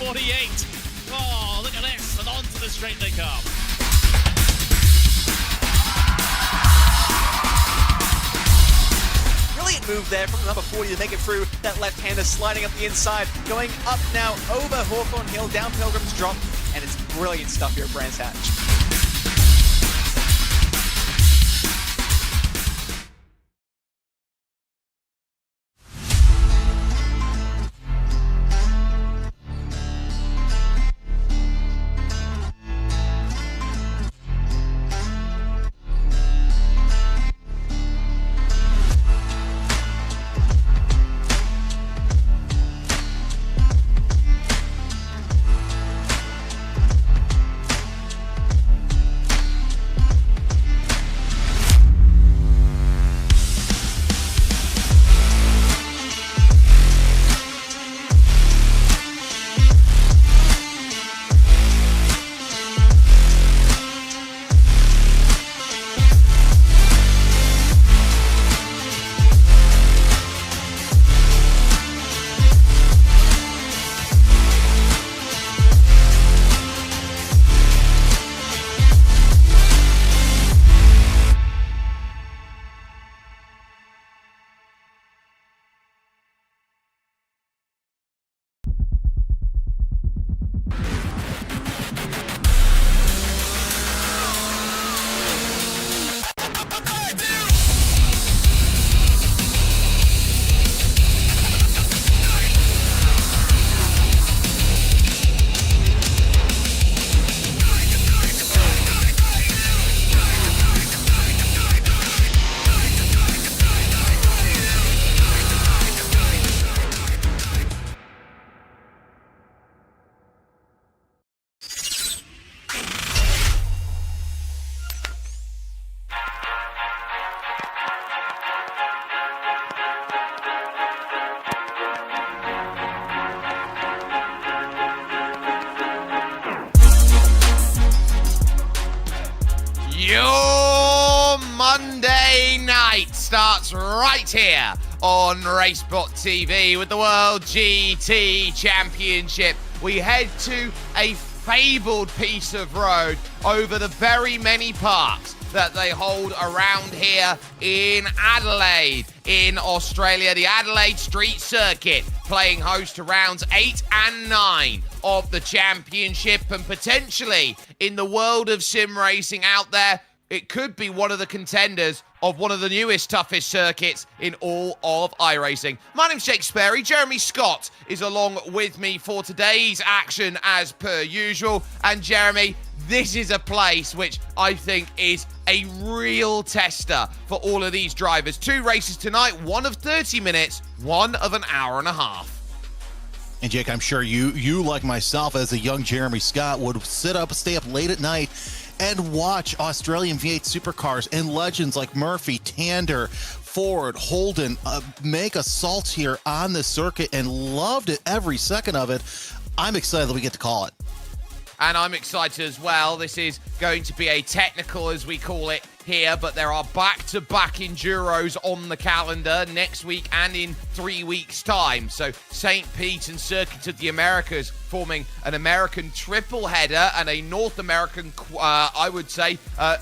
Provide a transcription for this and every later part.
48. Oh, look at this, and onto the straight they come. Brilliant move there from number 40 to make it through. That left-hander sliding up the inside, going up now over Hawthorne Hill, down Pilgrim's Drop, and it's brilliant stuff here at Brands Hatch. Your Monday night starts right here on RaceSpotTV with the World GT Championship. We head to a fabled piece of road over the very many parks that they hold around here in Adelaide, in Australia. The Adelaide Street Circuit playing host to rounds 8 and 9 of the championship, and potentially in the world of sim racing out there, it could be one of the contenders of one of the newest, toughest circuits in all of iRacing. My name's Jake Sperry. Jeremy Scott is along with me for today's action as per usual. And Jeremy, this is a place which I think is a real tester for all of these drivers. 2 races tonight, one of 30 minutes, one of an hour and a half. And Jake, I'm sure you like myself as a young Jeremy Scott would stay up late at night and watch Australian V8 supercars and legends like Murphy, Tander, Ford, Holden make assaults here on the circuit, and loved it every second of it. I'm excited that we get to call it. And I'm excited as well. This is going to be a technical, as we call it here, but there are back-to-back Enduros on the calendar next week and in 3 weeks' time. So St. Pete and Circuit of the Americas forming an American triple header and a North American, I would say,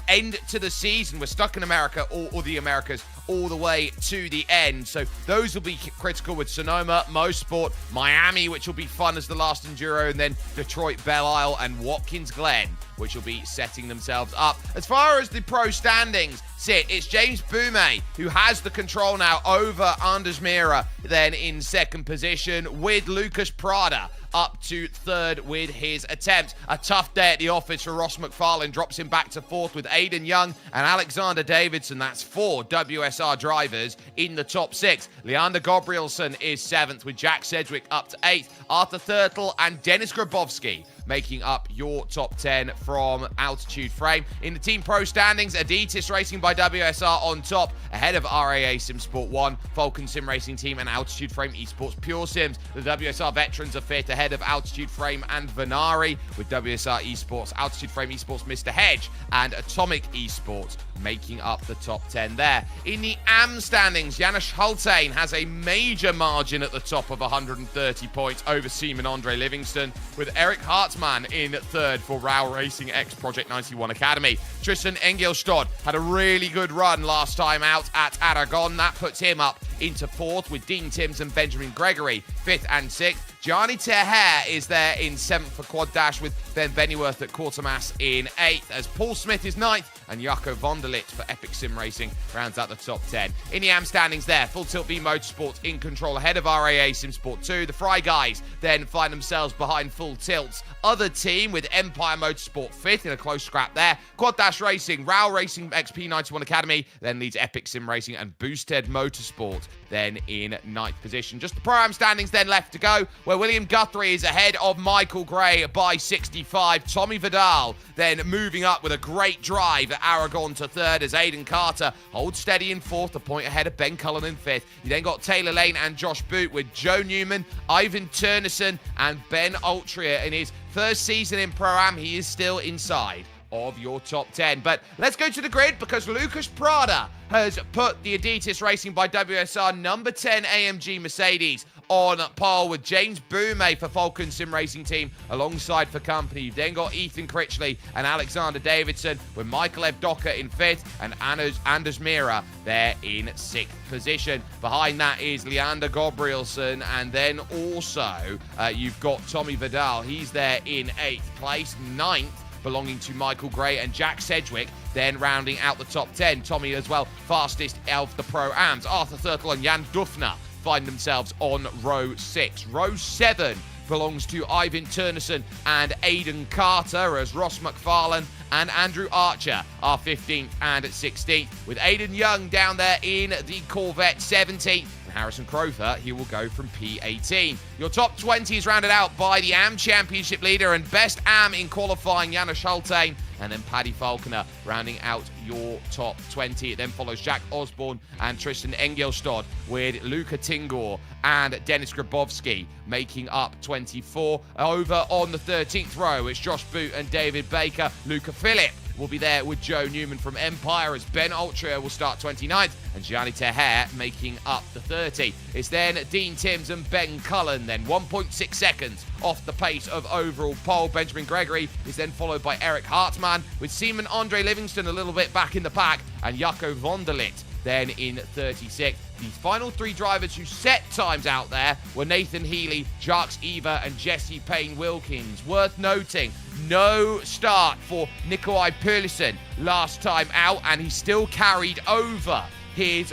end to the season. We're stuck in America or the Americas all the way to the end. So those will be critical with Sonoma, Mosport, Miami, which will be fun as the last Enduro, and then Detroit, Belle Isle, and Watkins Glen, which will be setting themselves up. As far as the pro standings sit, it's James Boumet who has the control now over Anders Mira, then in second position, with Lucas Prada up to third with his attempt. A tough day at the office for Ross McFarlane, drops him back to fourth with Aidan Young and Alexander Davidson. That's 4 WSR drivers in the top 6. Leander Gabrielson is 7th with Jack Sedgwick up to 8th. Arthur Thurtle and Dennis Grabowski making up your top 10 from Altitude Frame. In the Team Pro standings, Adidas Racing by WSR on top, ahead of RAA Sim Sport 1, Falcon Sim Racing Team, and Altitude Frame Esports Pure Sims. The WSR veterans are fifth, ahead of Altitude Frame and Venari, with WSR Esports, Altitude Frame Esports, Mr. Hedge, and Atomic Esports making up the top 10 there. In the AM standings, Janusz Hultain has a major margin at the top of 130 points over Seaman Andre Livingston, with Eric Hartmann in third for RAW Racing X Project 91 Academy. Tristan Engelstad had a really good run last time out at Aragon. That puts him up into fourth, with Dean Timms and Benjamin Gregory fifth and sixth. Gianni Terhair is there in seventh for Quad Dash, with Ben Bennyworth at Quartermass in eighth, as Paul Smith is ninth, and Jaco Vonderlit for Epic Sim Racing rounds out the top 10. In the AM standings there, Full Tilt V Motorsports in control ahead of RAA Sim Sport 2. The Fry guys then find themselves behind Full Tilt's other team, with Empire Motorsport fifth in a close scrap there. Quad Dash Racing, RAW Racing XP 91 Academy then leads Epic Sim Racing, and Boosted Motorsport then in ninth position. Just the Pro-Am standings then left to go, where William Guthrie is ahead of Michael Gray by 65. Tommy Vidal then moving up with a great drive at Aragon to third, as Aidan Carter holds steady in fourth, a point ahead of Ben Cullen in fifth. You then got Taylor Lane and Josh Boot, with Joe Newman, Ivan Turnison, and Ben Altria. In his first season in Pro-Am, he is still inside of your top 10. But let's go to the grid, because Lucas Prada has put the Adidas Racing by WSR number 10 AMG Mercedes on pole, with James Boumet for Falcon Sim Racing Team alongside for company. You've then got Ethan Critchley and Alexander Davidson, with Michael Evdoka in fifth and Anders Mira there in sixth position. Behind that is Leander Gabrielson, and then also you've got Tommy Vidal. He's there in eighth place. Ninth belonging to Michael Gray and Jack Sedgwick, then rounding out the top 10. Tommy as well, fastest of the Pro-Ams. Arthur Thurtle and Jan Dufner find themselves on row 6. Row 7 belongs to Ivan Turnison and Aidan Carter, as Ross McFarlane and Andrew Archer are 15th and 16th, with Aidan Young down there in the Corvette 17th. Harrison Crowther, he will go from P18. Your top 20 is rounded out by the AM Championship leader and best AM in qualifying, Janusz Hultain, and then Paddy Falconer rounding out your top 20. It then follows Jack Osborne and Tristan Engelstad, with Luca Tingor and Dennis Grabowski making up 24. Over on the 13th row, it's Josh Boot and David Baker. Luca Phillip will be there with Joe Newman from Empire, as Ben Altria will start 29th, and Gianni Terhair making up the 30. It's then Dean Timms and Ben Cullen, then 1.6 seconds off the pace of overall pole. Benjamin Gregory is then followed by Eric Hartmann, with Seaman Andre Livingston a little bit back in the pack, and Jaco Vonderlit then in 36th. These final three drivers who set times out there were Nathan Healy, Jacques Eva, and Jesse Payne-Wilkins. Worth noting, no start for Nikolai Perlison last time out, and he still carried over his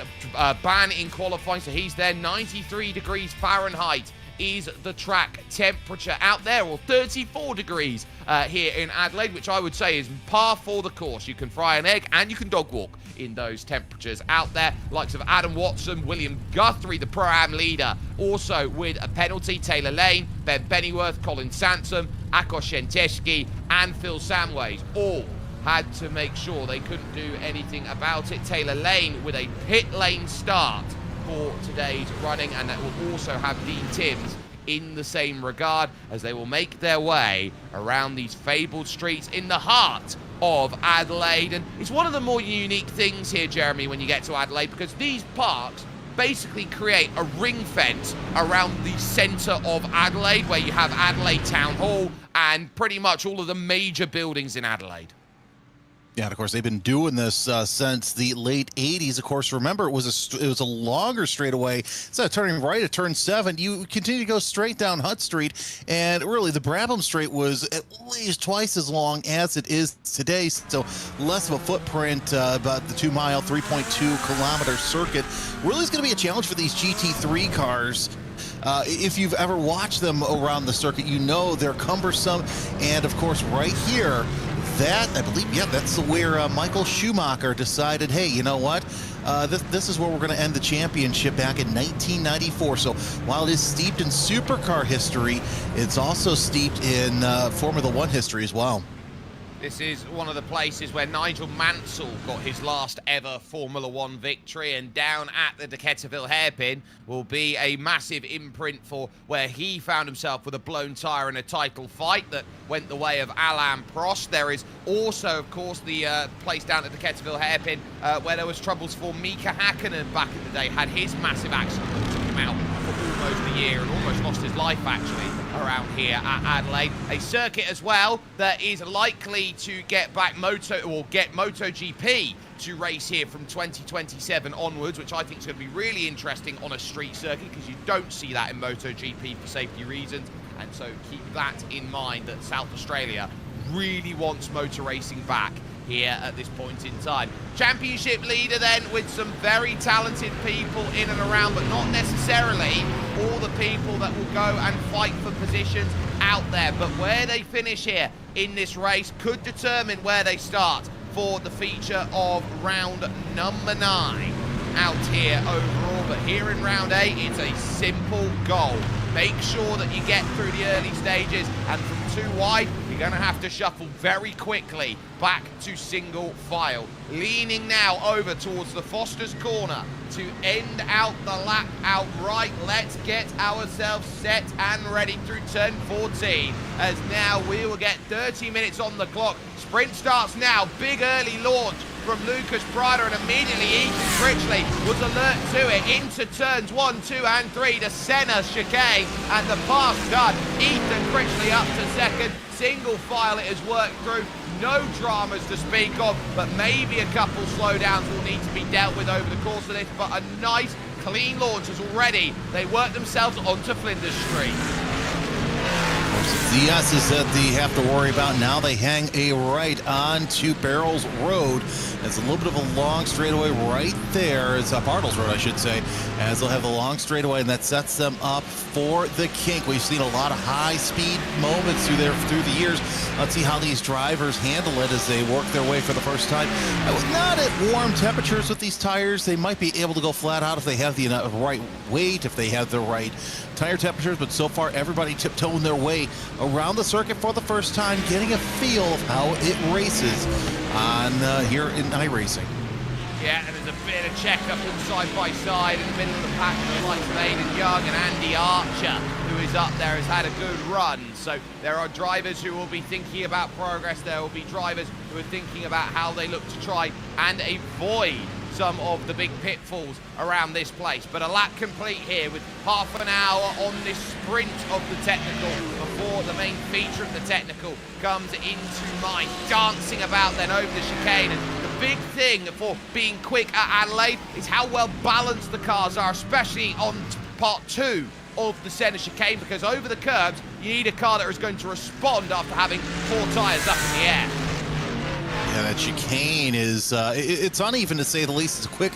ban in qualifying, so he's there. 93 degrees Fahrenheit is the track temperature out there, or 34 degrees here in Adelaide, which I would say is par for the course. You can fry an egg and you can dog walk in those temperatures out there. Likes of Adam Watson, William Guthrie, the Pro-Am leader, also with a penalty. Taylor Lane, Ben Bennyworth, Colin Sansom, Akos Shenteski, and Phil Samways all had to make sure they couldn't do anything about it. Taylor Lane with a pit lane start for today's running, and that will also have Dean Timms in the same regard, as they will make their way around these fabled streets in the heart of Adelaide. And it's one of the more unique things here, Jeremy, when you get to Adelaide, because these parks basically create a ring fence around the centre of Adelaide, where you have Adelaide Town Hall and pretty much all of the major buildings in Adelaide. Yeah, and of course they've been doing this since the late '80s. Of course, remember it was a longer straightaway. Instead of turning right at turn 7, you continue to go straight down Hutt Street, and really the Brabham Straight was at least twice as long as it is today. So less of a footprint, about the 2-mile, 3.2-kilometer circuit. Really is going to be a challenge for these GT3 cars. If you've ever watched them around the circuit, you know they're cumbersome, and of course right here, that, I believe, yeah, that's where Michael Schumacher decided, hey, you know what? This is where we're going to end the championship back in 1994. So while it is steeped in supercar history, it's also steeped in Formula One history as well. This is one of the places where Nigel Mansell got his last ever Formula One victory, and down at the Decaturville hairpin will be a massive imprint for where he found himself with a blown tyre in a title fight that went the way of Alain Prost. There is also, of course, the place down at the Decaturville hairpin where there was troubles for Mika Hakkinen back in the day, had his massive accident that took him out for almost a year and almost lost his life, actually, around here at Adelaide. A circuit as well that is likely to get back MotoGP to race here from 2027 onwards, which I think is going to be really interesting on a street circuit, because you don't see that in MotoGP for safety reasons. And so keep that in mind, that South Australia really wants motor racing back here at this point in time. Championship leader then, with some very talented people in and around, but not necessarily all the people that will go and fight for positions out there. But where they finish here in this race could determine where they start for the feature of round number 9 out here overall. But here in round 8, it's a simple goal. Make sure that you get through the early stages, and from 2 wide, you're going to have to shuffle very quickly back to single file. Leaning now over towards the Foster's corner to end out the lap outright. Let's get ourselves set and ready through turn 14, as now we will get 30 minutes on the clock. Sprint starts now. Big early launch from Lucas Prada, and immediately Ethan Critchley was alert to it. Into turns 1, 2 and 3 to Senna chicane, and the pass done. Ethan Critchley up to second. Single file it has worked through. No dramas to speak of, but maybe a couple slowdowns will need to be dealt with over the course of this. But a nice clean launch as already they work themselves onto Flinders Street. The S's that they have to worry about now, they hang a right onto Barrels Road. It's a little bit of a long straightaway right there. It's Bartles Road, I should say, as they'll have the long straightaway, and that sets them up for the kink. We've seen a lot of high-speed moments through the years. Let's see how these drivers handle it as they work their way for the first time. Not at warm temperatures with these tires. They might be able to go flat out if they have the right weight, if they have the right tire temperatures, but so far everybody tiptoeing their way around the circuit for the first time, getting a feel of how it races on here in iRacing. Yeah, and there's a bit of check-up from side by side in the middle of the pack with the likes of Aidan Young and Andy Archer, who is up there, has had a good run. So there are drivers who will be thinking about progress. There will be drivers who are thinking about how they look to try and avoid some of the big pitfalls around this place. But a lap complete here with half an hour on this sprint of the technical before the main feature of the technical comes into mind. Dancing about then over the chicane, and the big thing for being quick at Adelaide is how well balanced the cars are, especially on part 2 of the centre chicane, because over the curbs you need a car that is going to respond after having 4 tyres up in the air. Yeah, that chicane is, it's uneven to say the least. It's a quick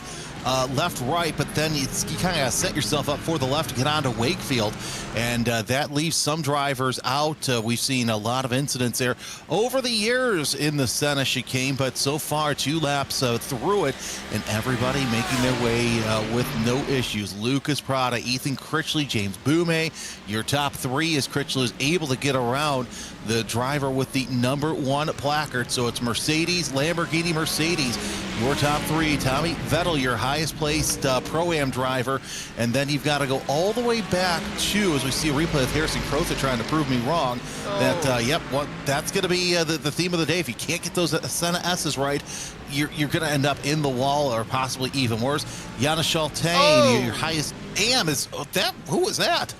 left-right, but then you kind of set yourself up for the left to get onto Wakefield, and that leaves some drivers out. We've seen a lot of incidents there over the years in the Senna chicane, but so far 2 laps through it, and everybody making their way with no issues. Lucas Prada, Ethan Critchley, James Boumet, your top 3 as Critchley is able to get around the driver with the #1 placard. So it's Mercedes, Lamborghini, Mercedes. Your top 3, Tommy Vettel, your highest placed Pro-Am driver. And then you've got to go all the way back to, as we see a replay of Harrison Crotha trying to prove me wrong, that, that's going to be the theme of the day. If you can't get those Senna S's right, you're going to end up in the wall, or possibly even worse. Janis Chaltain, your highest AM is, who was that?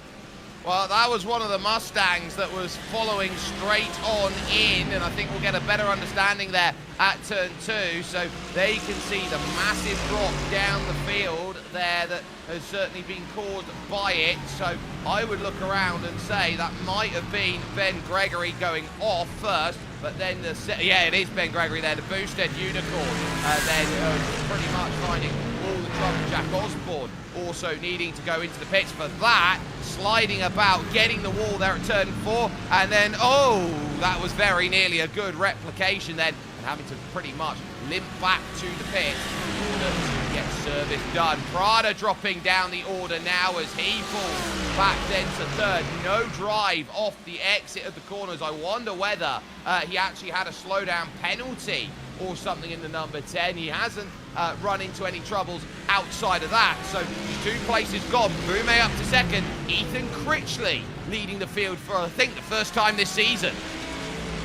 Well, that was one of the Mustangs that was following straight on in, and I think we'll get a better understanding there at turn 2. So there you can see the massive drop down the field there that has certainly been caused by it. So I would look around and say that might have been Ben Gregory going off first, but then it is Ben Gregory there, the boosted unicorn, then pretty much finding all the trouble. Jack Osborne also needing to go into the pits for that. Sliding about, getting the wall there at turn 4. And then, oh, that was very nearly a good replication then. And having to pretty much limp back to the pit in order to get service done. Prada dropping down the order now as he falls back then to third. No drive off the exit of the corners. I wonder whether he actually had a slowdown penalty or something in the number 10. He hasn't run into any troubles outside of that. So 2 places gone. Bume up to second. Ethan Critchley leading the field for, I think, the first time this season.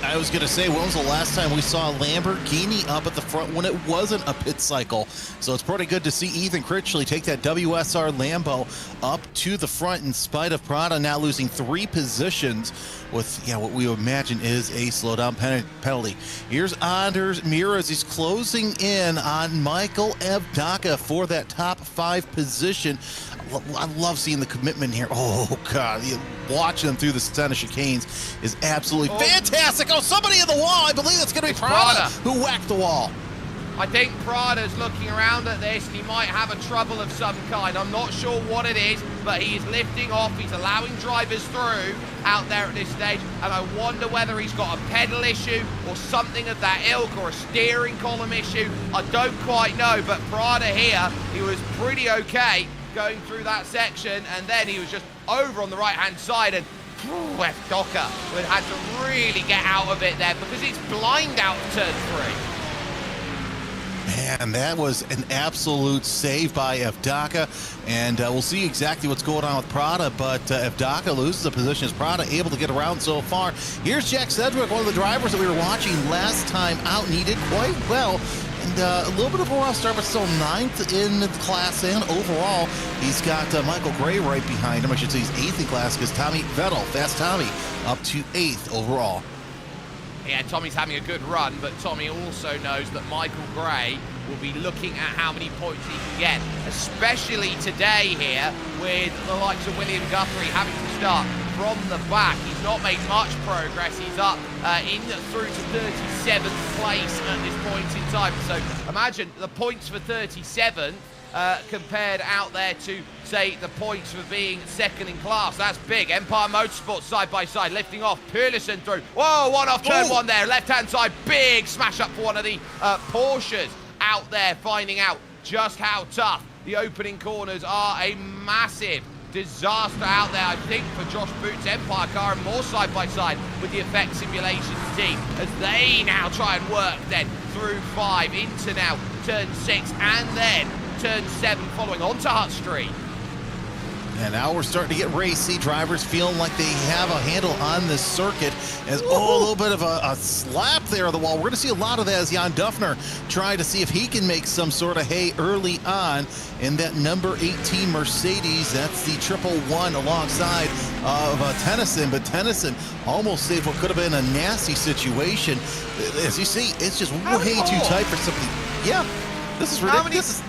I was going to say, when was the last time we saw a Lamborghini up at the front when it wasn't a pit cycle? So it's pretty good to see Ethan Critchley take that WSR Lambo up to the front in spite of Prada now losing 3 positions with, what we imagine is a slowdown penalty. Here's Anders Mira as he's closing in on Michael Evdaka for that top 5 position. I love seeing the commitment here. Oh, God. Watching them through the center chicanes is absolutely fantastic. Oh, somebody in the wall. I believe it's going to be Prada who whacked the wall. I think Prada's looking around at this and he might have a trouble of some kind. I'm not sure what it is, but he is lifting off. He's allowing drivers through out there at this stage. And I wonder whether he's got a pedal issue or something of that ilk or a steering column issue. I don't quite know, but Prada here, he was pretty okay going through that section, and then he was just over on the right-hand side, and Evdaka would have had to really get out of it there because it's blind out of turn 3. Man, that was an absolute save by Evdaka, and we'll see exactly what's going on with Prada, but Evdaka loses the position as Prada able to get around so far. Here's Jack Sedgwick, one of the drivers that we were watching last time out, and he did quite well. And a little bit of a rough start, but still 9th in the class, and overall, he's got Michael Gray right behind him. I should say he's 8th in class because Tommy Vettel, Fast Tommy, up to 8th overall. Yeah, Tommy's having a good run, but Tommy also knows that Michael Gray will be looking at how many points he can get, especially today here with the likes of William Guthrie having to start from the back. He's not made much progress. He's up through to 37th place at this point in time. So imagine the points for 37th compared out there to, say, the points for being second in class. That's big. Empire Motorsports side by side, lifting off. Pearlison through. Whoa, one off turn 1 there. Left-hand side, big smash up for one of the Porsches out there, finding out just how tough the opening corners are. A massive disaster out there, I think, for Josh Boots' Empire car, and more side by side with the Effect Simulations team as they now try and work then through 5 into now turn 6 and then turn 7 following onto Hutt Street. And now we're starting to get racy. Drivers feeling like they have a handle on this circuit. As a little bit of a slap there on the wall. We're going to see a lot of that as Jan Duffner trying to see if he can make some sort of hay early on in that number 18 Mercedes. That's the 111 alongside of Tennyson. But Tennyson almost saved what could have been a nasty situation. As you see, it's just way too tight for somebody. Yeah, this is ridiculous.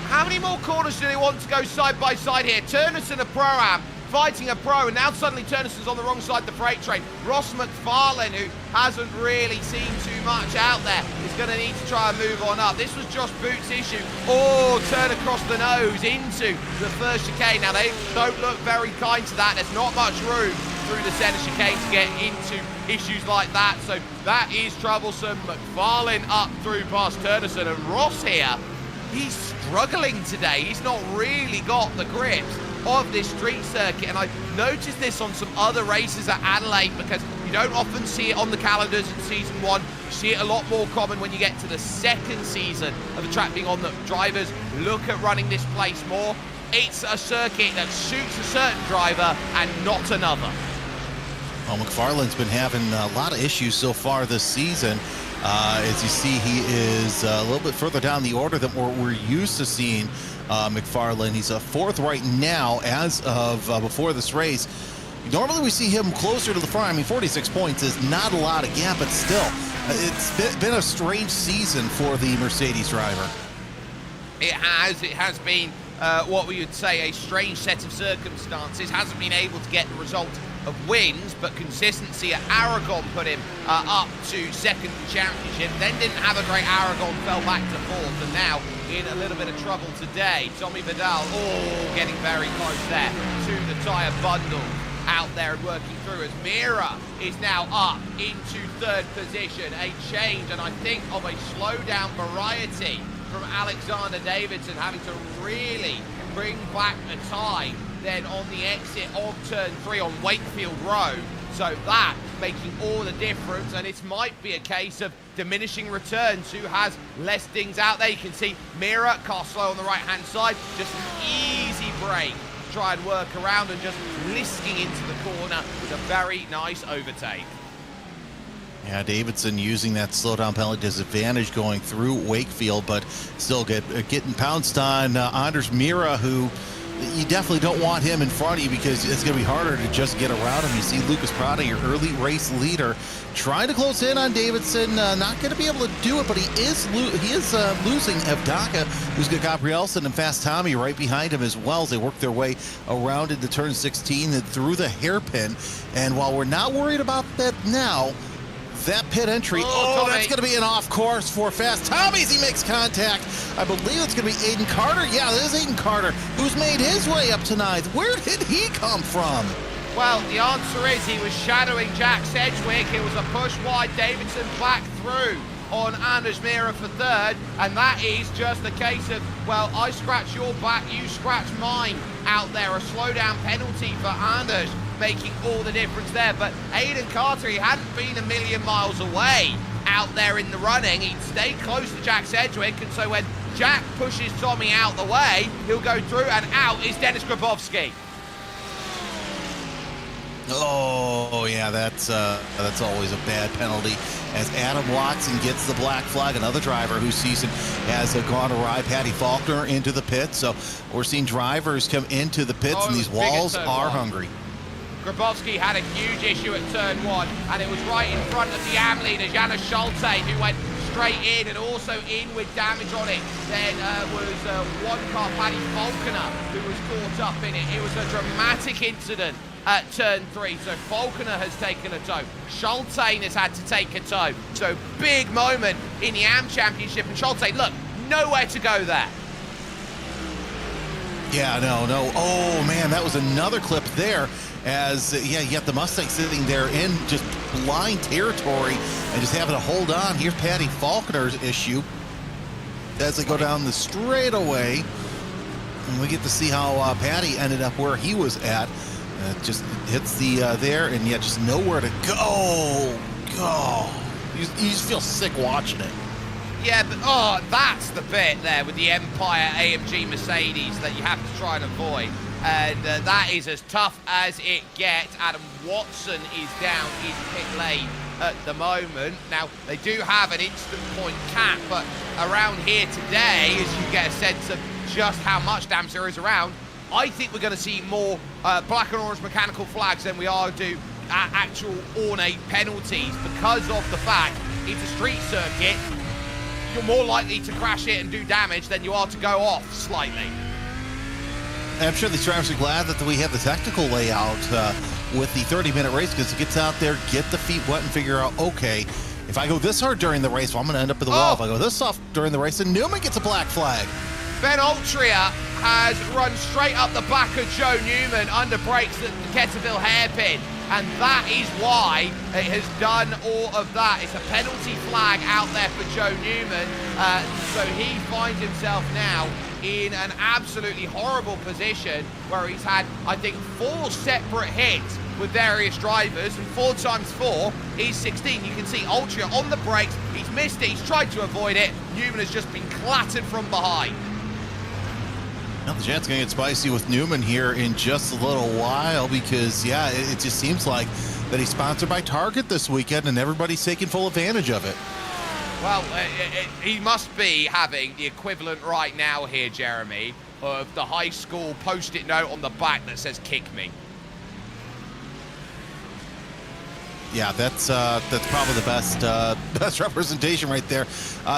How many more corners do they want to go side by side here? Turnison a pro-am, fighting a pro, and now suddenly Turnison's on the wrong side of the freight train. Ross McFarlane, who hasn't really seen too much out there, is going to need to try and move on up. This was Josh Boots' issue. Oh, turn across the nose into the first chicane. Now, they don't look very kind to that. There's not much room through the centre chicane to get into issues like that, so that is troublesome. McFarlane up through past Turnison, and Ross here, he's struggling today. He's not really got the grips of this street circuit, and I've noticed this on some other races at Adelaide because you don't often see it on the calendars in season 1. You see it a lot more common when you get to the second season of the track being on. The drivers look at running this place more. It's a circuit that suits a certain driver and not another. Well, McFarlane's been having a lot of issues so far this season. As you see, he is a little bit further down the order than we're used to seeing McFarlane. He's 4th right now as of before this race. Normally we see him closer to the front. I mean, 46 points is not a lot of gap, but still, it's been a strange season for the Mercedes driver. It has been what we would say a strange set of circumstances. Hasn't been able to get the result of wins, but consistency at Aragon put him up to second in the championship. Then didn't have a great Aragon, fell back to fourth, and now in a little bit of trouble today. Tommy Vidal, getting very close there to the tyre bundle. Out there and working through as Mira is now up into third position. A change, and I think of a slowdown variety from Alexander Davidson, having to really bring back the time then on the exit of turn 3 on Wakefield Road. So that making all the difference, and it might be a case of diminishing returns. Who has less things out there? You can see Mira, car slow on the right-hand side, just an easy break. Try and work around and just lisking into the corner with a very nice overtake. Yeah, Davidson using that slowdown penalty disadvantage going through Wakefield, but still getting pounced on Anders Mira, who you definitely don't want him in front of you because it's going to be harder to just get around him. You see Lucas Prada, your early race leader, trying to close in on Davidson. Not going to be able to do it, but he is losing Evdaka, who's got Gabrielson and Fast Tommy right behind him as well as they work their way around into turn 16 and through the hairpin. And while we're not worried about that now, that pit entry, that's going to be an off course for Fast Tommy as he makes contact. I believe it's going to be Aiden Carter. Yeah, that is Aiden Carter, who's made his way up to ninth. Where did he come from? Well, the answer is he was shadowing Jack Sedgwick. It was a push wide. Davidson back through on Anders Mira for third, and that is just a case of, well, I scratch your back, you scratch mine out there. A slowdown penalty for Anders, making all the difference there. But Aiden Carter, he hadn't been a million miles away out there in the running. He'd stayed close to Jack Sedgwick, and so when Jack pushes Tommy out the way, he'll go through, and out is Dennis Grabowski. Oh, yeah, that's always a bad penalty as Adam Watson gets the black flag, another driver whose season has gone awry. Paddy Faulkner into the pit, so we're seeing drivers come into the pits, and these walls are hungry. Grabowski had a huge issue at turn 1, and it was right in front of the AM leader, Janis Schulte, who went straight in and also in with damage on it. Then was one car, Paddy Faulkner, who was caught up in it. It was a dramatic incident at turn 3, so Faulkner has taken a tow. Schulte has had to take a tow. So big moment in the AM Championship, and Schulte, look, nowhere to go there. Yeah, no. Oh, man, that was another clip there as, you got the Mustang sitting there in just blind territory and just having to hold on. Here's Paddy Faulkner's issue as they go down the straightaway. And we get to see how Paddy ended up where he was at. Just hits the there, and yet just nowhere to go. You just feel sick watching it. Yeah, but that's the bit there with the Empire AMG Mercedes that you have to try and avoid. And that is as tough as it gets. Adam Watson is down in pit lane at the moment. Now, they do have an instant point cap, but around here today, as you get a sense of just how much damage there is around, I think we're going to see more black and orange mechanical flags than we are do actual ornate penalties, because of the fact it's a street circuit. You're more likely to crash it and do damage than you are to go off slightly. I'm sure these drivers are glad that we have the technical layout with the 30-minute race, because it gets out there, get the feet wet, and figure out, okay, if I go this hard during the race, well, I'm going to end up with the wall. If I go this soft during the race, then Newman gets a black flag. Ben Altria has run straight up the back of Joe Newman under brakes at the Kettleville hairpin, and that is why it has done all of that. It's a penalty flag out there for Joe Newman, so he finds himself now in an absolutely horrible position where he's had, I think, 4 separate hits with various drivers, and 4 times 4 is 16. You can see Altria on the brakes, he's missed it, he's tried to avoid it. Newman has just been clattered from behind. Now the chat's going to get spicy with Newman here in just a little while, because, yeah, it just seems like that he's sponsored by Target this weekend and everybody's taking full advantage of it. Well, he must be having the equivalent right now here, Jeremy, of the high school Post-it note on the back that says "kick me." Yeah, that's probably the best representation right there.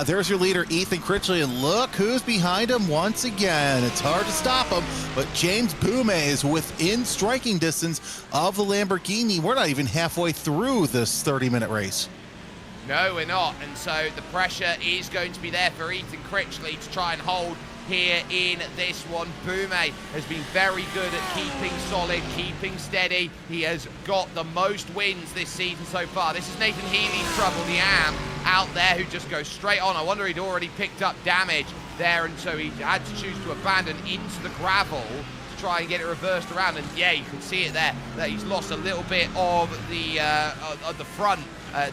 There's your leader, Ethan Critchley, and look who's behind him once again. It's hard to stop him, but James Boume is within striking distance of the Lamborghini. We're not even halfway through this 30-minute race. No, we're not, and so the pressure is going to be there for Ethan Critchley to try and hold here in this one. Boume has been very good at keeping solid, keeping steady. He has got the most wins this season so far. This is Nathan Healy's trouble, the AM out there, who just goes straight on. I wonder he'd already picked up damage there, and so he had to choose to abandon into the gravel to try and get it reversed around. And yeah, you can see it there, that he's lost a little bit of the front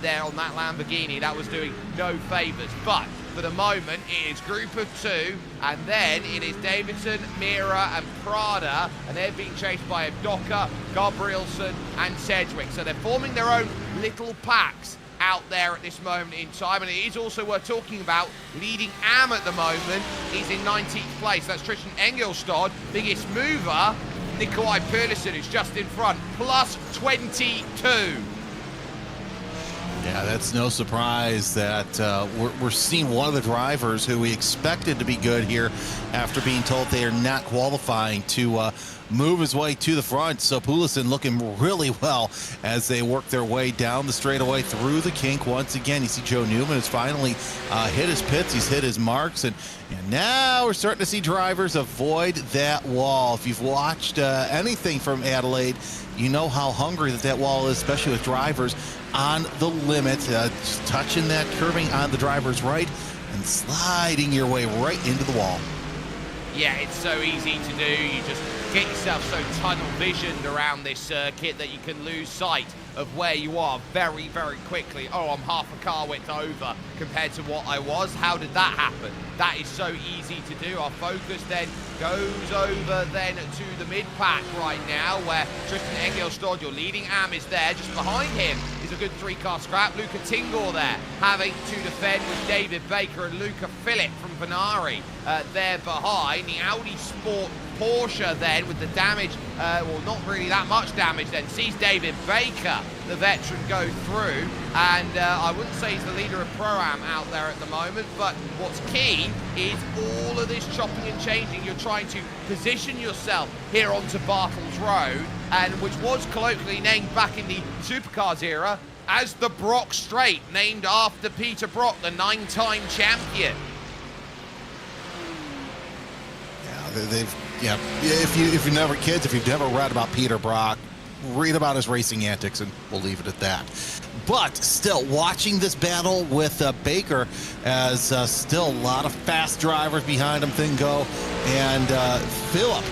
there on that Lamborghini. That was doing no favours. But for the moment, it is group of two, and then it is Davidson, Mira, and Prada, and they're being chased by Abdoka, Gabrielson, and Sedgwick. So they're forming their own little packs out there at this moment in time. And it is also worth talking about, leading AM at the moment is in 19th place. That's Tristan Engelstad. Biggest mover, Nikolai Perlison, who's just in front, plus 22. Yeah, that's no surprise that we're seeing one of the drivers who we expected to be good here after being told they are not qualifying to move his way to the front. So Pulisic looking really well as they work their way down the straightaway through the kink once again. You see Joe Newman has finally hit his pits. He's hit his marks, and now we're starting to see drivers avoid that wall. If you've watched anything from Adelaide, you know how hungry that wall is, especially with drivers on the limit, just touching that curving on the driver's right and sliding your way right into the wall. Yeah, it's so easy to do. You just get yourself so tunnel visioned around this circuit that you can lose sight of where you are very, very quickly. Oh, I'm half a car width over compared to what I was. How did that happen? That is so easy to do. Our focus then goes over then to the mid-pack right now, where Tristan Engelstad, your leading AM, is there. Just behind him is a good three-car scrap. Luca Tingor there, having to defend with David Baker and Luca Phillip from Venari there behind. The Audi Sport Porsche then with the damage, well, not really that much damage then, sees David Baker, the veteran, go through, and I wouldn't say he's the leader of Pro-Am out there at the moment, but what's key is all of this chopping and changing. You're trying to position yourself here onto Bartels Road, and which was colloquially named back in the Supercars era as the Brock Straight, named after Peter Brock, the 9-time champion. If you've never read about Peter Brock, read about his racing antics, and we'll leave it at that. But still, watching this battle with Baker, as still a lot of fast drivers behind him, Thingo, and Phillip.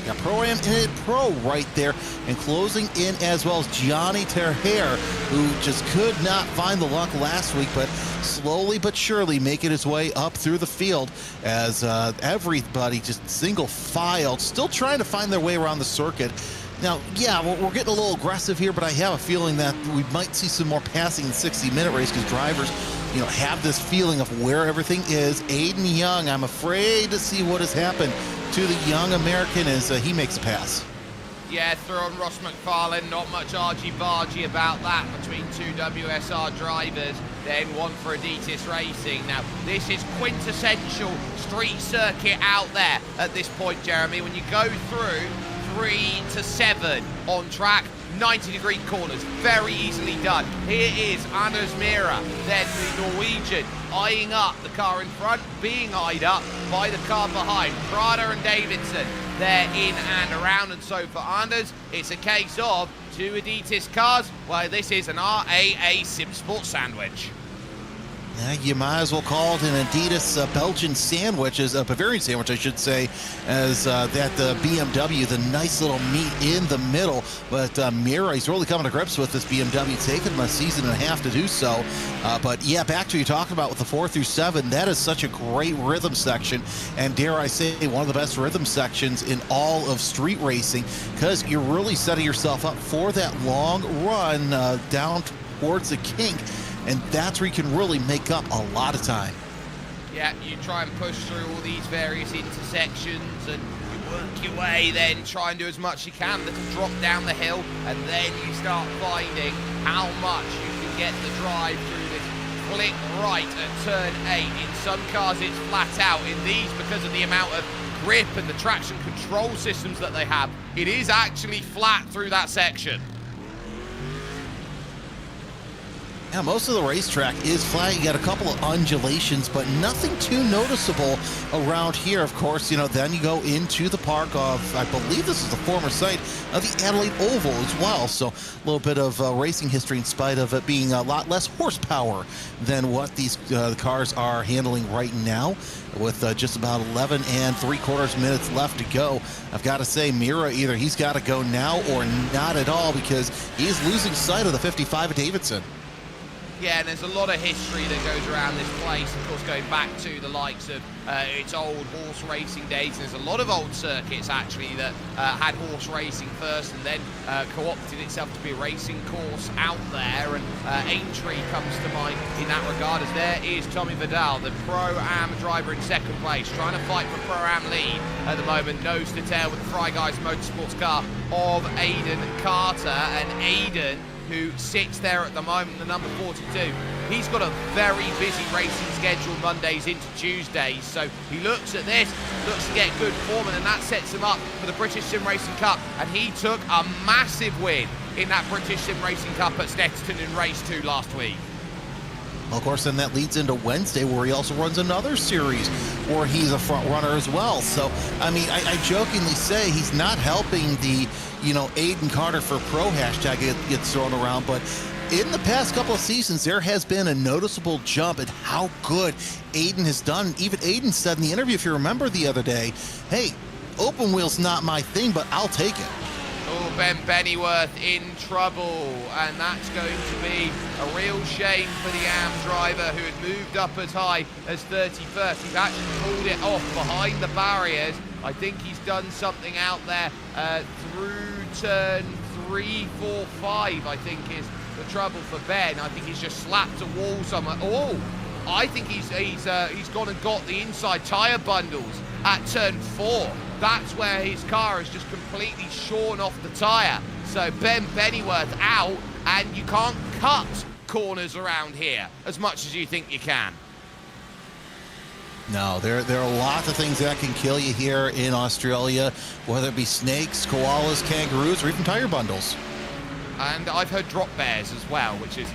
Got Pro-Am and Pro right there, and closing in as well as Gianni Terher, who just could not find the luck last week, but slowly but surely making his way up through the field as everybody just single file, still trying to find their way around the circuit. Now, yeah, we're getting a little aggressive here, but I have a feeling that we might see some more passing in the 60-minute race because drivers, have this feeling of where everything is. Aiden Young, I'm afraid to see what has happened to the young American as he makes a pass. Yeah, throw on Ross McFarlane, not much argy-bargy about that between two WSR drivers, then one for Adidas Racing. Now, this is quintessential street circuit out there at this point, Jeremy. When you go through 3 to 7 on track, 90-degree corners, very easily done. Here is Anders Mira, then the Norwegian, eyeing up the car in front, being eyed up by the car behind. Prada and Davidson, they're in and around, and so for Anders, it's a case of two Adidas cars. Well, this is an RAA SimSport sandwich. Yeah, you might as well call it an Adidas Belgian sandwich, as a Bavarian sandwich, I should say, as that BMW, the nice little meat in the middle. But Mira, he's really coming to grips with this BMW. It's taken him a season and a half to do so. But yeah, back to what you talking about with the 4 through 7, that is such a great rhythm section. And dare I say, one of the best rhythm sections in all of street racing, because you're really setting yourself up for that long run down towards the kink. And that's where you can really make up a lot of time. Yeah, you try and push through all these various intersections and you work your way, then try and do as much as you can. Little drop down the hill, and then you start finding how much you can get the drive through this flick right at turn 8. In some cars it's flat out. In these, because of the amount of grip and the traction control systems that they have, it is actually flat through that section. Yeah, most of the racetrack is flat. You got a couple of undulations, but nothing too noticeable around here. Of course, then you go into the park of, I believe this is the former site of the Adelaide Oval as well. So a little bit of racing history in spite of it being a lot less horsepower than what these cars are handling right now. With just about 11 3/4 minutes left to go, I've got to say, Mira, either he's got to go now or not at all, because he's losing sight of the 55 at Davidson. Yeah, and there's a lot of history that goes around this place, of course, going back to the likes of its old horse racing days. And there's a lot of old circuits, actually, that had horse racing first and then co-opted itself to be a racing course out there. And Aintree comes to mind in that regard, as there is Tommy Vidal, the Pro-Am driver in second place, trying to fight for Pro-Am lead at the moment, nose to tail with the Fry Guys Motorsports car of Aidan Carter. And Aidan, who sits there at the moment, the number 42. He's got a very busy racing schedule Mondays into Tuesdays, so he looks at this, looks to get good form, and that sets him up for the British Sim Racing Cup. And he took a massive win in that British Sim Racing Cup at Snetterton in race 2 last week. Well, of course, then that leads into Wednesday, where he also runs another series where he's a front runner as well. So, I mean, I jokingly say he's not helping the, Aidan Carter for Pro hashtag gets thrown around, but in the past couple of seasons, there has been a noticeable jump at how good Aidan has done. Even Aidan said in the interview, if you remember the other day, hey, open wheel's not my thing, but I'll take it. Oh, Ben Bennyworth in trouble, and that's going to be a real shame for the AM driver, who had moved up as high as 31st. He's actually pulled it off behind the barriers. I think he's done something out there through turn 3, 4, 5, I think is the trouble for Ben. I think he's just slapped a wall somewhere. Oh, I think he's gone and got the inside tyre bundles at turn 4. That's where his car is just completely shorn off the tyre. So Ben Bennyworth out, and you can't cut corners around here as much as you think you can. No, there are lots of things that can kill you here in Australia, whether it be snakes, koalas, kangaroos, or even tire bundles. And I've heard drop bears as well, which is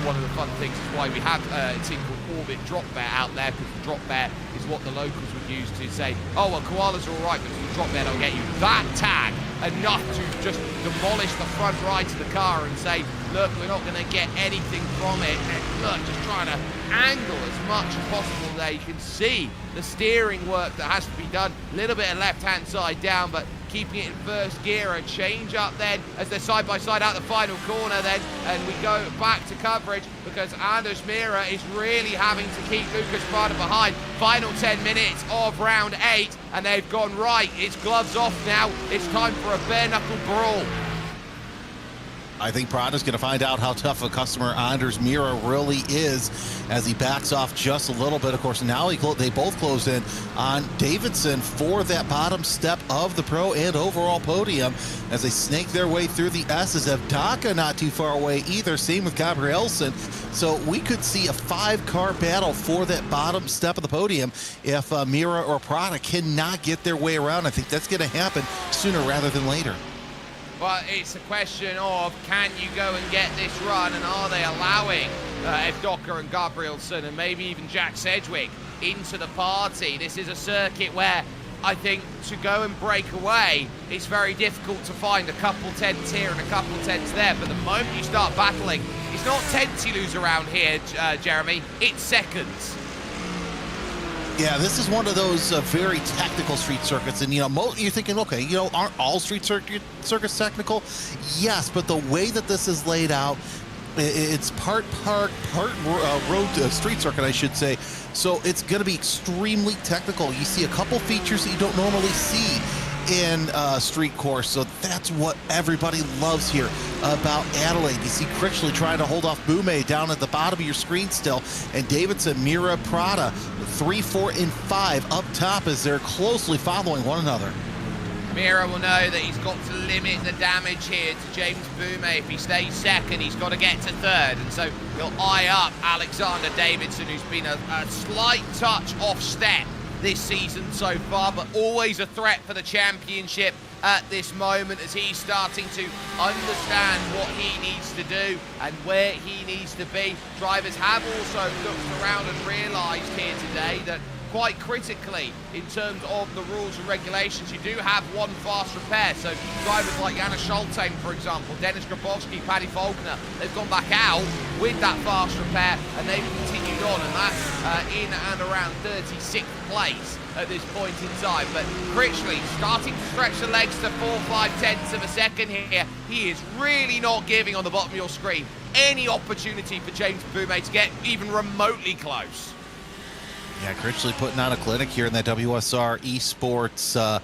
one of the fun things. Is why we have a team called Orbit Drop Bear out there, because the drop bear is what the locals would use to say, oh, well, koalas are all right, but the drop bear don't get you. That tag, enough to just demolish the front right of the car and say, look, we're not going to get anything from it. And look, just trying to angle as much as possible there. You can see the steering work that has to be done. A little bit of left-hand side down, but keeping it in first gear. A change up then as they're side by side out the final corner then, and we go back to coverage because Anders Mira is really having to keep Lucas Prada behind. Final 10 minutes of round 8, and they've gone right. It's gloves off now. It's time for a bare knuckle brawl. I think Prada's going to find out how tough a customer Anders Mira really is as he backs off just a little bit. Of course, now they both close in on Davidson for that bottom step of the pro and overall podium as they snake their way through the S's. Evdaka not too far away either. Same with Gabrielsen. So we could see a 5-car battle for that bottom step of the podium if Mira or Prada cannot get their way around. I think that's going to happen sooner rather than later. But it's a question of, can you go and get this run, and are they allowing Evdaka and Gabrielsen and maybe even Jack Sedgwick into the party? This is a circuit where I think to go and break away, it's very difficult to find a couple tenths here and a couple tenths there. But the moment you start battling, it's not tenths you lose around here, Jeremy, it's seconds. Yeah, this is one of those very technical street circuits, and you're thinking, okay, aren't all street circuits technical? Yes, but the way that this is laid out, it's part park, part road street circuit, I should say. So it's going to be extremely technical. You see a couple features that you don't normally see in street course. So that's what everybody loves here about Adelaide. You see Critchley trying to hold off Bume down at the bottom of your screen still, and Davidson, Mira, Prada, 3, 4, and 5 up top as they're closely following one another. Mira will know that he's got to limit the damage here to James Bume. If he stays second, he's got to get to third, and so he'll eye up Alexander Davidson, who's been a slight touch off step this season so far, but always a threat for the championship at this moment as he's starting to understand what he needs to do and where he needs to be. Drivers have also looked around and realised here today that quite critically, in terms of the rules and regulations, you do have one fast repair. So drivers like Jana Scholten, for example, Dennis Grabowski, Paddy Faulkner, they've gone back out with that fast repair and they've continued on, and that's in and around 36th place at this point in time. But Critchley starting to stretch the legs to 4/5 tenths of a second here. He is really not giving on the bottom of your screen any opportunity for James Bume to get even remotely close. Yeah, Critchley putting on a clinic here in that WSR Esports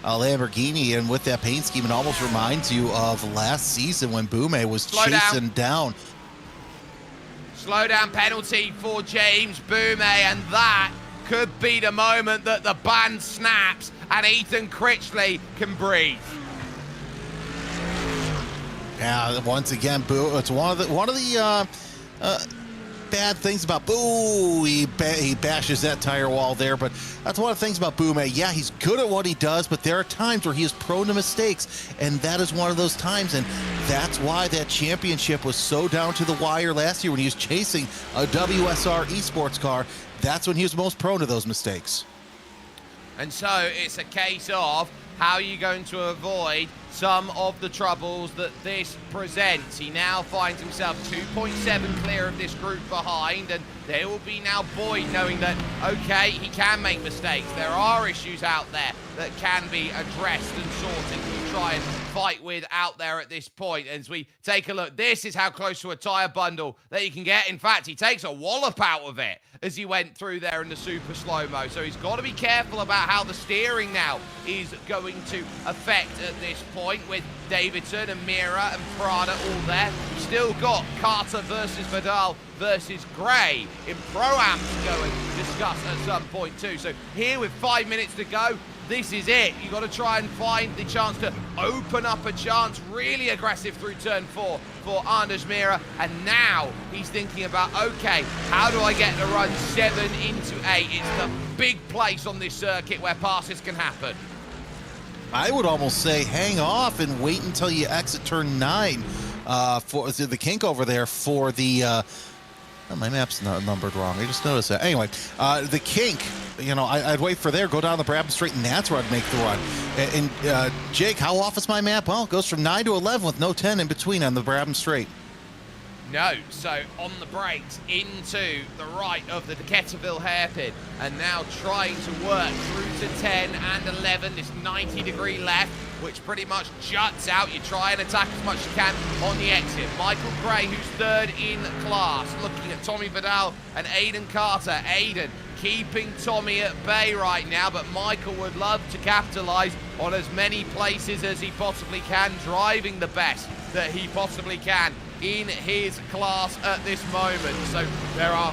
Lamborghini, and with that paint scheme, it almost reminds you of last season when Bume was chasing down. Slow down penalty for James Bume, and that could be the moment that the band snaps and Ethan Critchley can breathe. Yeah, once again, it's one of the bad things about Boo. He bashes that tire wall there, but that's one of the things about Bume. Yeah, he's good at what he does, but there are times where he is prone to mistakes, and that is one of those times, and that's why that championship was so down to the wire last year when he was chasing a WSR Esports car. That's when he was most prone to those mistakes. And so it's a case of how are you going to avoid some of the troubles that this presents. He now finds himself 2.7 clear of this group behind, and there will be now Boyd knowing that, okay, he can make mistakes. There are issues out there that can be addressed and sorted to try and fight with out there at this point. As we take a look, this is how close to a tyre bundle that you can get. In fact, he takes a wallop out of it as he went through there in the super slow-mo. So he's got to be careful about how the steering now is going to affect at this point, with Davidson and Mira and Prada all there. We've still got Carter versus Vidal versus Gray in Pro-Am to go and discuss at some point too. So here with 5 minutes to go, this is it. You've got to try and find the chance to open up a chance. Really aggressive through turn 4 for Anders Mira. And now he's thinking about, okay, how do I get the run 7 into 8? It's the big place on this circuit where passes can happen. I would almost say hang off and wait until you exit turn 9 for the kink over there for the oh, my map's not numbered wrong. I just noticed that. Anyway, the kink, you know, I'd wait for there, go down the Brabham Straight, and that's where I'd make the run. And Jake, how off is my map? Well, it goes from 9 to 11 with no 10 in between on the Brabham Straight. No, so on the brakes into the right of the Decaturville hairpin, and now trying to work through to 10 and 11, this 90-degree left, which pretty much juts out. You try and attack as much as you can on the exit. Michael Gray, who's third in class, looking at Tommy Vidal and Aiden Carter. Aiden keeping Tommy at bay right now, but Michael would love to capitalize on as many places as he possibly can, driving the best that he possibly can in his class at this moment. So there are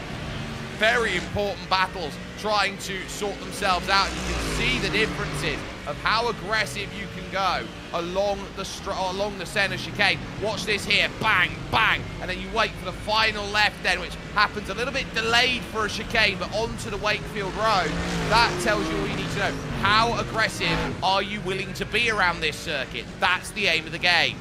very important battles trying to sort themselves out. You can see the differences of how aggressive you can go along the center chicane. Watch this here, bang, bang, and then you wait for the final left then, which happens a little bit delayed for a chicane, but onto the Wakefield Road. That tells you all you need to know. How aggressive are you willing to be around this circuit? That's the aim of the game.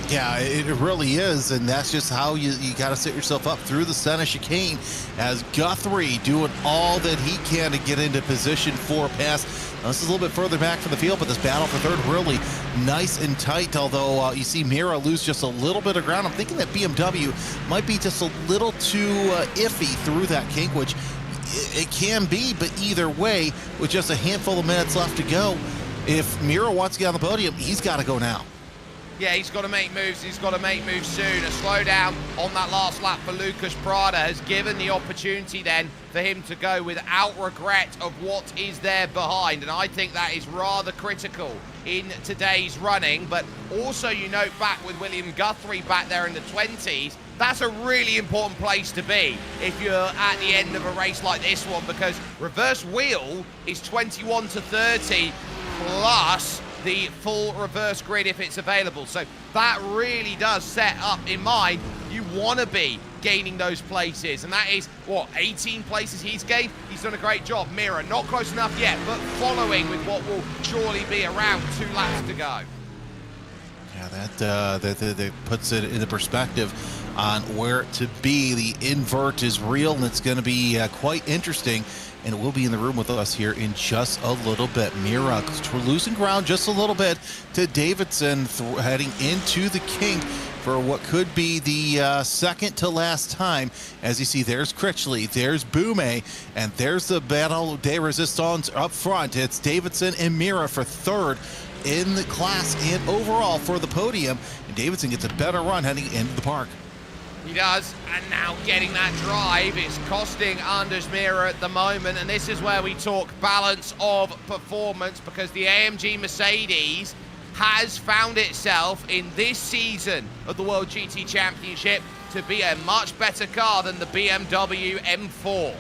Yeah, it really is, and that's just how you got to set yourself up through the center chicane, as Guthrie doing all that he can to get into position for a pass. Now, this is a little bit further back from the field, but this battle for third really nice and tight, although you see Mira lose just a little bit of ground. I'm thinking that BMW might be just a little too iffy through that kink, which it can be, but either way, with just a handful of minutes left to go, if Mira wants to get on the podium, he's got to go now. Yeah, he's got to make moves. He's got to make moves soon. A slowdown on that last lap for Lucas Prada has given the opportunity then for him to go without regret of what is there behind. And I think that is rather critical in today's running. But also, you note back with William Guthrie back there in the 20s, that's a really important place to be if you're at the end of a race like this one, because reverse wheel is 21 to 30 plus the full reverse grid if it's available. So that really does set up in mind you want to be gaining those places, and that is what, 18 places he's gained. He's done a great job. Mira not close enough yet, but following with what will surely be around 2 laps to go. Yeah, that puts it into perspective on where to be. The invert is real, and it's going to be quite interesting. And it will be in the room with us here in just a little bit. Mira losing ground just a little bit to Davidson, heading into the kink for what could be the second to last time. As you see, there's Critchley, there's Boume, and there's the Battle de Resistance up front. It's Davidson and Mira for third in the class and overall for the podium. And Davidson gets a better run heading into the park. He does, and now getting that drive is costing Anders Mira at the moment, and this is where we talk balance of performance, because the AMG Mercedes has found itself in this season of the World GT Championship to be a much better car than the BMW M4.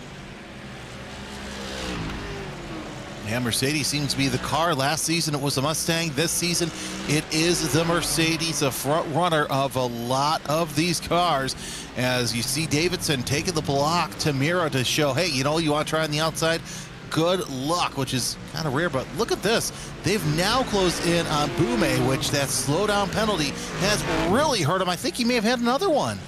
Yeah, Mercedes seems to be the car. Last season it was the Mustang. This season it is the Mercedes, a front runner of a lot of these cars. As you see Davidson taking the block to Mira to show, hey, you know, you want to try on the outside? Good luck, which is kind of rare, but look at this. They've now closed in on Boume, which that slowdown penalty has really hurt him. I think he may have had another one.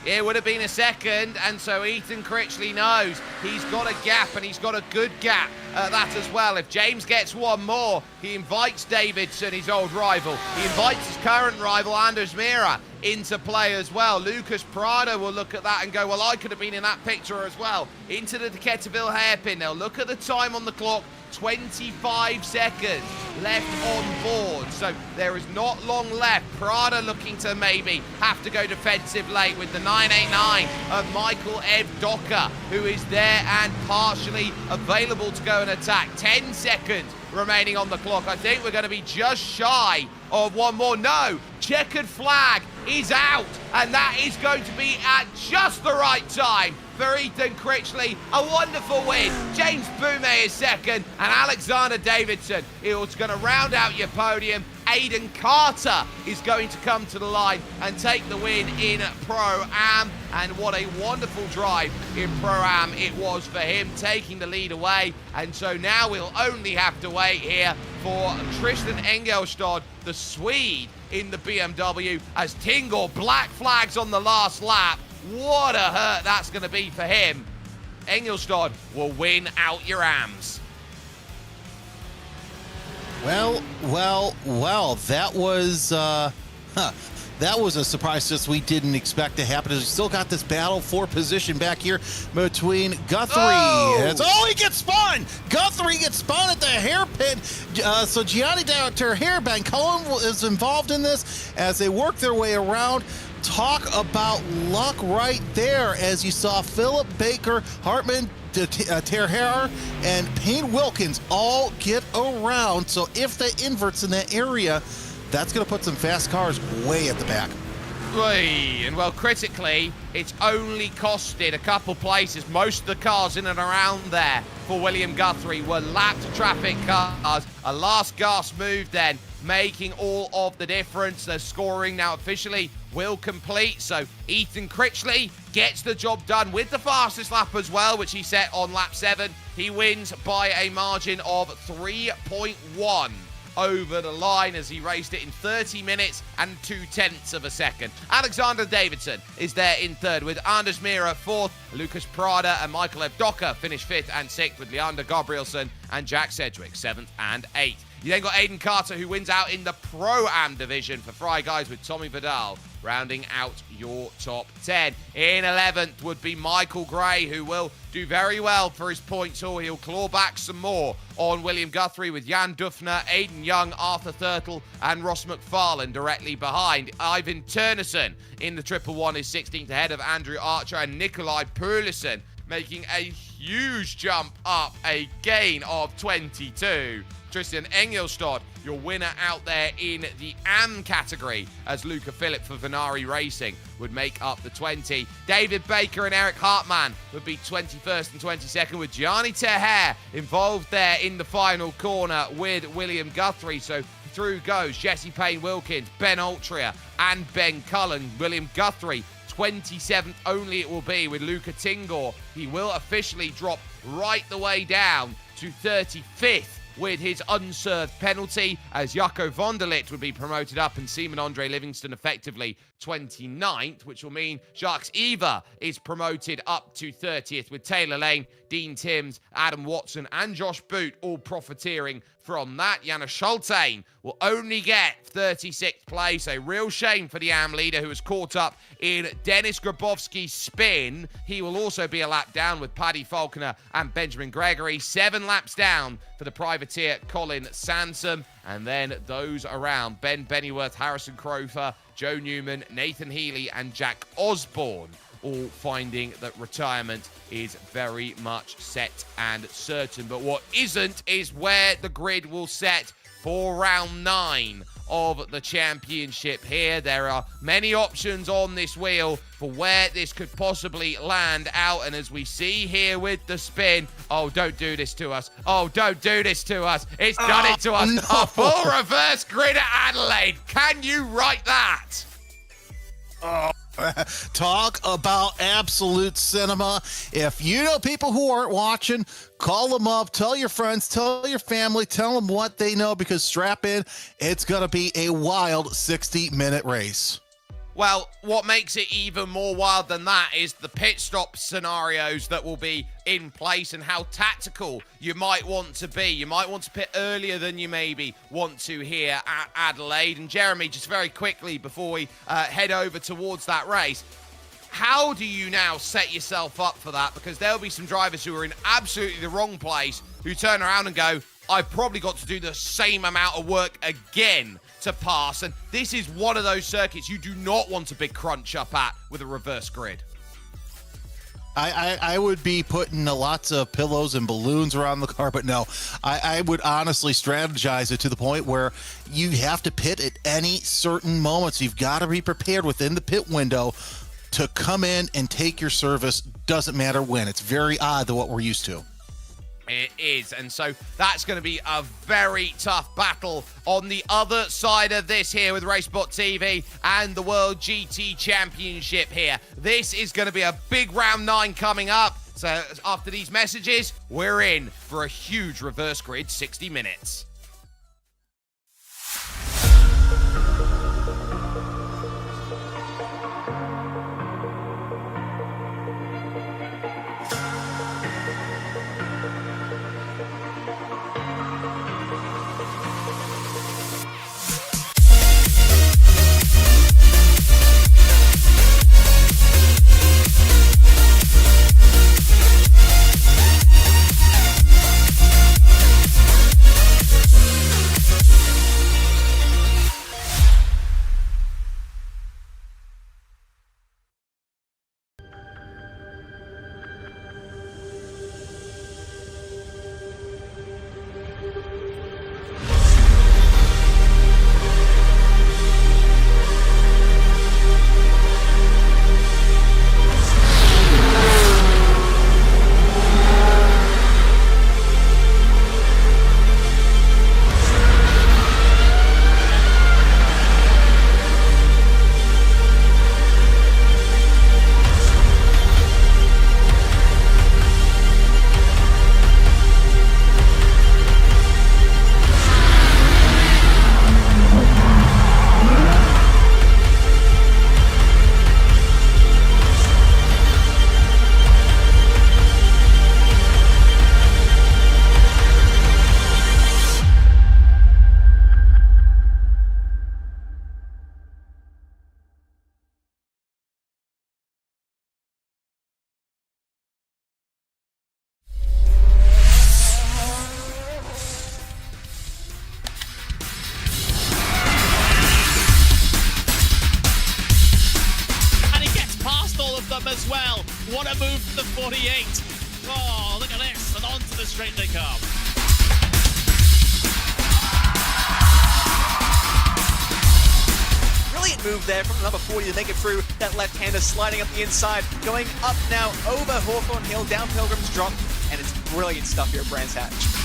It would have been a second, and so Ethan Critchley knows he's got a gap, and he's got a good gap at that as well. If James gets one more, he invites Davidson, his old rival. He invites his current rival, Anders Mira, into play as well. Lucas Prada will look at that and go, well, I could have been in that picture as well. Into the Decaturville hairpin. They'll look at the time on the clock. 25 seconds left on board, so there is not long left. Prada looking to maybe have to go defensive late with the 989 of Michael Ev Docker, who is there and partially available to go and attack. 10 seconds remaining on the clock. I think we're going to be just shy of one more. No, checkered flag is out, and that is going to be at just the right time for Ethan Critchley. A wonderful win. James Boume is second, and Alexander Davidson is going to round out your podium. Aiden Carter is going to come to the line and take the win in Pro-Am, and what a wonderful drive in Pro-Am it was for him, taking the lead away. And so now we'll only have to wait here for Tristan Engelstad, the Swede, in the BMW, as Tingle black flags on the last lap. What a hurt that's going to be for him. Engelstad will win out your AMs. Well, that was that was a surprise to us. We didn't expect to happen. We still got this battle for position back here between Guthrie. He gets spun! Guthrie gets spun at the hairpin. So Gianni Terherban Cullen is involved in this as they work their way around. Talk about luck right there, as you saw Philip Baker, Hartman, Terher, and Payne Wilkins all get around. So if the inverts in that area, that's going to put some fast cars way at the back. And well, critically, it's only costed a couple places. Most of the cars in and around there for William Guthrie were lapped traffic cars. A last gasp move then, making all of the difference. The scoring now officially will complete. So Ethan Critchley gets the job done with the fastest lap as well, which he set on lap 7. He wins by a margin of 3.1 over the line as he raced it in 30 minutes and 0.2 of a second. Alexander Davidson is there in third, with Anders Mira 4th. Lucas Prada and Michael Ev Docker finish 5th and 6th, with Leander Gabrielson and Jack Sedgwick 7th and 8th. You then got Aiden Carter, who wins out in the Pro-Am division for Fry Guys, with Tommy Vidal rounding out your top 10. In 11th would be Michael Gray, who will do very well for his points haul. He'll claw back some more on William Guthrie with Jan Dufner, Aidan Young, Arthur Thurtle, and Ross McFarlane directly behind. Ivan Turnison in the Triple One is 16th ahead of Andrew Archer and Nikolai Perlison, making a huge jump up, a gain of 22. Tristan Engelstad, your winner out there in the AM category, as Luca Phillip for Venari Racing would make up the 20. David Baker and Eric Hartmann would be 21st and 22nd, with Gianni Teher involved there in the final corner with William Guthrie. So through goes Jesse Payne-Wilkins, Ben Altria, and Ben Cullen. William Guthrie, 27th only it will be with Luca Tingor. He will officially drop right the way down to 35th with his unserved penalty, as Jaco Vonderlit would be promoted up and Simon Andre Livingston effectively 29th, which will mean Jacques Eva is promoted up to 30th, with Taylor Lane, Dean Timms, Adam Watson, and Josh Boot all profiteering from that. Jana Schultein will only get 36th place. A real shame for the AM leader, who was caught up in Dennis Grabowski's spin. He will also be a lap down with Paddy Falconer and Benjamin Gregory. 7 laps down for the privateer Colin Sansom. And then those around: Ben Bennyworth, Harrison Crofer, Joe Newman, Nathan Healy, and Jack Osborne, all finding that retirement is very much set and certain. But what isn't is where the grid will set for round 9 of the championship here. There are many options on this wheel for where this could possibly land out. And as we see here with the spin, oh, don't do this to us. Oh, don't do this to us. It's done it to us. No. A full reverse grid at Adelaide. Can you write that? Talk about absolute cinema. If you know people who aren't watching, call them up, tell your friends, tell your family, tell them what they know, because strap in, it's going to be a wild 60-minute race. Well, what makes it even more wild than that is the pit stop scenarios that will be in place and how tactical you might want to be. You might want to pit earlier than you maybe want to here at Adelaide. And Jeremy, just very quickly before we head over towards that race, how do you now set yourself up for that? Because there'll be some drivers who are in absolutely the wrong place who turn around and go, I've probably got to do the same amount of work again to pass. And this is one of those circuits you do not want a big crunch up at with a reverse grid. I would be putting lots of pillows and balloons around the car, but no, I would honestly strategize it to the point where you have to pit at any certain moments. You've got to be prepared within the pit window to come in and take your service. Doesn't matter when. It's very odd than what we're used to. It is, and so that's going to be a very tough battle on the other side of this here with RaceSpotTV and the World GT Championship here. This is going to be a big round 9 coming up. So after these messages, we're in for a huge reverse grid 60 minutes. move from the 48. Oh, look at this. And onto the straight they come. Brilliant move there from the number 40 to make it through. That left-hander sliding up the inside, going up now over Hawthorne Hill, down Pilgrim's Drop, and it's brilliant stuff here at Brands Hatch.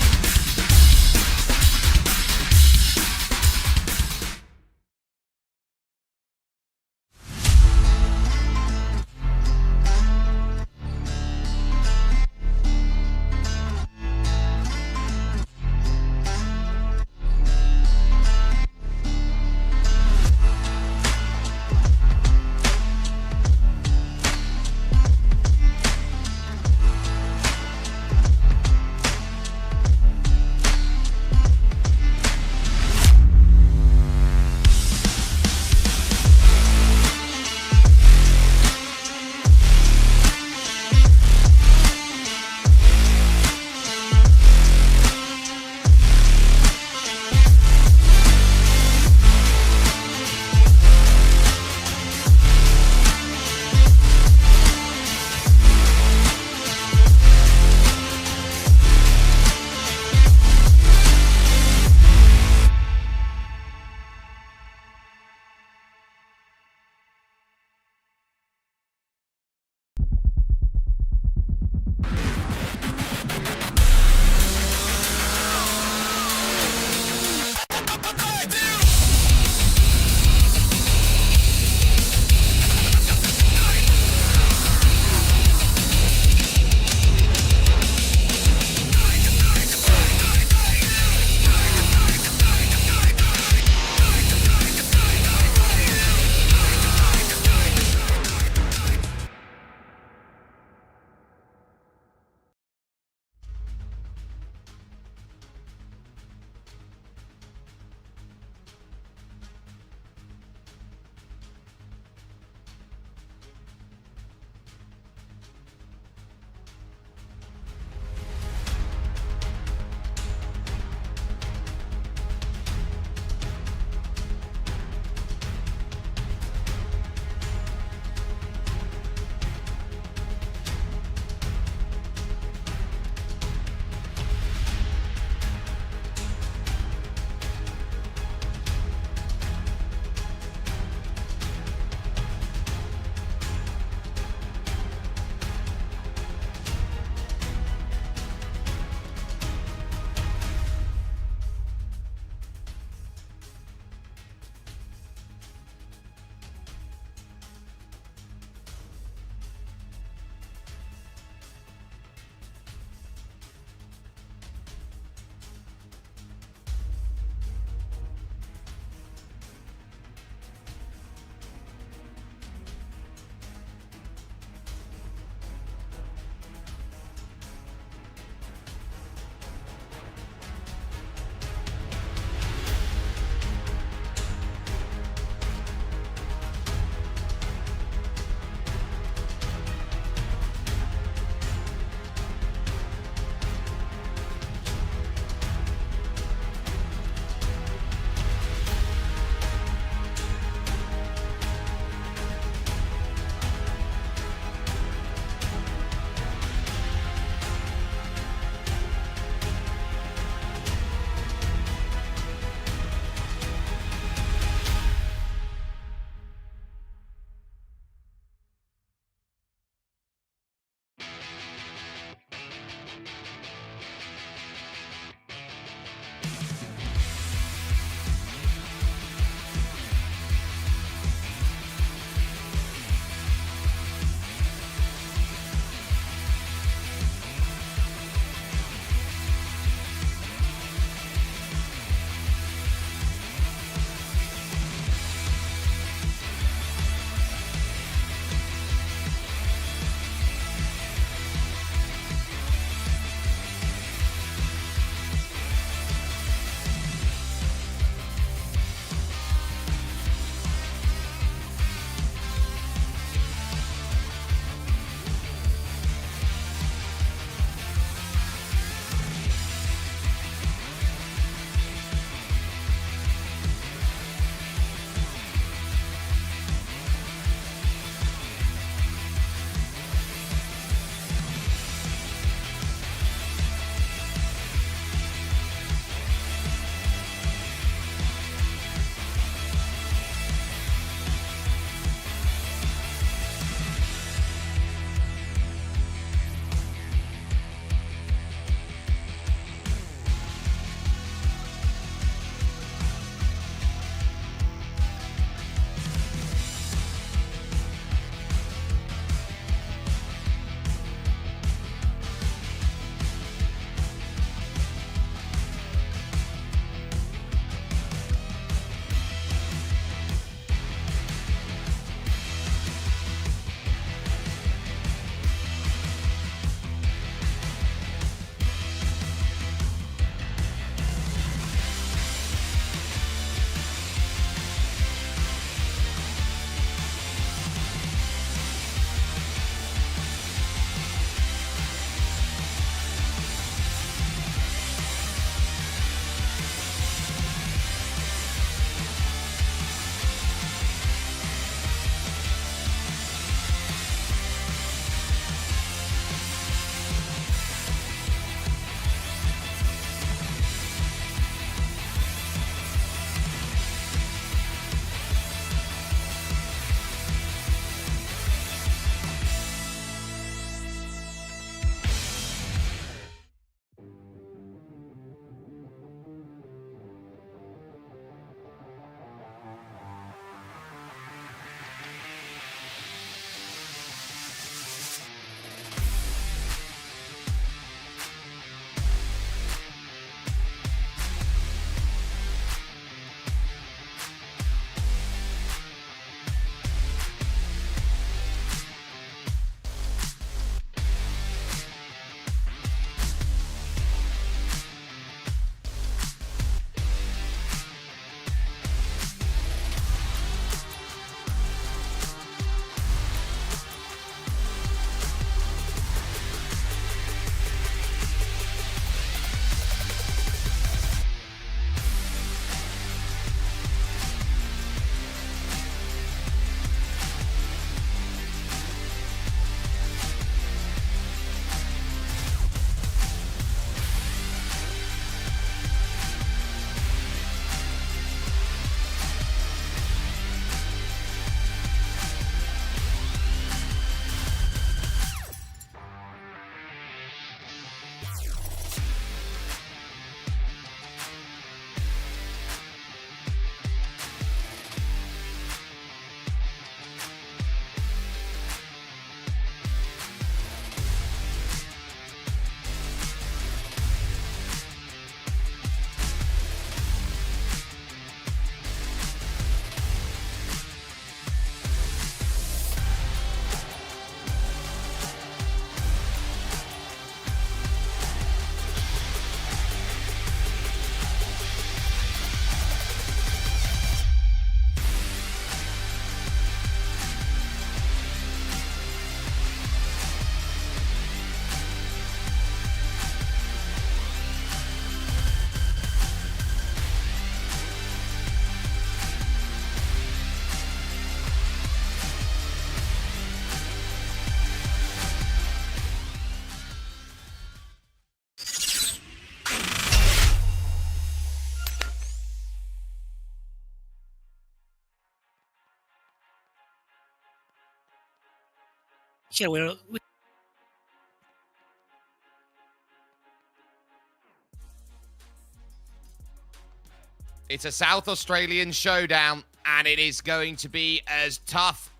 It's a South Australian showdown, and it is going to be as tough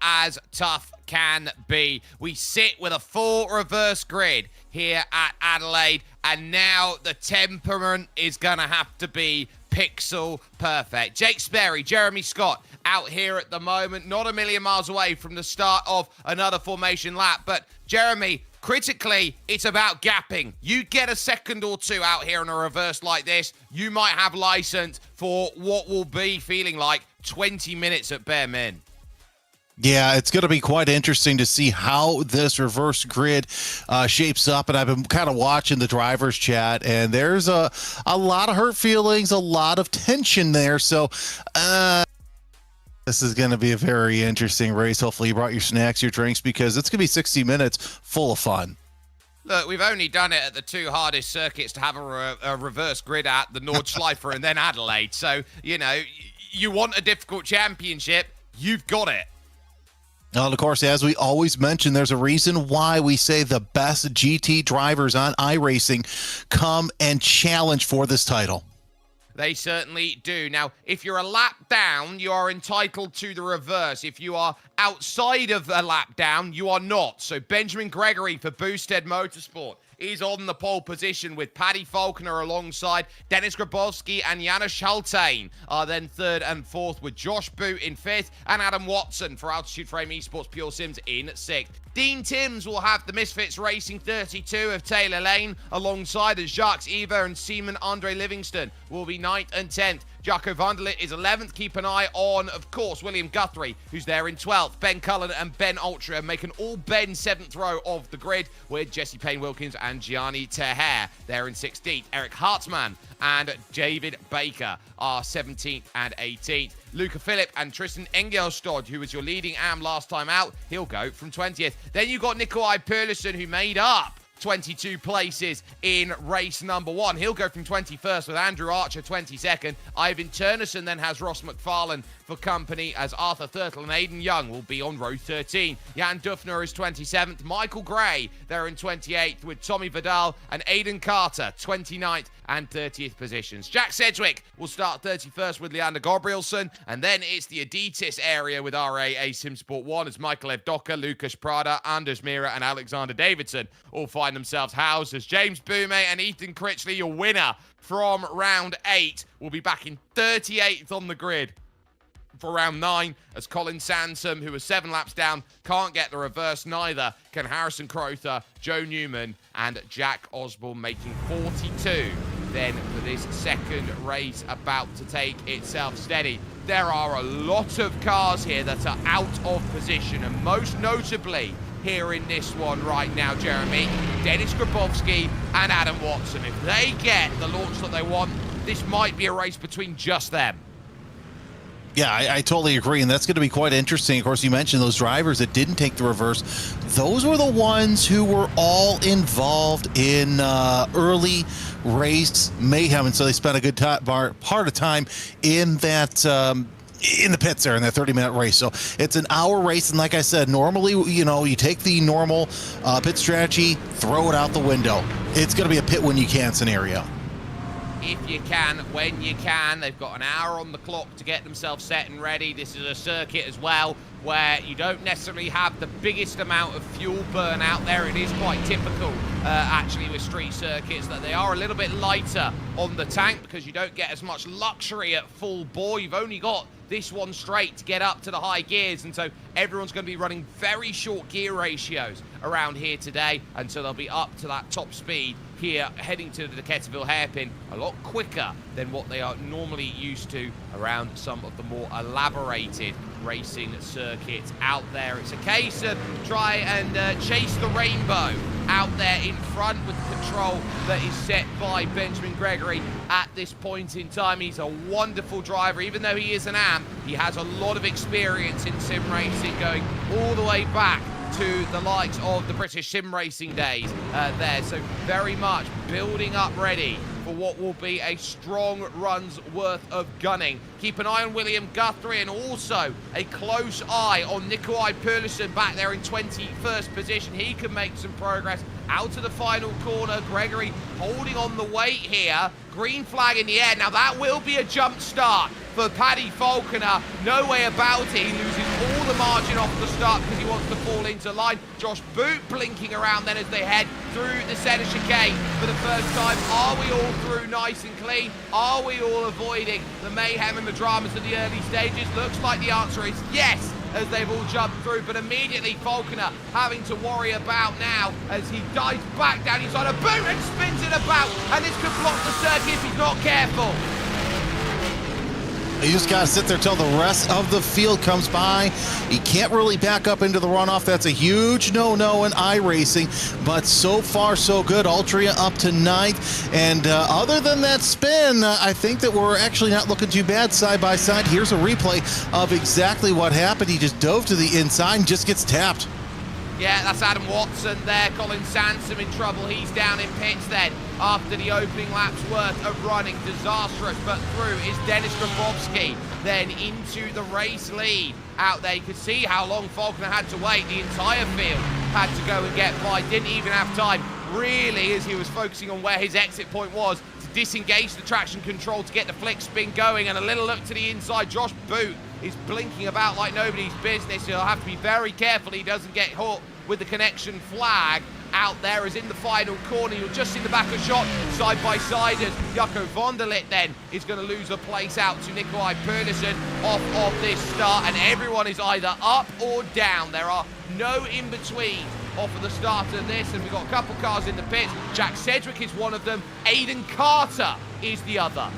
can be. We sit with a full reverse grid here at Adelaide, and now the temperament is going to have to be pixel perfect. Jake Sperry, Jeremy Scott out here at the moment, not a million miles away from the start of another formation lap. But Jeremy, critically, it's about gapping. You get a second or two out here in a reverse like this, you might have license for what will be feeling like 20 minutes at bare min. Yeah, it's going to be quite interesting to see how this reverse grid shapes up. And I've been kind of watching the drivers chat, and there's a lot of hurt feelings, a lot of tension there. So this is going to be a very interesting race. Hopefully you brought your snacks, your drinks, because it's going to be 60 minutes full of fun. Look, we've only done it at the two hardest circuits to have a reverse grid at, the Nordschleife and then Adelaide. So, you know, you want a difficult championship, you've got it. And of course, as we always mention, there's a reason why we say the best GT drivers on iRacing come and challenge for this title. They certainly do. Now, if you're a lap down, you are entitled to the reverse. If you are outside of a lap down, you are not. So Benjamin Gregory for Boosted Motorsport is on the pole position with Paddy Falconer alongside. Dennis Grabowski and Janusz Haltain are then third and fourth, with Josh Boot in fifth and Adam Watson for Altitude Frame Esports Pure Sims in sixth. Dean Timms will have the Misfits Racing 32 of Taylor Lane alongside as Jacques Eva and Seaman Andre Livingston will be 9th and 10th. Jaco Vanderlit is 11th. Keep an eye on, of course, William Guthrie, who's there in 12th. Ben Cullen and Ben Ultra make an all-Ben 7th row of the grid, with Jesse Payne-Wilkins and Gianni Teher there in 16th. Eric Hartzman and David Baker are 17th and 18th. Luca Phillip and Tristan Engelstad, who was your leading AM last time out, he'll go from 20th. Then you got Nikolai Perluson, who made up 22 places in race number 1. He'll go from 21st with Andrew Archer 22nd. Ivan Turnison then has Ross McFarlane for company, as Arthur Thurtle and Aidan Young will be on row 13. Jan Duffner is 27th. Michael Gray there in 28th, with Tommy Vidal and Aidan Carter 29th and 30th positions. Jack Sedgwick will start 31st with Leander Gabrielson, and then it's the Adidas area with RAA SimSport 1 as Michael Evdoka, Lucas Prada, Anders Mira and Alexander Davidson all find themselves housed, as James Boumet and Ethan Critchley, your winner from round 8, will be back in 38th on the grid for round 9, as Colin Sansom, who was 7 laps down, can't get the reverse. Neither can Harrison Crowther, Joe Newman and Jack Osborne, making 42 then for this second race about to take itself steady. There are a lot of cars here that are out of position, and most notably here in this one right now, Jeremy, Dennis Grabowski and Adam Watson. If they get the launch that they want, this might be a race between just them. Yeah, I totally agree, and that's going to be quite interesting. Of course, you mentioned those drivers that didn't take the reverse. Those were the ones who were all involved in early race mayhem, and so they spent a good part of time in that in the pits there in that 30-minute race. So it's an hour race, and like I said, normally, you know, you take the normal pit strategy, throw it out the window. It's going to be a pit when you can scenario. If you can, when you can. They've got an hour on the clock to get themselves set and ready. This is a circuit as well where you don't necessarily have the biggest amount of fuel burn out there. It is quite typical, actually, with street circuits, that they are a little bit lighter on the tank because you don't get as much luxury at full bore. You've only got this one straight to get up to the high gears, and so everyone's going to be running very short gear ratios around here today, and so they'll be up to that top speed here heading to the Ketterville hairpin a lot quicker than what they are normally used to around some of the more elaborated racing circuits out there. It's a case of try and chase the rainbow out there in front with the control that is set by Benjamin Gregory at this point in time. He's a wonderful driver. Even though he is an AM, he has a lot of experience in sim racing, going all the way back to the likes of the British sim racing days there. So very much building up ready for what will be a strong run's worth of gunning. Keep an eye on William Guthrie and also a close eye on Nikolai Perlison back there in 21st position. He can make some progress out to the final corner. Gregory holding on the weight here. Green flag in the air. Now that will be a jump start for Paddy Falconer. No way about it. He loses all the margin off the start because he wants to fall into line. Josh Boot blinking around then as they head through the centre chicane for the first time. Are we all through nice and clean? Are we all avoiding the mayhem and the dramas of the early stages? Looks like the answer is yes, as they've all jumped through, but immediately Falconer having to worry about now as he dives back down inside a boot and spins it about, and this could block the circuit if he's not careful. You just got to sit there till the rest of the field comes by. He can't really back up into the runoff. That's a huge no-no in iRacing, but so far so good. Altria up to 9th, and other than that spin, I think that we're actually not looking too bad side by side. Here's a replay of exactly what happened. He just dove to the inside and just gets tapped. Yeah, that's Adam Watson there. Colin Sansom in trouble. He's down in pits then after the opening lap's worth of running. Disastrous, but through is Dennis Grabowski. Then into the race lead. Out there, you could see how long Falconer had to wait. The entire field had to go and get by. Didn't even have time, really, as he was focusing on where his exit point was, to disengage the traction control to get the flick spin going. And a little look to the inside. Josh Boot is blinking about like nobody's business. He'll have to be very careful he doesn't get caught with the connection flag. Out there is in the final corner. You'll just see the back of shot side by side as Jaco Vonderlit then is going to lose a place out to Nikolai Perlison off of this start, and everyone is either up or down. There are no in-between off of the start of this, and we've got a couple cars in the pits. Jack Sedgwick is one of them. Aiden Carter is the other.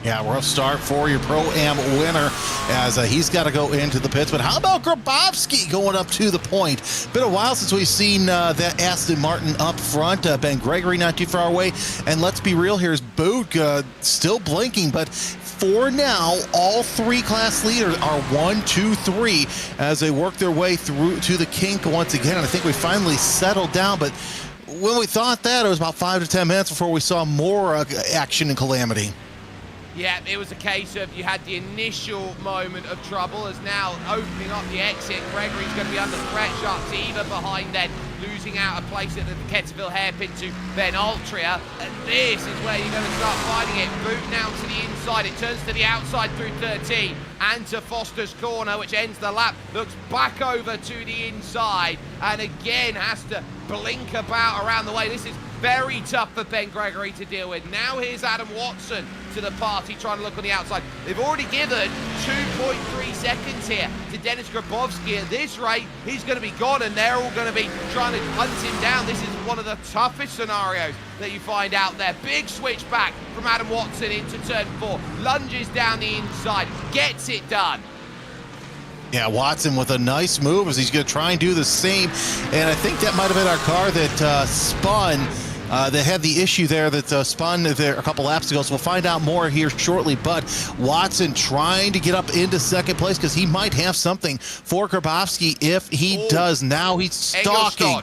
Yeah, rough start for your Pro-Am winner as he's got to go into the pits. But how about Grabowski going up to the point? Been a while since we've seen that Aston Martin up front. Ben Gregory not too far away. And let's be real, here's Boot still blinking, but for now, all three class leaders are 1, 2, 3 as they work their way through to the kink once again. And I think we finally settled down, but when we thought that, it was about 5 to 10 minutes before we saw more action and calamity. Yeah, it was a case of you had the initial moment of trouble as now opening up the exit. Gregory's going to be under threat. Sharks Eva behind then, losing out a place at the Ketterville hairpin to Ben Altria. And this is where you're going to start finding it. Boot now to the inside. It turns to the outside through 13 and to Foster's corner, which ends the lap. Looks back over to the inside and again has to blink about around the way. This is very tough for Ben Gregory to deal with. Now here's Adam Watson to the party, trying to look on the outside. They've already given 2.3 seconds here to Dennis Grabowski. At this rate, he's going to be gone, and they're all going to be trying to hunt him down. This is one of the toughest scenarios that you find out there. Big switch back from Adam Watson into turn 4. Lunges down the inside, gets it done. Yeah, Watson with a nice move as he's going to try and do the same. And I think that might have been our car that spun. That had the issue there that spun there a couple laps ago, so we'll find out more here shortly. But Watson trying to get up into second place because he might have something for Grabowski if he does. Now he's stalking.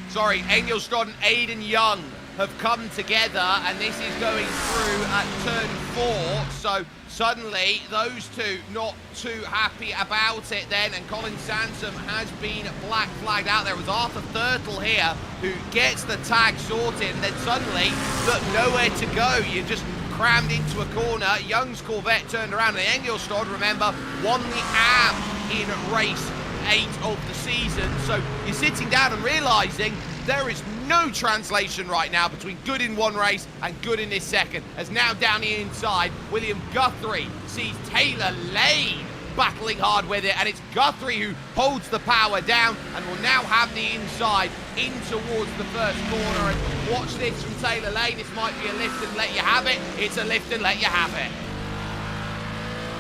Sorry, Engelstad and Aiden Young have come together, and this is going through at turn 4. So suddenly, those two not too happy about it then, and Colin Sansom has been black flagged out there. It was Arthur Thurtle here who gets the tag sorted, and then suddenly, look, nowhere to go. You're just crammed into a corner. Young's Corvette turned around, and Engelstad, remember, won the AM in race 8 of the season. So you're sitting down and realising there is no translation right now between good in one race and good in this second. As now down the inside, William Guthrie sees Taylor Lane battling hard with it, and it's Guthrie who holds the power down and will now have the inside in towards the first corner. And watch this from Taylor Lane. This might be a lift and let you have it. It's a lift and let you have it.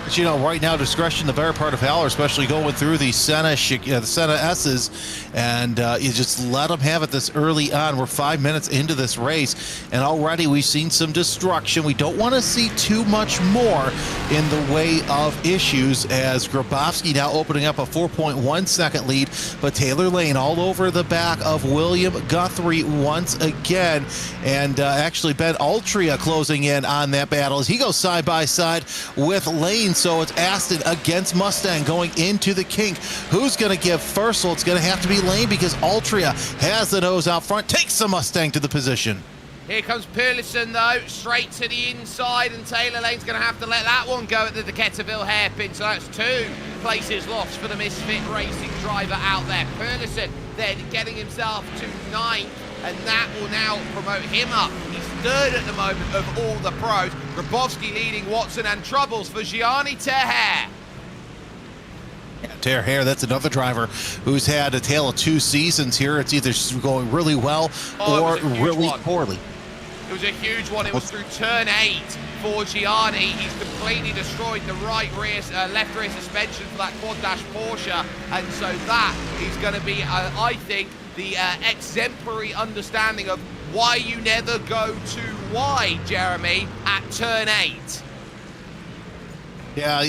But you know, right now, discretion, the better part of valor, especially going through the Senna S's, and you just let them have it this early on. We're 5 minutes into this race, and already we've seen some destruction. We don't want to see too much more, in the way of issues, as Grabowski now opening up a 4.1 second lead, but Taylor Lane all over the back of William Guthrie once again, and actually Ben Altria closing in on that battle as he goes side by side with Lane. So it's Aston against Mustang going into the kink. Who's going to give first? Well, it's going to have to be Lane, because Altria has the nose out front, takes the Mustang to the position. Here comes Pearlison, though, straight to the inside, and Taylor Lane's going to have to let that one go at the Decataville hairpin. So that's 2 places lost for the Misfit Racing driver out there. Pearlison then getting himself to 9th, and that will now promote him up. He's 3rd at the moment of all the pros. Grabowski leading Watson, and troubles for Gianni Terhair. Terhair, that's another driver who's had a tale of 2 seasons here. It's either going really well or really poorly. It was a huge one. It was through turn 8 for Gianni. He's completely destroyed the left rear suspension for that quad dash Porsche, and so that is going to be, I think, the exemplary understanding of why you never go too wide, Jeremy, at turn 8. Yeah,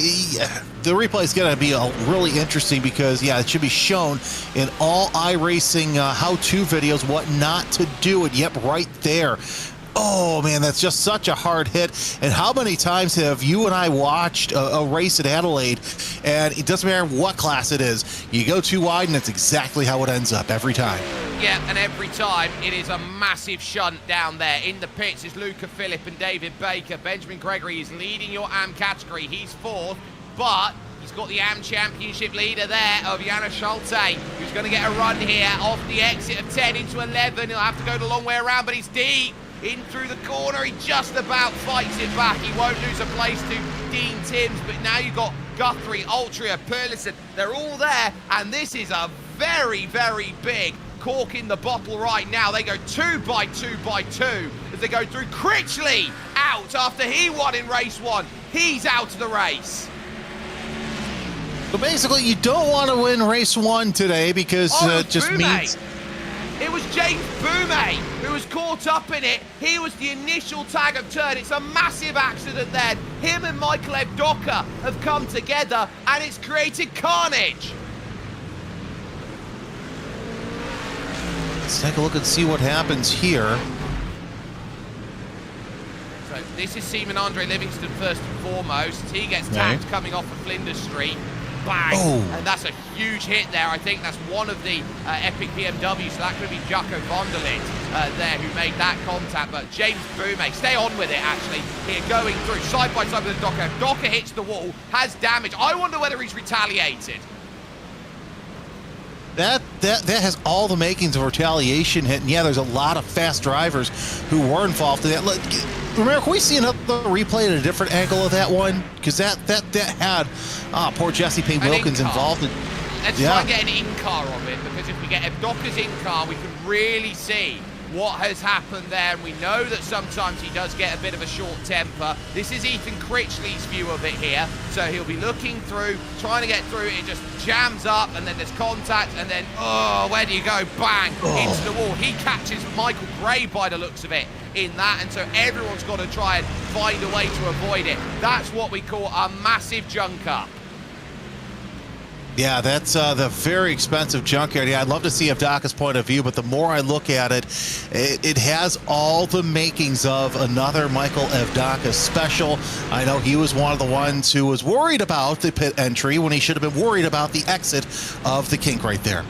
the replay is going to be really interesting because, yeah, it should be shown in all iRacing how-to videos what not to do. And yep, right there. Oh, man, that's just such a hard hit. And how many times have you and I watched a race at Adelaide, and it doesn't matter what class it is, you go too wide, and that's exactly how it ends up every time. Yeah, and every time it is a massive shunt down there. In the pits is Luca Phillip and David Baker. Benjamin Gregory is leading your AM category. He's 4th, but he's got the AM Championship leader there of Jana Schulte, who's going to get a run here off the exit of 10 into 11. He'll have to go the long way around, but he's deep. In through the corner, he just about fights it back. He won't lose a place to Dean Timms, but now you've got Guthrie, Altria, Pearlison. They're all there, and this is a very, very big cork in the bottle right now. They go 2 by 2 by 2 as they go through. Critchley out after he won in race 1. He's out of the race. So basically, you don't want to win race 1 today because it just means... It was James Boumet who was caught up in it. He was the initial tag of turn. It's a massive accident then. Him and Michael Evdoka have come together, and it's created carnage. Let's take a look and see what happens here. So this is Seaman Andre Livingston first and foremost. He gets tagged coming off of Flinders Street. Bang! Oh. And that's a huge hit there. I think that's one of the epic BMWs, so that could be Jaco Vonderlit there who made that contact. But James Boumet, stay on with it actually, here going through side by side with the Docker. Docker hits the wall, has damage. I wonder whether he's retaliated. That has all the makings of retaliation hit, and yeah, there's a lot of fast drivers who were involved in that. Remember, can we see another replay at a different angle of that one? Because that had poor Jesse Payne Wilkins involved. Let's try and get an in-car of it, because if we get Evdoka's in-car, we can really see what has happened there, and we know that sometimes he does get a bit of a short temper. This is Ethan Critchley's view of it here, so he'll be looking through, trying to get through, it just jams up, and then there's contact, and then, oh, where do you go? Bang, into the wall. He catches Michael Gray by the looks of it in that, and so everyone's got to try and find a way to avoid it. That's what we call a massive junk up. Yeah, that's the very expensive junkyard. Yeah, I'd love to see Evdoka's point of view, but the more I look at it, it has all the makings of another Michael Evdoka special. I know he was one of the ones who was worried about the pit entry when he should have been worried about the exit of the kink right there.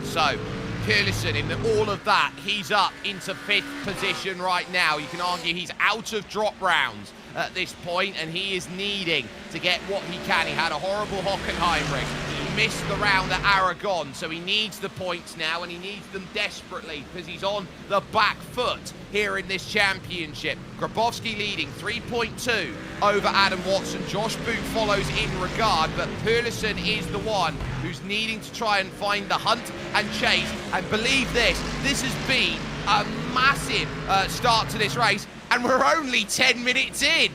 So, Pearlison, in all of that, he's up into 5th position right now. You can argue he's out of drop rounds at this point, and he is needing to get what he can. He had a horrible Hockenheimring. He missed the round at Aragon, so he needs the points now, and he needs them desperately because he's on the back foot here in this championship. Grabowski leading 3.2 over Adam Watson. Josh Boot follows in regard, but Pearlison is the one who's needing to try and find the hunt and chase. And believe this has been a massive start to this race, and we're only 10 minutes in.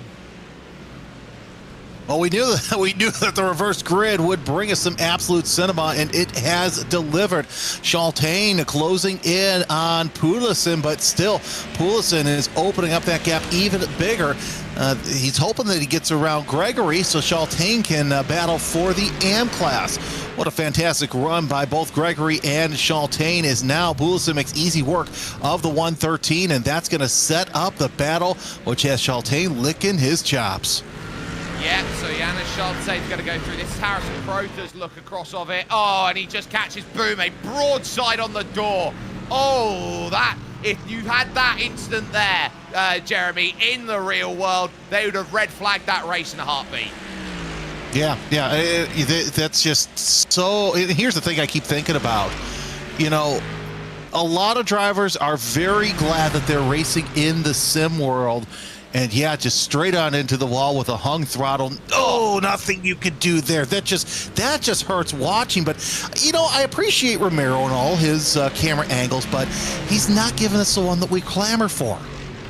Well, we knew that the reverse grid would bring us some absolute cinema, and it has delivered. Shaltane closing in on Pulisic, but still, Pulisic is opening up that gap even bigger. He's hoping that he gets around Gregory so Shaltane can battle for the AM class. What a fantastic run by both Gregory and Shaltane. Is now Pulisic makes easy work of the 113, and that's going to set up the battle, which has Shaltane licking his chops. Yeah, so Janis Shaltane's going to go through this. Harrison Crothers look across of it. Oh, and he just catches boom, a broadside on the door. Oh, that, if you had that incident there, Jeremy, in the real world, they would have red flagged that race in a heartbeat. Yeah, that's just so. Here's the thing I keep thinking about. You know, a lot of drivers are very glad that they're racing in the sim world. And yeah, just straight on into the wall with a hung throttle. Oh, nothing you could do there. That just hurts watching. But, you know, I appreciate Romero and all his camera angles, but he's not giving us the one that we clamor for.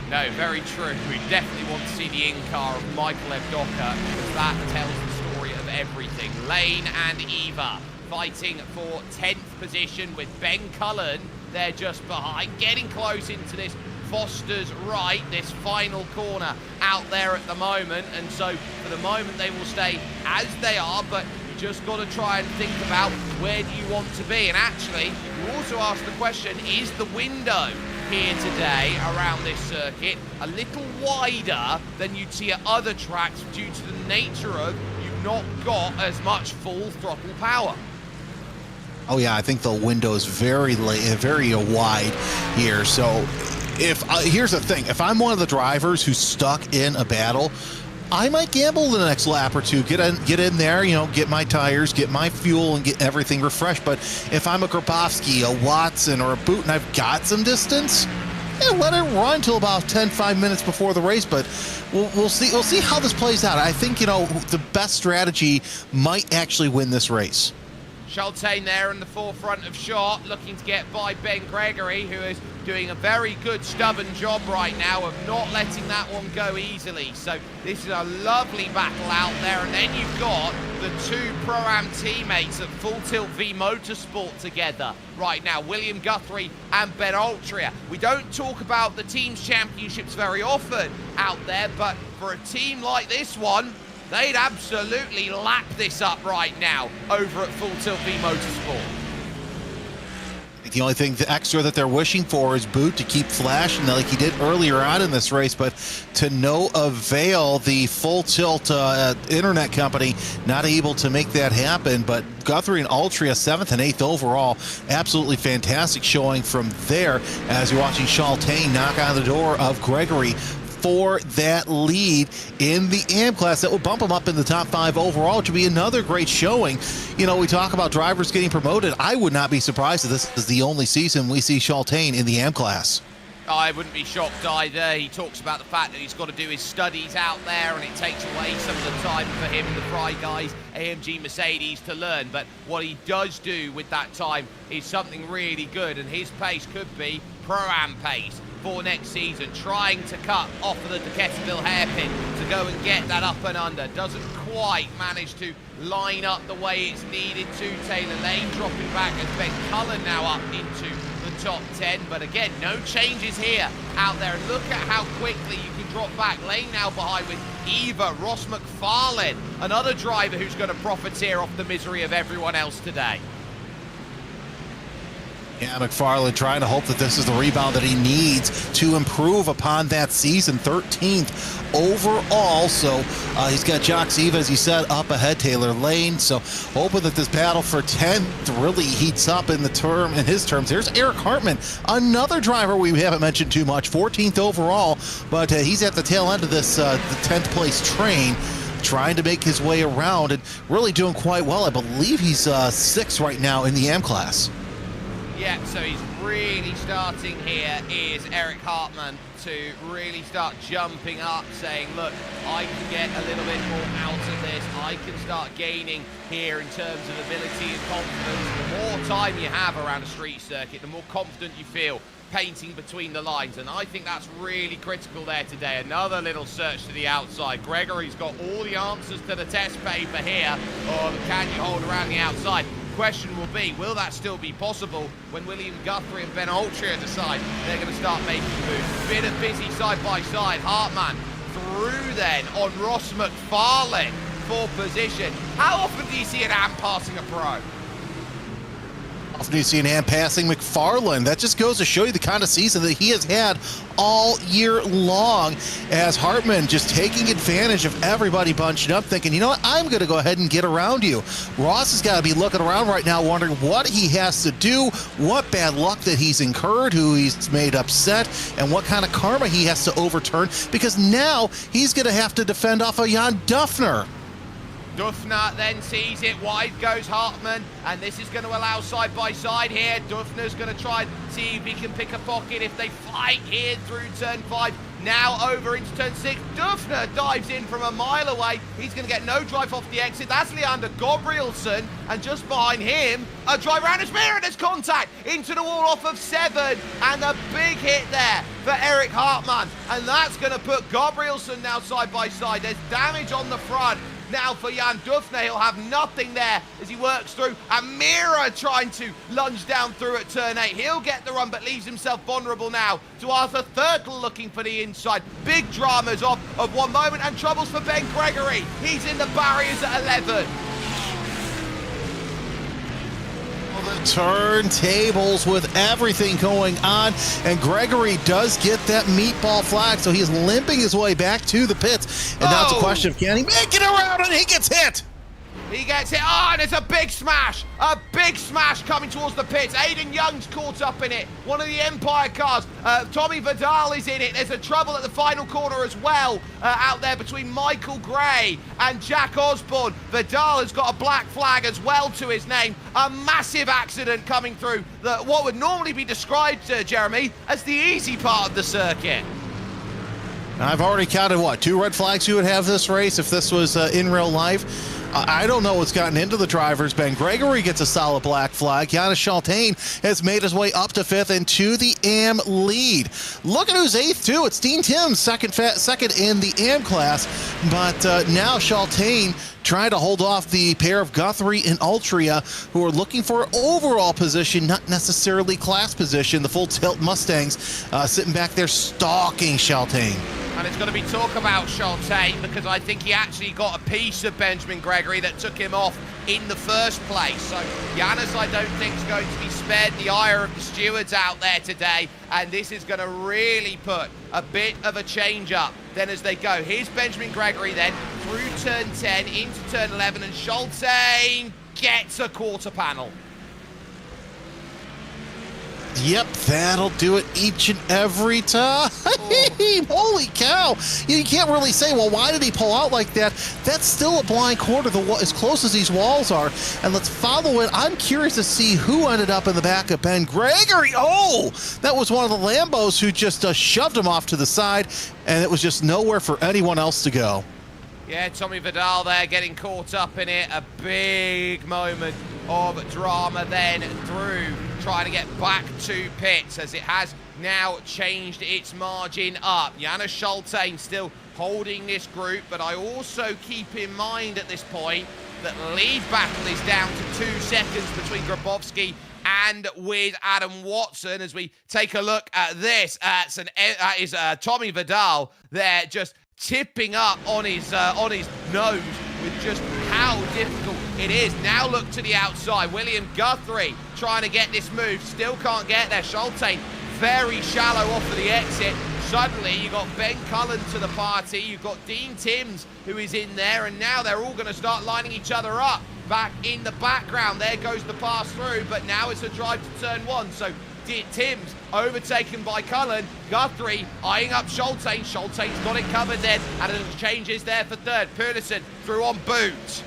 No, very true. We definitely want to see the in-car of Michael Evdoka, because that tells the story of everything. Lane and Eva fighting for 10th position with Ben Cullen. They're just behind, getting close into this Foster's right, this final corner out there at the moment, and so for the moment they will stay as they are, but you just got to try and think about where do you want to be. And actually, you also ask the question, is the window here today around this circuit a little wider than you'd see at other tracks due to the nature of you've not got as much full throttle power? Oh yeah, I think the window is very wide here, so here's the thing, if I'm one of the drivers who's stuck in a battle, I might gamble the next lap or two, get in there, you know, get my tires, get my fuel, and get everything refreshed. But if I'm a Grabowski, a Watson, or a Boot, and I've got some distance, yeah, let it run till about 5 minutes before the race. But we'll see how this plays out. I think, you know, the best strategy might actually win this race. Shaltane there in the forefront of shot, looking to get by Ben Gregory, who is doing a very good stubborn job right now of not letting that one go easily. So this is a lovely battle out there, and then you've got the two Pro-Am teammates at Full Tilt V Motorsport together right now, William Guthrie and Ben Altria. We don't talk about the team's championships very often out there, but for a team like this one, they'd absolutely lap this up right now over at Full Tilt V Motorsport. The only thing extra that they're wishing for is Boot to keep flashing like he did earlier on in this race, but to no avail. The Full Tilt internet company not able to make that happen. But Guthrie and Altria 7th and 8th overall, absolutely fantastic showing from there as you're watching Shaltane knock on the door of Gregory for that lead in the AM class. That would bump him up in the top 5 overall, which would be another great showing. You know, we talk about drivers getting promoted. I would not be surprised if this is the only season we see Shaltane in the AM class. I wouldn't be shocked either. He talks about the fact that he's got to do his studies out there, and it takes away some of the time for him and the Fry guys, AMG Mercedes, to learn. But what he does do with that time is something really good, and his pace could be Pro-Am pace for next season, trying to cut off of the Ducativille hairpin to go and get that up and under. Doesn't quite manage to line up the way it's needed to. Taylor Lane dropping back as Ben Cullen now up into the top 10. But again, no changes here out there. And look at how quickly you can drop back. Lane now behind with Eva, Ross McFarlane, another driver who's going to profiteer off the misery of everyone else today. Yeah, McFarlane trying to hope that this is the rebound that he needs to improve upon that season. 13th overall, so he's got Jocks Eva, as he said, up ahead, Taylor Lane. So hoping that this battle for 10th really heats up in his terms. Here's Eric Hartman, another driver we haven't mentioned too much, 14th overall, but he's at the tail end of this the 10th place train, trying to make his way around and really doing quite well. I believe he's 6th right now in the AM class. Yeah, so he's really starting here is Eric Hartman to really start jumping up, saying, look, I can get a little bit more out of this. I can start gaining here in terms of ability and confidence. The more time you have around a street circuit, the more confident you feel painting between the lines, and I think that's really critical there today. Another little search to the outside. Gregory's got all the answers to the test paper here, or can you hold around the outside? Question will be, will that still be possible when William Guthrie and Ben Altria decide they're going to start making moves? Bit of busy side by side. Hartman through then on Ross McFarlane for position. How often do you see an amp passing a pro? Often you see an hand passing McFarlane. That just goes to show you the kind of season that he has had all year long, as Hartman just taking advantage of everybody bunching up, thinking, you know what, I'm going to go ahead and get around you. Ross has got to be looking around right now wondering what he has to do, what bad luck that he's incurred, who he's made upset, and what kind of karma he has to overturn, because now he's going to have to defend off of Jan Duffner. Duffner then sees it, wide goes Hartman, and this is going to allow side by side here. Duffner's going to try and see if he can pick a pocket if they fight here through turn 5. Now over into turn 6. Duffner dives in from a mile away. He's going to get no drive off the exit. That's Leander Gabrielson, and just behind him, a drive around his mirror, and there's contact into the wall off of 7, and a big hit there for Eric Hartman, and that's going to put Gabrielson now side by side. There's damage on the front. Now for Jan Duffner, he'll have nothing there as he works through. Amira trying to lunge down through at turn 8. He'll get the run, but leaves himself vulnerable now to Arthur Thurtle looking for the inside. Big dramas off of one moment, and troubles for Ben Gregory. He's in the barriers at 11. The turntables with everything going on, and Gregory does get that meatball flag, so he's limping his way back to the pits, and now it's a question of can he make it around, and he gets hit. He gets hit. Oh, and it's a big smash. A big smash coming towards the pits. Aiden Young's caught up in it. One of the Empire cars. Tommy Vidal is in it. There's a trouble at the final corner as well out there between Michael Gray and Jack Osborne. Vidal has got a black flag as well to his name. A massive accident coming through what would normally be described, Jeremy, as the easy part of the circuit. I've already counted, 2 red flags you would have this race if this was in real life. I don't know what's gotten into the drivers. Ben Gregory gets a solid black flag. Janis Shaltain has made his way up to 5th and to the AM lead. Look at who's 8th, too. It's Dean Timms, second in the AM class. But now Shaltain trying to hold off the pair of Guthrie and Altria, who are looking for overall position, not necessarily class position. The full tilt Mustangs sitting back there stalking Shaltain. And it's going to be talk about Shaltain, because I think he actually got a piece of Benjamin Gregory that took him off in the first place. So Janis, I don't think, is going to be spared the ire of the stewards out there today, and this is going to really put a bit of a change up then as they go. Here's Benjamin Gregory then through turn 10 into turn 11, and Shaltain gets a quarter panel. Yep, that'll do it each and every time. Holy cow. You can't really say, well, why did he pull out like that? That's still a blind corner as close as these walls are. And let's follow it. I'm curious to see who ended up in the back of Ben Gregory. Oh, that was one of the Lambos who just shoved him off to the side, and it was just nowhere for anyone else to go. Yeah, Tommy Vidal there getting caught up in it. A big moment of drama then through trying to get back to pits, as it has now changed its margin up. Janis Shaltain still holding this group, but I also keep in mind at this point that lead battle is down to 2 seconds between Grabowski and with Adam Watson. As we take a look at this, that is Tommy Vidal there just tipping up on his nose with just how difficult it is. Now look to the outside. William Guthrie trying to get this move. Still can't get there. Shaltain very shallow off of the exit. Suddenly you've got Ben Cullen to the party. You've got Dean Timms who is in there. And now they're all going to start lining each other up back in the background. There goes the pass through. But now it's a drive to turn 1. So Timms overtaken by Cullen. Guthrie eyeing up Shaltain. Shaltain's got it covered then, and it changes there for 3rd. Pedersen through on boot.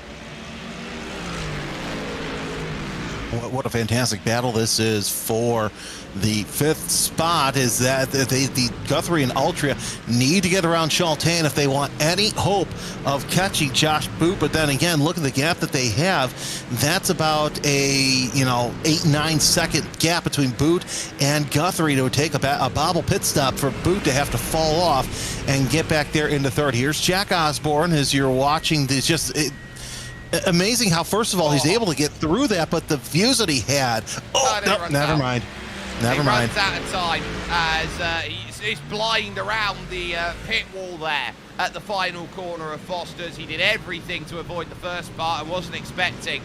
what a fantastic battle this is for the 5th spot. Is that the Guthrie and Altria need to get around Shaltain if they want any hope of catching Josh Boot. But then again, look at the gap that they have. That's about a 8-9 second gap between Boot and Guthrie. To take a bobble pit stop for Boot to have to fall off and get back there into third. Here's Jack Osborne as you're watching this. Amazing how, first of all, he's able to get through that, but the views that he had. Oh, no, never mind. Never mind. Runs out of time as he's blind around the pit wall there at the final corner of Foster's. He did everything to avoid the first part and wasn't expecting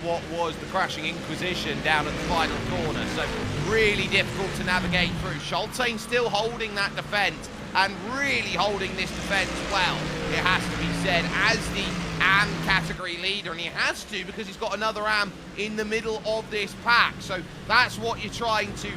what was the crashing Inquisition down at the final corner. So really difficult to navigate through. Shaltain still holding that defense and really holding this defense well, it has to be said, as the AM category leader, and he has to because he's got another AM in the middle of this pack. So that's what you're trying to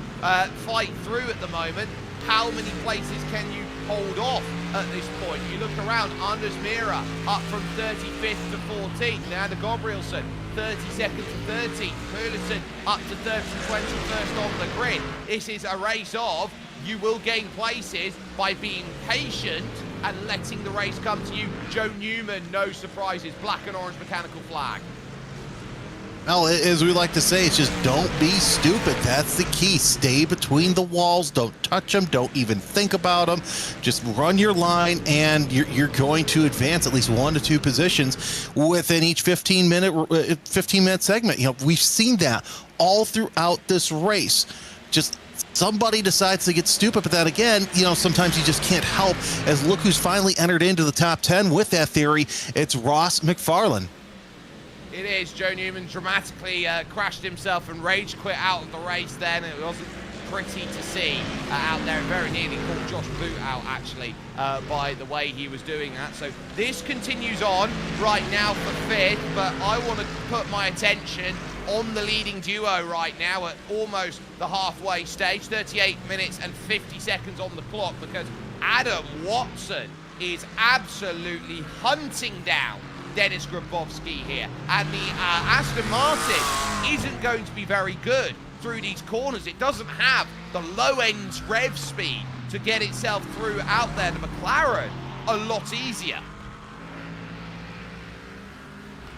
fight through at the moment. How many places can you hold off at this point? You look around, Anders Mira up from 35th to 14th. Now the Gabrielson, 32nd to 13th. Perlison up to 3rd to 21st on the grid. This is a race of you will gain places by being patient and letting the race come to you. Joe Newman, no surprises, black and orange mechanical flag. Well, as we like to say, it's just don't be stupid. That's the key. Stay between the walls. Don't touch them. Don't even think about them. Just run your line, and you're going to advance at least 1 to 2 positions within each 15-minute segment. We've seen that all throughout this race. Just somebody decides to get stupid, but then again, sometimes you just can't help. As look who's finally entered into the top 10 with that theory. It's Ross McFarlane. It is. Joe Newman dramatically crashed himself and rage quit out of the race then. It wasn't pretty to see out there. Very nearly caught Josh Boot out, actually, by the way he was doing that. So this continues on right now for 5th, but I want to put my attention on the leading duo right now at almost the halfway stage. 38 minutes and 50 seconds on the clock, because Adam Watson is absolutely hunting down Dennis Grabowski here, and the Aston Martin isn't going to be very good through these corners. It doesn't have the low-end rev speed to get itself through out there. The McLaren, a lot easier.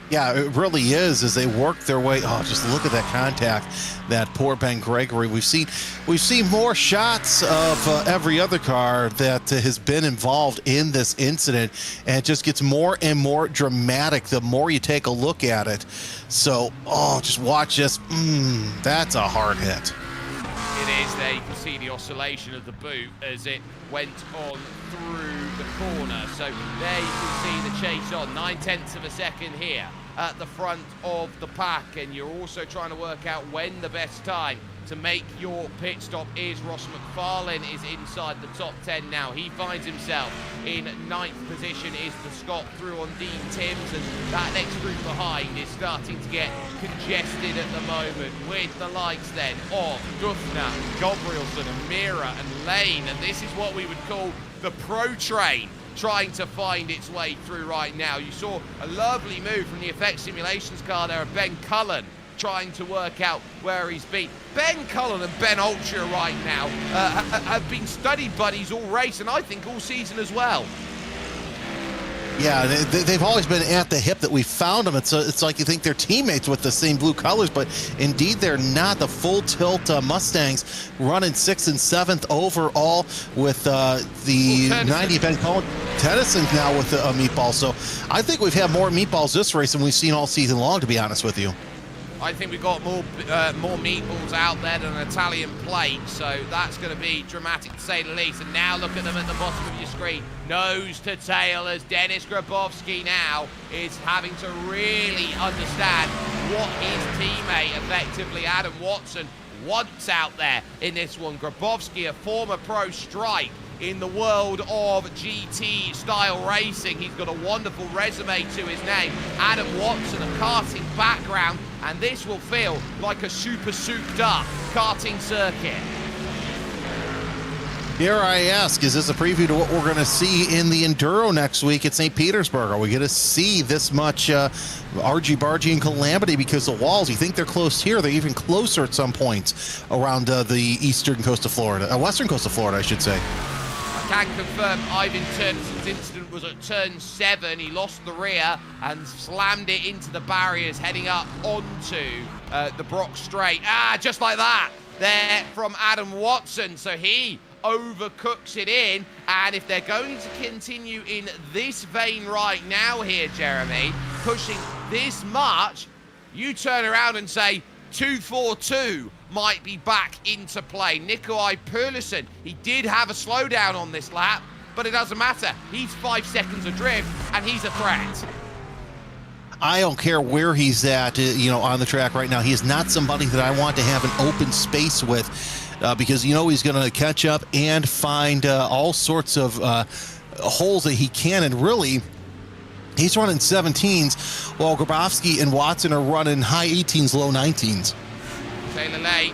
Yeah, it really is, as they work their way. Oh, just look at that contact, that poor Ben Gregory. We've seen more shots of every other car that has been involved in this incident, and it just gets more and more dramatic the more you take a look at it. So, just watch this. That's a hard hit. It is there. You can see the oscillation of the boot as it went on through the corner. So there you can see the chase on. 9/10 of a second here at the front of the pack, and you're also trying to work out when the best time to make your pit stop is. Ross McFarlane is inside the top 10 now. He finds himself in 9th position. Is the Scott through on Dean Timms, and that next group behind is starting to get congested at the moment with the likes then of Duffner, Gabrielson, and Mira and Lane, and this is what we would call the pro train trying to find its way through right now. You saw a lovely move from the Effect Simulations car there of Ben Cullen trying to work out where he's been. Ben Cullen and Ben Ultra right now have been study buddies all race, and I think all season as well. Yeah, they've always been at the hip that we found them. It's like you think they're teammates with the same blue colors, but indeed they're not. The full tilt Mustangs running 6th and 7th overall with the 90 Ben Cullen. Tennyson's now with a meatball. So I think we've had more meatballs this race than we've seen all season long, to be honest with you. I think we've got more meatballs out there than an Italian plate, so that's going to be dramatic to say the least. And now look at them at the bottom of your screen, nose to tail, as Dennis Grabowski now is having to really understand what his teammate, effectively Adam Watson, wants out there in this one. Grabowski, a former pro stripe in the world of GT style racing. He's got a wonderful resume to his name. Adam Watson, a karting background, and this will feel like a super souped up karting circuit. Here I ask, is this a preview to what we're going to see in the Enduro next week at St. Petersburg? Are we going to see this much argy-bargy and calamity because the walls? You think they're close here? They're even closer at some points around the eastern coast of Florida, western coast of Florida, I should say. I can confirm Ivan Turnbull's incident was at turn 7. He lost the rear and slammed it into the barriers heading up onto the Brock Straight. Just like that there from Adam Watson. So he overcooks it in, and if they're going to continue in this vein right now here, Jeremy, pushing this much, you turn around and say 242 might be back into play. Nikolai Perluson, he did have a slowdown on this lap, but it doesn't matter. He's 5 seconds adrift, and he's a threat. I don't care where he's at, on the track right now. He is not somebody that I want to have an open space with. Because he's going to catch up and find all sorts of holes that he can. And really, he's running 17s while Grabowski and Watson are running high 18s, low 19s. Taylor Lane,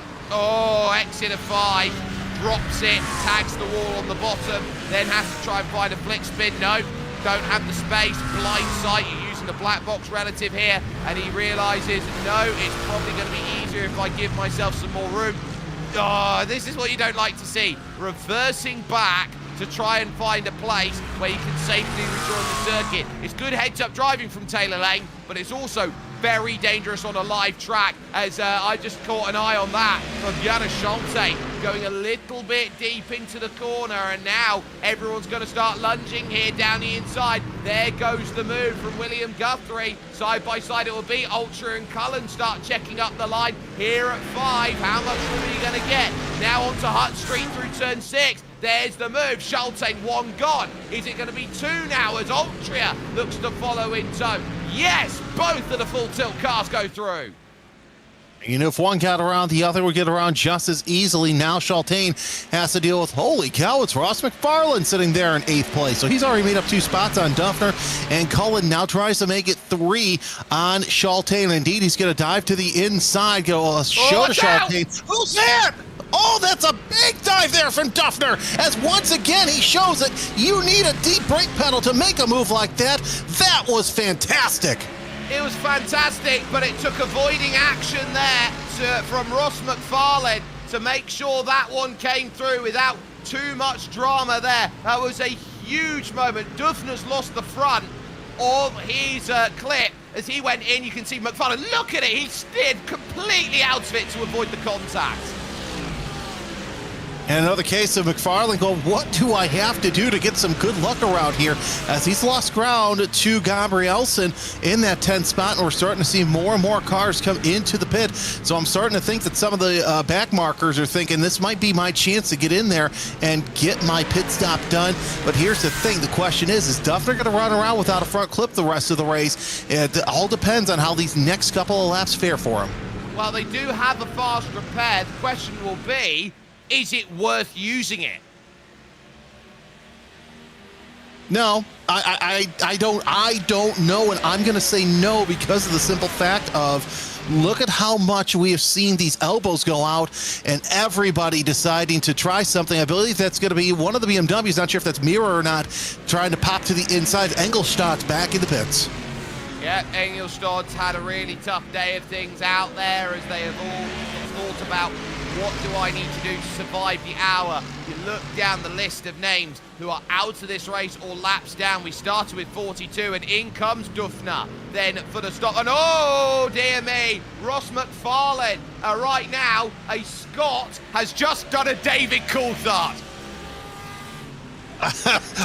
exit of 5, drops it, tags the wall on the bottom, then has to try and find a flick spin. No, don't have the space, blind sight. You're using the black box relative here, and he realizes, no, it's probably going to be easier if I give myself some more room. This is what you don't like to see. Reversing back to try and find a place where you can safely rejoin the circuit. It's good heads-up driving from Taylor Lane, but it's also very dangerous on a live track, as I just caught an eye on that from Janis Schulte going a little bit deep into the corner, and now everyone's going to start lunging here down the inside. There goes the move from William Guthrie. Side by side it will be. Ultra and Cullen start checking up the line here at 5. How much room are you going to get? Now onto Hutt Street through turn 6. There's the move. Schulte, 1 gone. Is it going to be 2 now as Altria looks to follow in tow? Yes, both of the full tilt cars go through. If one got around, the other would get around just as easily. Now Schulte has to deal with, holy cow, it's Ross McFarlane sitting there in 8th place. So he's already made up 2 spots on Duffner, and Cullen now tries to make it 3 on Schulte. And indeed, he's going to dive to the inside, go show to Schulte. Who's that? Oh, that's a big dive there from Duffner, as once again he shows that you need a deep brake pedal to make a move like that. That was fantastic. It was fantastic, but it took avoiding action there from Ross McFarlane to make sure that one came through without too much drama there. That was a huge moment. Duffner's lost the front of his clip. As he went in, you can see McFarlane, look at it, he steered completely out of it to avoid the contact. And another case of McFarlane going, what do I have to do to get some good luck around here? As he's lost ground to Gabrielsen in that 10th spot, and we're starting to see more and more cars come into the pit. So I'm starting to think that some of the back markers are thinking this might be my chance to get in there and get my pit stop done. But here's the thing. The question is Duffner going to run around without a front clip the rest of the race? It all depends on how these next couple of laps fare for him. Well, they do have a fast repair. The question will be, is it worth using it? No, I don't know, and I'm going to say no because of the simple fact of look at how much we have seen these elbows go out and everybody deciding to try something. I believe that's going to be one of the BMWs, not sure if that's Mirror or not, trying to pop to the inside. Engelstadt's back in the pits. Yeah, Engelstadt's had a really tough day of things out there as they have all thought about what do I need to do to survive the hour. You look down the list of names who are out of this race or laps down. We started with 42 and in comes Duffner. Then for the stop, and oh dear me, Ross McFarlane. Right now, a Scot has just done a David Coulthard.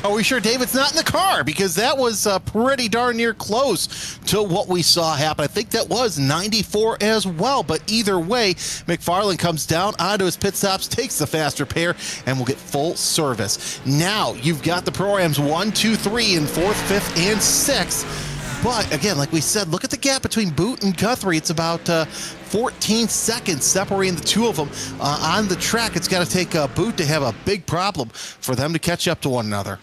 Are we sure David's not in the car? Because that was pretty darn near close to what we saw happen. I think that was 94 as well. But either way, McFarlane comes down onto his pit stops, takes the fast repair, and will get full service. Now you've got the programs 1, 2, 3, and 4th, 5th, and 6th. But again, like we said, look at the gap between Boot and Guthrie. It's about 14 seconds separating the two of them on the track. It's got to take Boot to have a big problem for them to catch up to one another.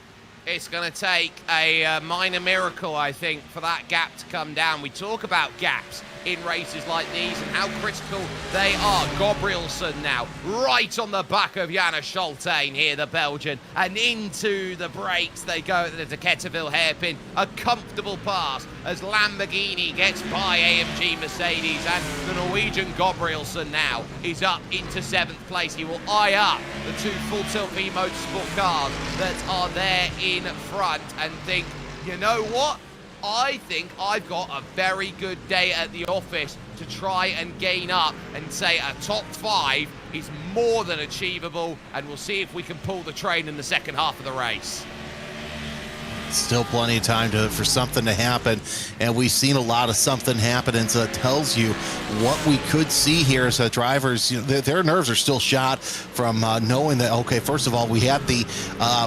It's going to take a minor miracle, I think, for that gap to come down. We talk about gaps in races like these and how critical they are. Gabrielson now right on the back of Janne Schultain here, the Belgian, and into the brakes they go at the De Ketterville hairpin. A comfortable pass as Lamborghini gets by AMG Mercedes, and the Norwegian Gabrielson now is up into 7th place. He will eye up the 2 Full Tilt V Motorsport cars that are there in front and think, you know what? I think I've got a very good day at the office to try and gain up and say a top 5 is more than achievable, and we'll see if we can pull the train in the second half of the race. Still plenty of time for something to happen, and we've seen a lot of something happen, and so it tells you what we could see here as drivers. You know, their nerves are still shot from knowing that, okay, first of all, we had the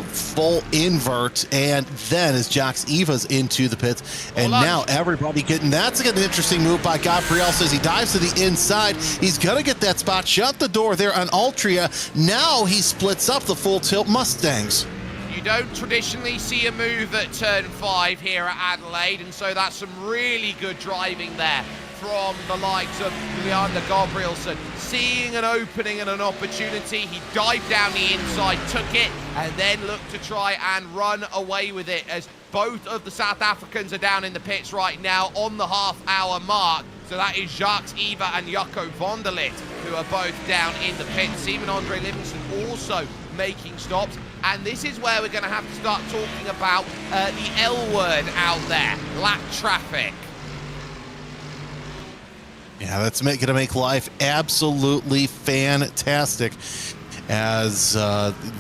full invert, and then as Jacques Eva's into the pits, and now everybody getting, that's an interesting move by Gabriel, says he dives to the inside. He's going to get that spot, shut the door there on Altria. Now he splits up the Full Tilt Mustangs. You don't traditionally see a move at turn 5 here at Adelaide, and so that's some really good driving there from the likes of Leander Gabrielson. Seeing an opening and an opportunity, he dived down the inside, took it, and then looked to try and run away with it, as both of the South Africans are down in the pits right now on the half-hour mark. So that is Jacques Eva and Jacco van der Ligt, who are both down in the pits. Simon Andre Livingston also making stops. And this is where we're going to have to start talking about the L word out there, lap traffic. Yeah, that's going to make life absolutely fantastic, as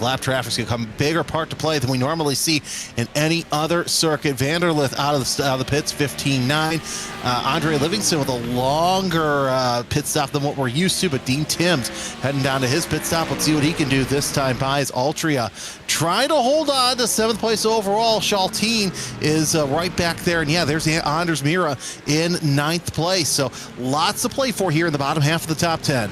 lap traffic's going to come a bigger part to play than we normally see in any other circuit. Van der Ligt out of the pits, 15.9. Andre Livingston with a longer pit stop than what we're used to, but Dean Timms heading down to his pit stop. Let's see what he can do this time. Buys Altria, trying to hold on to 7th place overall. Schultain is right back there, and yeah, there's Anders Mira in 9th place. So lots to play for here in the bottom half of the top 10.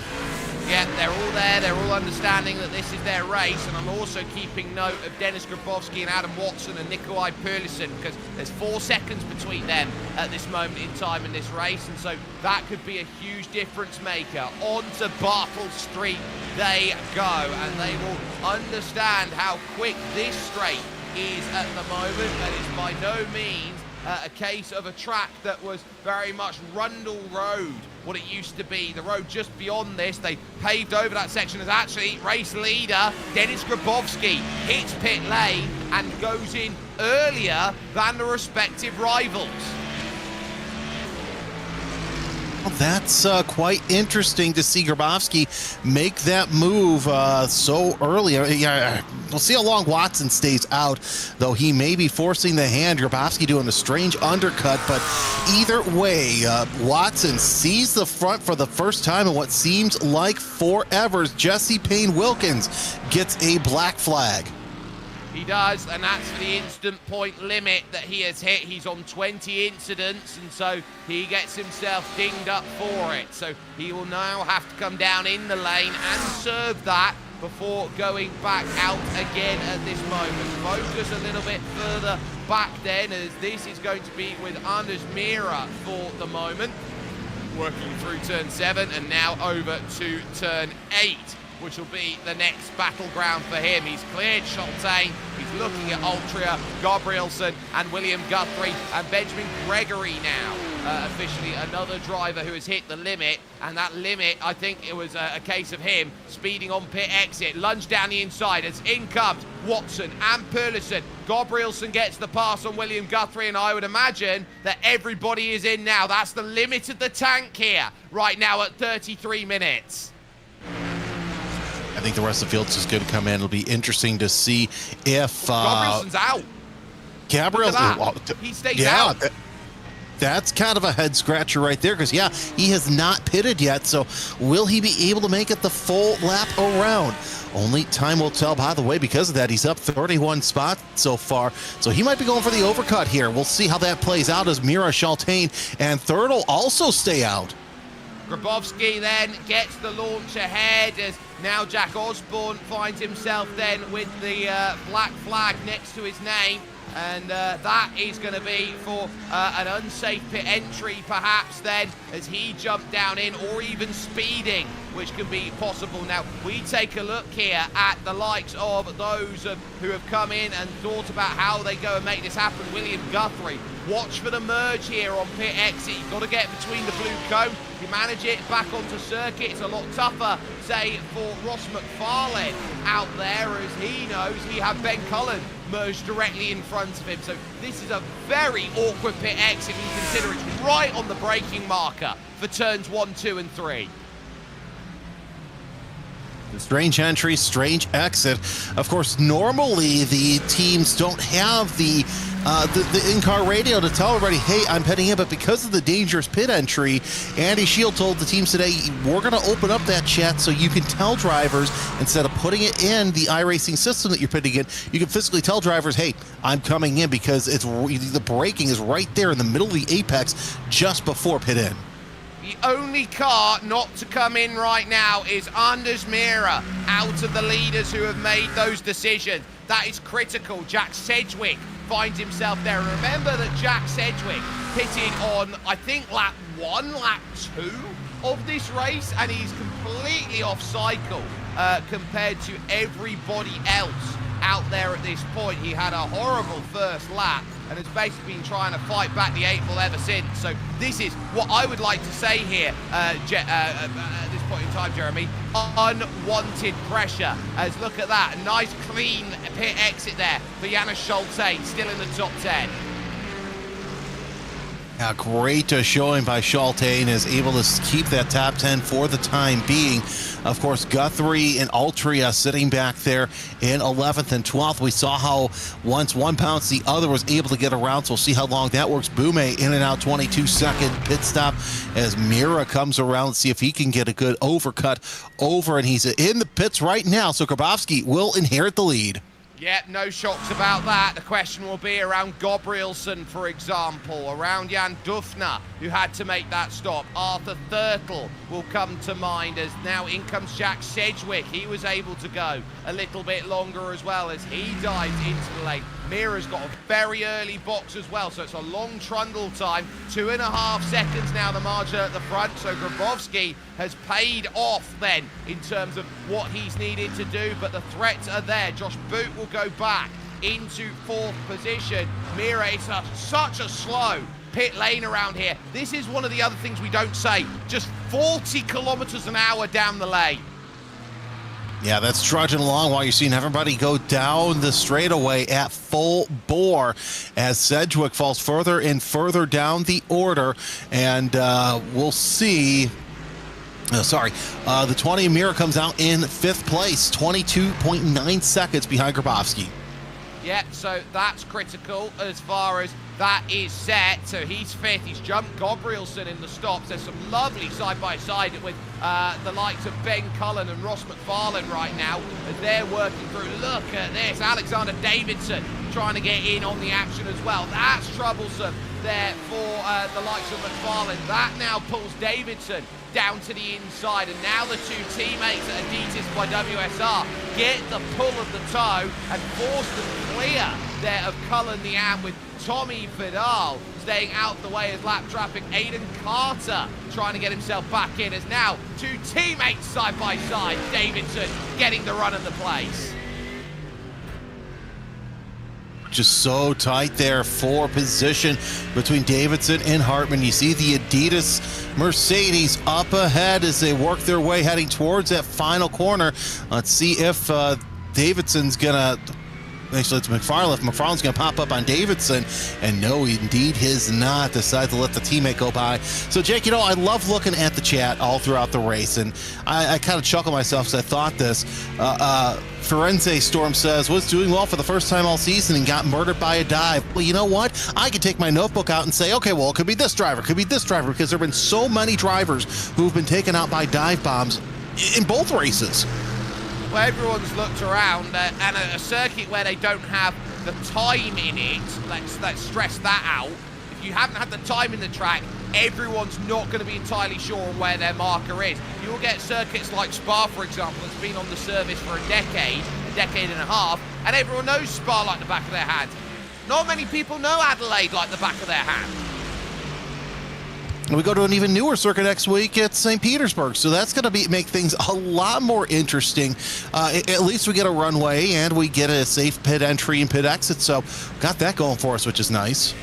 Yeah, they're all there. They're all understanding that this is their race. And I'm also keeping note of Dennis Grabowski and Adam Watson and Nikolai Perlison, because there's 4 seconds between them at this moment in time in this race. And so that could be a huge difference maker. On to Bartle Street they go. And they will understand how quick this straight is at the moment. And it's by no means a case of a track that was very much Rundle Road, what it used to be. The road just beyond this, they paved over that section as actually race leader Dennis Grabowski hits pit lane and goes in earlier than the respective rivals. Well, that's quite interesting to see Grabowski make that move so early. Yeah, we'll see how long Watson stays out, though he may be forcing the hand. Grabowski doing a strange undercut, but either way, Watson sees the front for the first time in what seems like forever. Jesse Payne Wilkins gets a black flag. He does, and that's for the instant point limit that he has hit. He's on 20 incidents, and so he gets himself dinged up for it. So he will now have to come down in the lane and serve that before going back out again at this moment. Focus a little bit further back then, as this is going to be with Anders Mira for the moment. Working through turn 7 and now over to turn 8. Which will be the next battleground for him. He's cleared Schultain, he's looking at Altria, Gabrielson and William Guthrie, and Benjamin Gregory now, officially another driver who has hit the limit, and that limit, I think it was a case of him speeding on pit exit, lunge down the inside as in comes Watson and Perlison. Gabrielson gets the pass on William Guthrie, and I would imagine that everybody is in now. That's the limit of the tank here, right now at 33 minutes. I think the rest of the field's just going to come in. It'll be interesting to see if Gabrielson's out. Gabriel's he stays out. That's kind of a head scratcher right there, because yeah, he has not pitted yet. So will he be able to make it the full lap around? Only time will tell. By the way, because of that, he's up 31 spots so far. So he might be going for the overcut here. We'll see how that plays out as Mira, Schultain, and Third will also stay out. Grabowski then gets the launch ahead as now Jack Osborne finds himself then with the black flag next to his name. And that is going to be for an unsafe pit entry, perhaps, then, as he jumped down in, or even speeding, which can be possible. Now, we take a look here at the likes of those who have come in and thought about how they go and make this happen. William Guthrie, watch for the merge here on pit exit. You've got to get between the blue cone. If you manage it back onto circuit, it's a lot tougher, say, for Ross McFarlane out there, as he knows he had Ben Cullen merged directly in front of him. So this is a very awkward pit exit when you consider it's right on the braking marker for turns 1, 2, and 3. Strange entry, strange exit. Of course, normally the teams don't have the in-car radio to tell everybody, hey, I'm heading in, but because of the dangerous pit entry, Andy Shield told the teams today, we're going to open up that chat so you can tell drivers, instead of putting it in the iRacing system that you're pitting in, you can physically tell drivers, hey, I'm coming in, because it's the braking is right there in the middle of the apex just before pit in. The only car not to come in right now is Anders Mira, out of the leaders who have made those decisions. That is critical. Jack Sedgwick finds himself there. And remember that Jack Sedgwick pitted on, I think, lap 1, lap 2 of this race, and he's completely off cycle compared to everybody else out there at this point. He had a horrible first lap and has basically been trying to fight back the 8th ever since. So this is what I would like to say here at this point in time, Jeremy. Unwanted pressure. As look at that, a nice clean pit exit there for Janis Schulte, still in the top 10. Yeah, great showing by Schulte, is able to keep that top 10 for the time being. Of course, Guthrie and Altria sitting back there in 11th and 12th. We saw how once one bounced, the other was able to get around, so we'll see how long that works. Boume in and out, 22-second pit stop as Mira comes around. Let's see if he can get a good overcut over, and he's in the pits right now, so Grabowski will inherit the lead. Yeah, no shocks about that. The question will be around Gabrielsen, for example, around Jan Dufner, who had to make that stop. Arthur Thurtle will come to mind, as now in comes Jack Sedgwick. He was able to go a little bit longer as well as he dives into the lane. Mira's got a very early box as well, so it's a long trundle time. 2.5 seconds now, the margin at the front, so Grabowski has paid off then in terms of what he's needed to do, but the threats are there. Josh Boot will go back into 4th position. Mira, it's such a slow pit lane around here. This is one of the other things we don't say, just 40 kilometers an hour down the lane. Yeah, that's trudging along while you're seeing everybody go down the straightaway at full bore as Sedgwick falls further and further down the order. And we'll see. The 20 Mira comes out in 5th place, 22.9 seconds behind Grabowski. Yeah, so that's critical as far as that is set. So he's 5th. He's jumped Gabrielsen in the stops. There's some lovely side-by-side with the likes of Ben Cullen and Ross McFarlane right now as they're working through. Look at this. Alexander Davidson trying to get in on the action as well. That's troublesome there for the likes of McFarlane. That now pulls Davidson down to the inside, and now the two teammates at Adidas by WSR get the pull of the toe and force them clear there of Cullen the Am, with Tommy Vidal staying out the way as lap traffic. Aiden Carter trying to get himself back in, as now two teammates side by side. Davidson getting the run of the place. Just so tight there for position between Davidson and Hartman. You see the Adidas Mercedes up ahead as they work their way heading towards that final corner. Let's see if Davidson's gonna, actually it's McFarlane. If McFarlane's gonna pop up on Davidson, and no, indeed he's not. Decide to let the teammate go by. So Jake, you know, I love looking at the chat all throughout the race, and I kind of chuckle myself because I thought this. Firenze Storm says, was doing well for the first time all season and got murdered by a dive. Well, you know what? I could take my notebook out and say, okay, well, it could be this driver, could be this driver, because there have been so many drivers who've been taken out by dive bombs in both races. Well, everyone's looked around, and a circuit where they don't have the time in it, let's stress that out. If you haven't had the time in the track, everyone's not going to be entirely sure on where their marker is. You'll get circuits like Spa, for example, that's been on the service for a decade and a half, and everyone knows Spa like the back of their hand. Not many people know Adelaide like the back of their hand. And we go to an even newer circuit next week at St. Petersburg, so that's going to make things a lot more interesting. At least we get a runway and we get a safe pit entry and pit exit, so got that going for us, which is nice.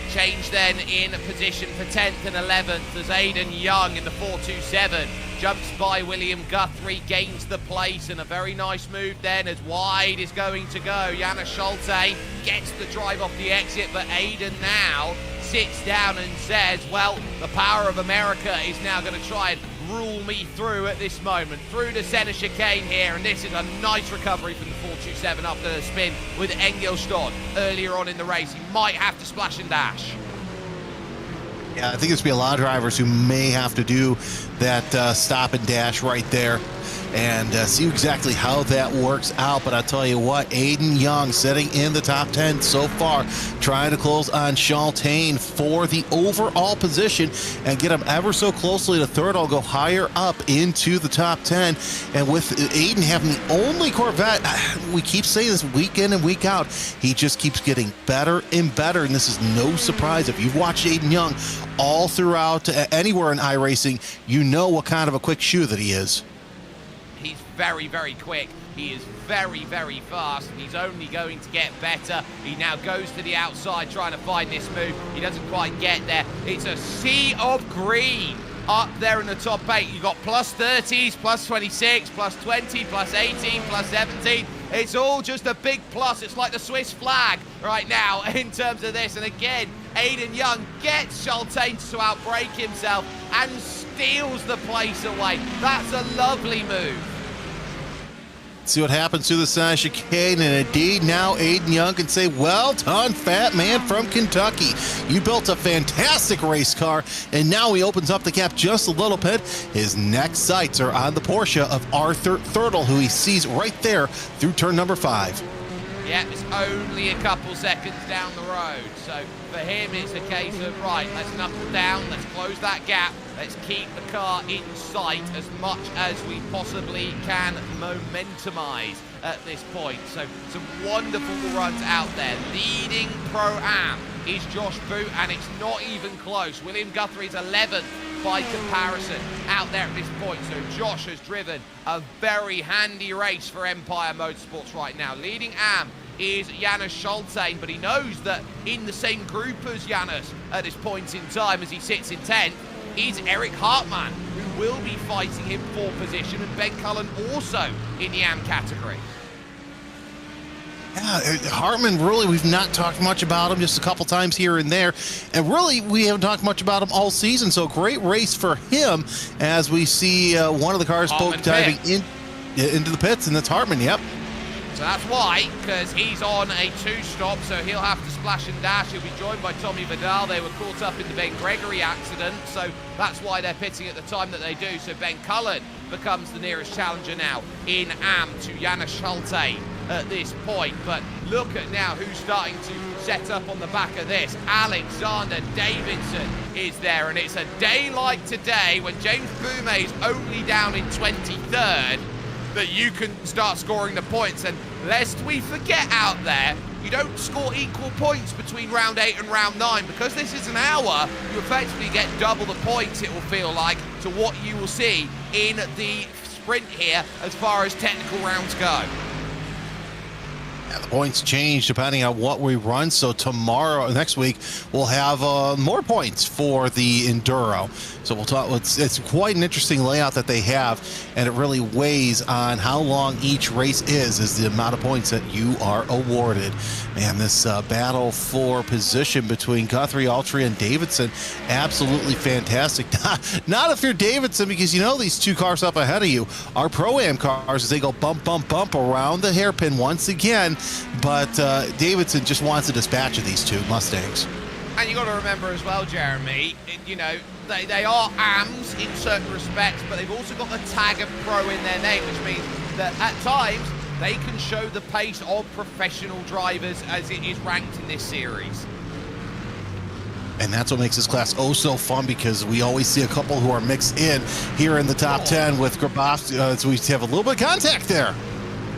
Change then in position for 10th and 11th as Aiden Young in the 427 jumps by William Guthrie, gains the place, and a very nice move then as wide is going to go. Jana Schulte gets the drive off the exit, but Aiden now sits down and says, well, the power of America is now going to try and rule me through at this moment. Through the center chicane here, and this is a nice recovery from the 427 after the spin with Engelstad earlier on in the race. He might have to splash and dash. Yeah, I think there's going to be a lot of drivers who may have to do that stop and dash right there and see exactly how that works out. But I'll tell you what, Aiden Young sitting in the top 10 so far, trying to close on Shaltane for the overall position and get him ever so closely to third. I'll go higher up into the top 10. And with Aiden having the only Corvette, we keep saying this week in and week out, he just keeps getting better and better. And this is no surprise. If you've watched Aiden Young all throughout anywhere in iRacing, you know what kind of a quick shoe that he is. He's very, very quick. He is very, very fast, and he's only going to get better. He now goes to the outside trying to find this move. He doesn't quite get there. It's a sea of green up there in the top 8. You've got plus 30s, plus 26, plus 20, plus 18, plus 17. It's all just a big plus. It's like the Swiss flag right now in terms of this. And again, Aiden Young gets Shaltane to outbrake himself and steals the place away. That's a lovely move. See what happens to the center chicane, and indeed now Aiden Young can say, well done, fat man from Kentucky. You built a fantastic race car, and now he opens up the gap just a little bit. His next sights are on the Porsche of Arthur Thurtle, who he sees right there through turn number 5. Yeah, it's only a couple seconds down the road. So for him, it's a case of, right, let's knuckle down, let's close that gap, let's keep the car in sight as much as we possibly can momentumize at this point. So some wonderful runs out there. Leading Pro-Am is Josh Boot, and it's not even close. William Guthrie's 11th by comparison out there at this point. So Josh has driven a very handy race for Empire Motorsports right now. Leading Am is Janis Schulte, but he knows that in the same group as Janis at this point in time, as he sits in 10th, is Eric Hartmann, who will be fighting him for position, and Ben Cullen also in the Am category. Yeah, Hartman, really, we've not talked much about him, just a couple times here and there. And really, we haven't talked much about him all season, so great race for him as we see one of the cars both diving into the pits, and that's Hartman, yep. So that's why, because he's on a 2-stop, so he'll have to splash and dash. He'll be joined by Tommy Vidal. They were caught up in the Ben Gregory accident, so that's why they're pitting at the time that they do. So Ben Cullen becomes the nearest challenger now in Am to Janis Schulte at this point. But look at now who's starting to set up on the back of this. Alexander Davidson is there, and it's a day like today when James Boumet's only down in 23rd that you can start scoring the points. And lest we forget out there, you don't score equal points between round 8 and round 9. Because this is an hour, you effectively get double the points, it will feel like, to what you will see in the sprint here as far as technical rounds go. Yeah, the points change depending on what we run. So next week, we'll have more points for the Enduro. So we'll talk. It's quite an interesting layout that they have, and it really weighs on how long each race is the amount of points that you are awarded. Man, this battle for position between Guthrie, Altry, and Davidson, absolutely fantastic. Not if you're Davidson, because you know these two cars up ahead of you are Pro-Am cars as they go bump, bump, bump around the hairpin once again. But Davidson just wants a dispatch of these two Mustangs. And you got to remember as well, Jeremy, you know, they are AMs in certain respects, but they've also got the tag of Pro in their name, which means that at times they can show the pace of professional drivers as it is ranked in this series. And that's what makes this class oh so fun, because we always see a couple who are mixed in here in the top 10 with Grabowski, so we have a little bit of contact there.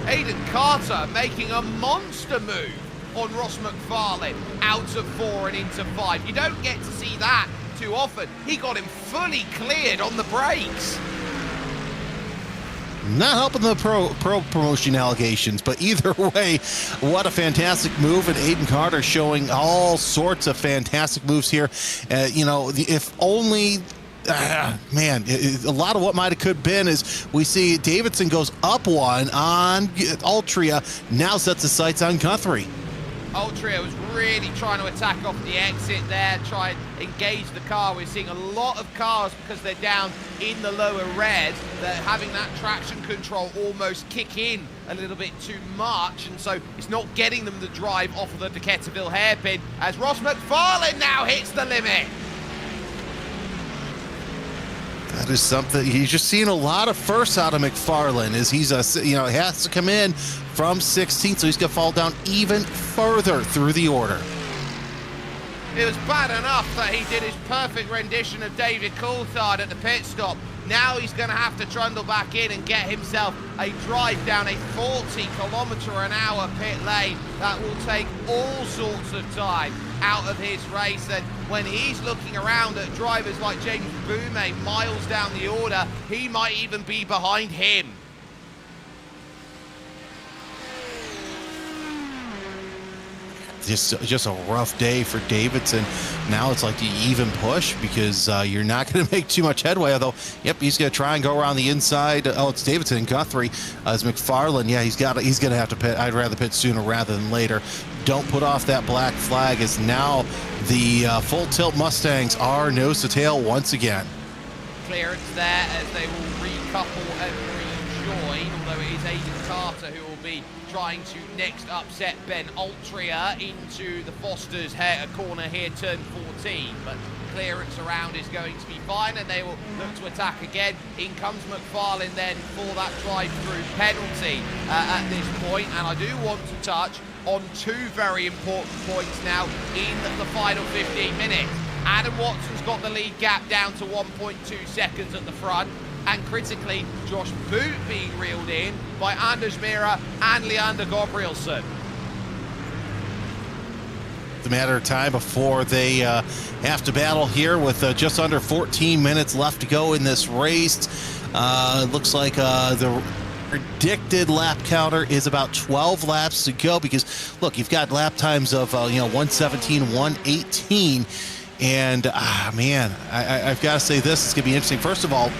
Aiden Carter making a monster move on Ross McFarlane out of 4 and into 5. You don't get to see that too often. He got him fully cleared on the brakes. Not helping the pro promotion allegations, but either way, what a fantastic move. And Aiden Carter showing all sorts of fantastic moves here. You know, if only... man, a lot of what might have could been is we see Davidson goes up one on Altria, now sets his sights on Guthrie. Altria was really trying to attack off the exit there, try and engage the car. We're seeing a lot of cars, because they're down in the lower red, that having that traction control almost kick in a little bit too much, and so it's not getting them to drive off of the Decaturville hairpin, as Ross McFarlane now hits the limit. That is something he's just seeing a lot of firsts out of McFarlane, as he's you know, has to come in from 16th, so he's going to fall down even further through the order. It was bad enough that he did his perfect rendition of David Coulthard at the pit stop. Now he's going to have to trundle back in and get himself a drive down a 40-km/h pit lane. That will take all sorts of time out of his race, and when he's looking around at drivers like James Boumet miles down the order, he might even be behind him. Just a rough day for Davidson. Now it's like the even push, because you're not going to make too much headway. Although, yep, he's going to try and go around the inside. Oh, it's Davidson and Guthrie. As McFarlane, yeah, he's going to have to pit. I'd rather pit sooner rather than later. Don't put off that black flag, as now the full tilt Mustangs are nose to tail once again. Clearance there as they will recouple and rejoin, although it is Aiden Carter who will be trying to next upset Ben Altria into the Foster's corner here, turn 14, but clearance around is going to be fine, and they will look to attack again. In comes McFarlane then for that drive-through penalty at this point, and I do want to touch on two very important points now in the final 15 minutes. Adam Watson's got the lead gap down to 1.2 seconds at the front, and critically, Josh Boot being reeled in by Anders Mira and Leander Gabrielson. It's a matter of time before they have to battle here, with just under 14 minutes left to go in this race. It looks like the predicted lap counter is about 12 laps to go, because look, you've got lap times of 117, 118, and man, I've got to say this is going to be interesting. First of all,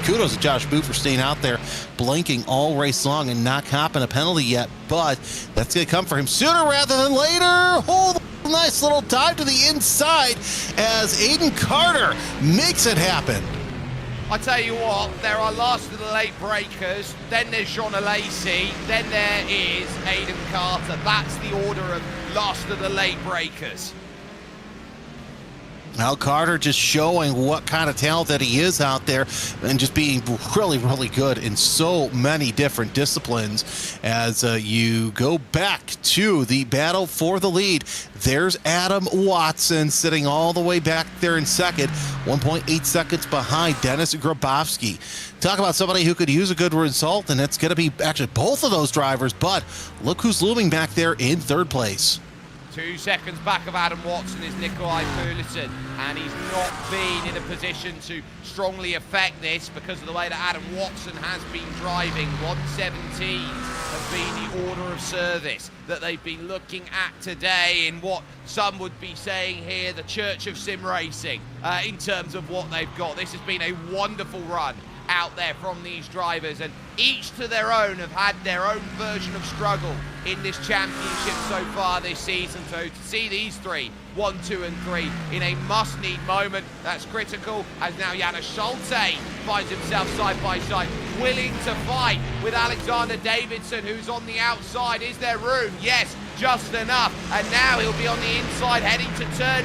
kudos to Josh Boot for staying out there blinking all race long and not copping a penalty yet, but that's going to come for him sooner rather than later. Oh, nice little dive to the inside as Aiden Carter makes it happen. I tell you what, there are last of the late breakers, then there's Jean Lacey, then there is Aiden Carter. That's the order of last of the late breakers. Now Carter just showing what kind of talent that he is out there, and just being really, really good in so many different disciplines. As you go back to the battle for the lead, there's Adam Watson sitting all the way back there in second, 1.8 seconds behind Dennis Grabowski. Talk about somebody who could use a good result, and it's going to be actually both of those drivers, but look who's looming back there in third place. 2 seconds back of Adam Watson is Nikolai Pulisic, and he's not been in a position to strongly affect this because of the way that Adam Watson has been driving. 117 has been the order of service that they've been looking at today in what some would be saying here, the Church of Sim Racing, in terms of what they've got. This has been a wonderful run out there from these drivers, and each to their own have had their own version of struggle in this championship so far this season. So to see these three, 1, 2 and 3, in a must-need moment that's critical, as now Janos Schulte finds himself side by side, willing to fight with Alexander Davidson, who's on the outside. Is there room? Yes, just enough, and now he'll be on the inside heading to turn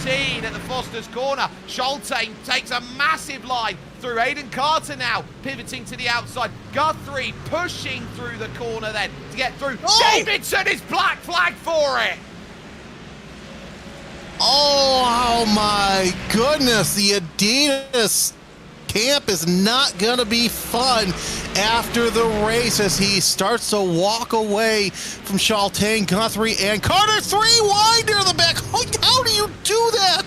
14 at the Foster's corner. Schulte takes a massive line through. Aiden Carter now pivoting to the outside. Guthrie pushing through the corner then to get through. Oh! Davidson is black flag for it. Oh my goodness, the Adidas camp is not going to be fun after the race as he starts to walk away from Shaltane, Guthrie, and Carter. 3 wide near the back. How do you do that?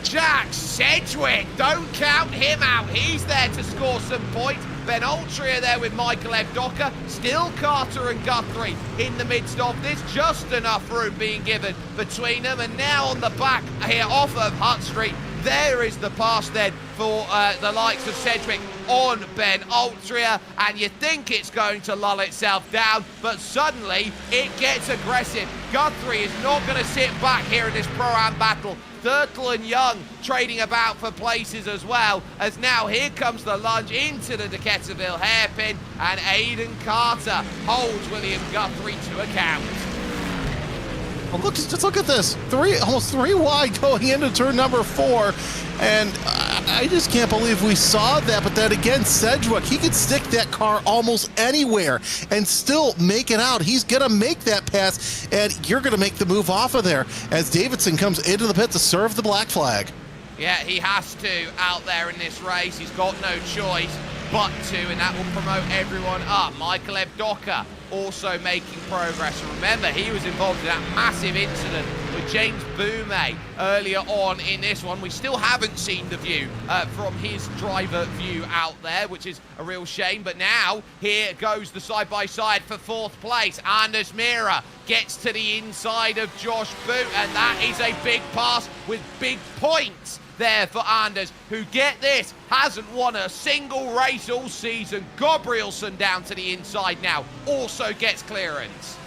Jack Sedgwick, don't count him out. He's there to score some points. Ben Altria there with Michael Evdoka. Still Carter and Guthrie in the midst of this. Just enough room being given between them. And now on the back here off of Hutt Street, there is the pass then for the likes of Sedgwick on Ben Altria. And you think it's going to lull itself down, but suddenly it gets aggressive. Guthrie is not going to sit back here in this Pro-Am battle. Thurtle and Young trading about for places as well, as now here comes the lunge into the Decaturville hairpin, and Aidan Carter holds William Guthrie to account. Well, just look at this. Almost 3 wide going into turn number 4. And I just can't believe we saw that. But then again, Sedgwick, he could stick that car almost anywhere and still make it out. He's going to make that pass, and you're going to make the move off of there as Davidson comes into the pit to serve the black flag. Yeah, he has to out there in this race. He's got no choice but to, and that will promote everyone up. Michael Evdoka also making progress. And remember, he was involved in that massive incident with James Boumé earlier on in this one. We still haven't seen the view from his driver view out there, which is a real shame. But now, here goes the side-by-side for 4th place. Anders Mira gets to the inside of Josh Boot, and that is a big pass with big points there for Anders, who, get this, hasn't won a single race all season. Gabrielson down to the inside now, also gets clearance.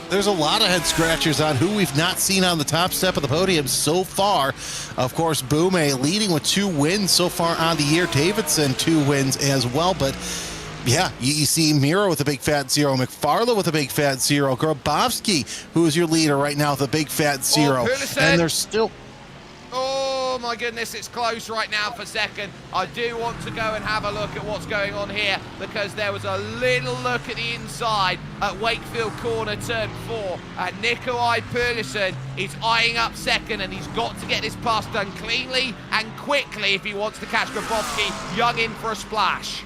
There's a lot of head scratchers on who we've not seen on the top step of the podium so far. Of course, Boumé leading with 2 wins so far on the year. Davidson 2 wins as well, but yeah, you see Mira with a big fat 0, McFarland with a big fat 0, Grabowski, who is your leader right now with a big fat 0, and there's still... Oh my goodness, it's close right now for second. I do want to go and have a look at what's going on here, because there was a little look at the inside at Wakefield Corner turn 4. And Nikolai Perlison is eyeing up second, and he's got to get this pass done cleanly and quickly if he wants to catch Grabowski. Young in for a splash.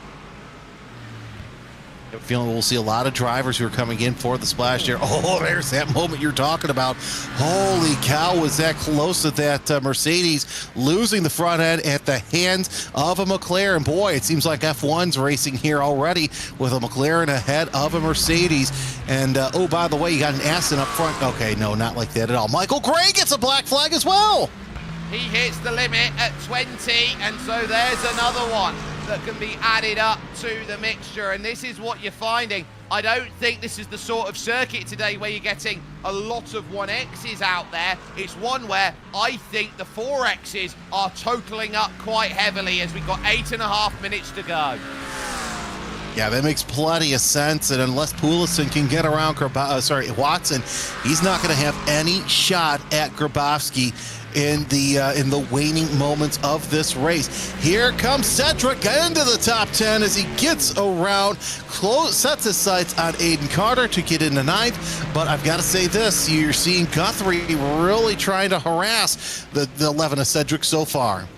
Feeling we'll see a lot of drivers who are coming in for the splash there. Oh, there's that moment you're talking about. Holy cow, was that close to that Mercedes losing the front end at the hands of a McLaren. Boy, it seems like F1's racing here already with a McLaren ahead of a Mercedes. And, oh, by the way, you got an Aston up front. Okay, no, not like that at all. Michael Gray gets a black flag as well. He hits the limit at 20, and so there's another one that can be added up to the mixture, and this is what you're finding. I don't think this is the sort of circuit today where you're getting a lot of 1Xs out there. It's one where I think the 4Xs are totaling up quite heavily as we've got 8.5 minutes to go. Yeah, that makes plenty of sense, and unless Poulsen can get around Watson, he's not going to have any shot at Grabowski in the waning moments of this race. Here comes Sedgwick into the top 10 as he gets around, sets his sights on Aidan Carter to get into 9th. But I've got to say this, you're seeing Guthrie really trying to harass the 11 of Sedgwick so far.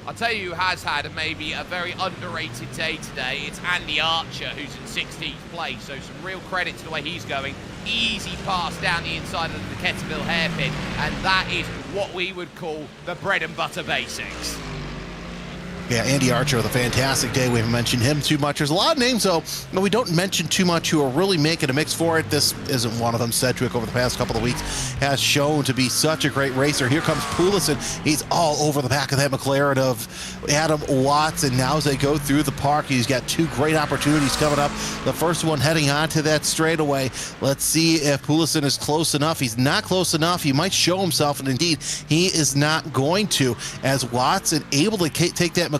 I'll tell you who has had maybe a very underrated day today. It's Andy Archer, who's in 16th place, so some real credit to the way he's going. Easy pass down the inside of the Decaturville hairpin, and that is what we would call the bread and butter basics. Yeah, Andy Archer with a fantastic day. We haven't mentioned him too much. There's a lot of names, though, that we don't mention too much who are really making a mix for it. This isn't one of them. Sedgwick, over the past couple of weeks, has shown to be such a great racer. Here comes Poulsen. He's all over the back of that McLaren of Adam Watson. Now as they go through the park, he's got 2 great opportunities coming up. The first one heading onto that straightaway. Let's see if Poulsen is close enough. He's not close enough. He might show himself, and indeed, he is not going to, as Watson able to take that McLaren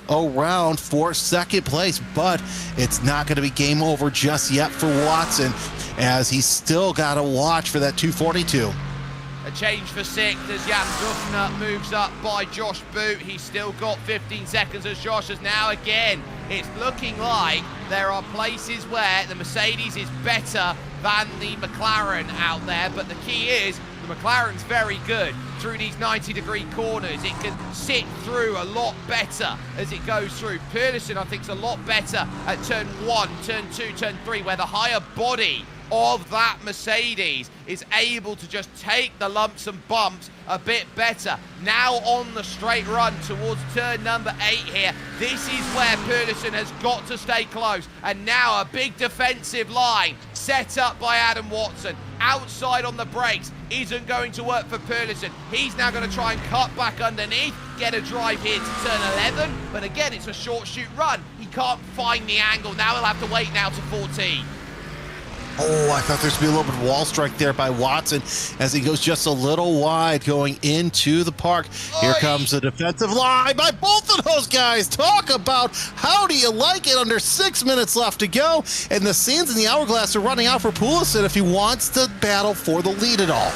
around for second place, but it's not going to be game over just yet for Watson, as he's still got to watch for that 242. A change for 6th as Jan Duffner moves up by Josh Boot. He's still got 15 seconds as Josh has now again. It's looking like there are places where the Mercedes is better than the McLaren out there, but the key is The McLaren's very good through these 90-degree corners. It can sit through a lot better as it goes through. Pearlison, I think, is a lot better at turn 1, turn 2, turn 3, where the higher body of that Mercedes is able to just take the lumps and bumps a bit better. Now on the straight run towards turn number 8 here. This is where Pearlison has got to stay close. And now a big defensive line set up by Adam Watson. Outside on the brakes isn't going to work for Pearlison. He's now going to try and cut back underneath, get a drive here to turn 11. But again, it's a short shoot run. He can't find the angle. Now he'll have to wait now to 14. Oh, I thought there's going to be a little bit of wall strike there by Watson as he goes just a little wide going into the park. Here comes the defensive line by both of those guys. Talk about how do you like it under 6 minutes left to go. And the sands in the hourglass are running out for Poulsen if he wants to battle for the lead at all.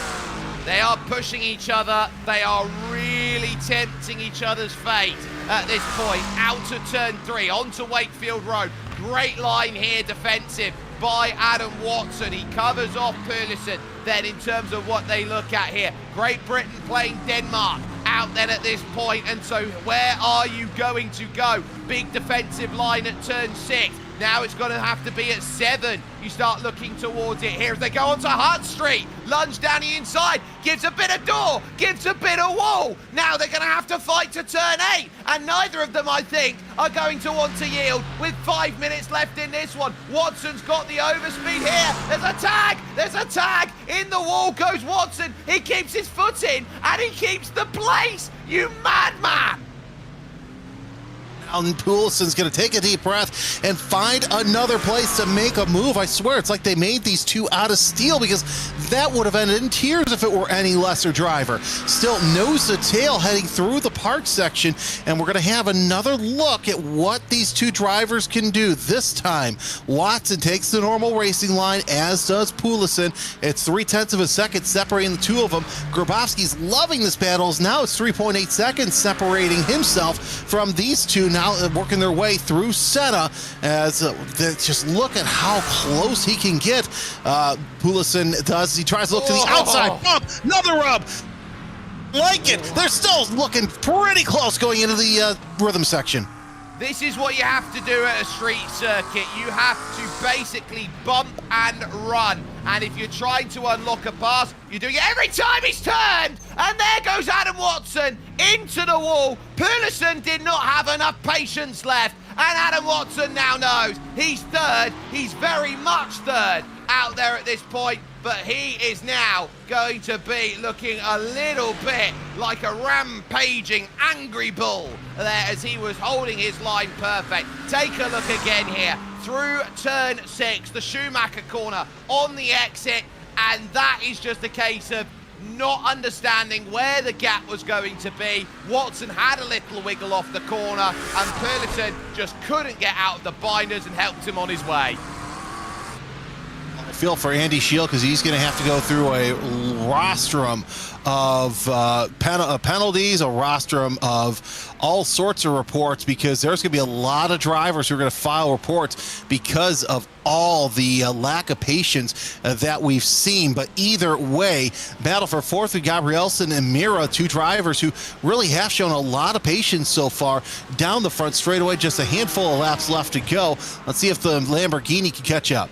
They are pushing each other. They are really tempting each other's fate at this point. Out to turn 3, onto Wakefield Road. Great line here, defensive by Adam Watson. He covers off Pearlison. Then in terms of what they look at here, Great Britain playing Denmark out then at this point. And so where are you going to go? Big defensive line at turn 6. Now it's going to have to be at 7. You start looking towards it here as they go onto Hutt Street. Lunge down the inside. Gives a bit of door. Gives a bit of wall. Now they're going to have to fight to turn 8. And neither of them, I think, are going to want to yield with 5 minutes left in this one. Watson's got the overspeed here. There's a tag. There's a tag. In the wall goes Watson. He keeps his foot in and he keeps the place. You madman. And Poulsen's going to take a deep breath and find another place to make a move. I swear, it's like they made these two out of steel because that would have ended in tears if it were any lesser driver. Still nose to tail heading through the park section, and we're going to have another look at what these two drivers can do. This time, Watson takes the normal racing line, as does Poulsen. It's 0.3 of a second separating the two of them. Grabowski's loving this battle, as now it's 3.8 seconds separating himself from these two. Now working their way through Senna as just look at how close he can get. Poulsen does. He tries to look to the outside. Bump, another rub. Like it. They're still looking pretty close going into the rhythm section. This is what you have to do at a street circuit. You have to basically bump and run. And if you're trying to unlock a pass, you're doing it every time he's turned. And there goes Adam Watson into the wall. Pearlison did not have enough patience left. And Adam Watson now knows he's third. He's very much third out there at this point. But he is now going to be looking a little bit like a rampaging angry bull there as he was holding his line perfect. Take a look again here through turn 6, the Schumacher corner on the exit. And that is just a case of not understanding where the gap was going to be. Watson had a little wiggle off the corner and Pearlison just couldn't get out of the binders and helped him on his way. I feel for Andy Shield because he's going to have to go through a rostrum of penalties, a rostrum of all sorts of reports, because there's going to be a lot of drivers who are going to file reports because of all the lack of patience that we've seen. But either way, battle for fourth with Gabrielson and Mira, two drivers who really have shown a lot of patience so far down the front straightaway. Just a handful of laps left to go. Let's see if the Lamborghini can catch up.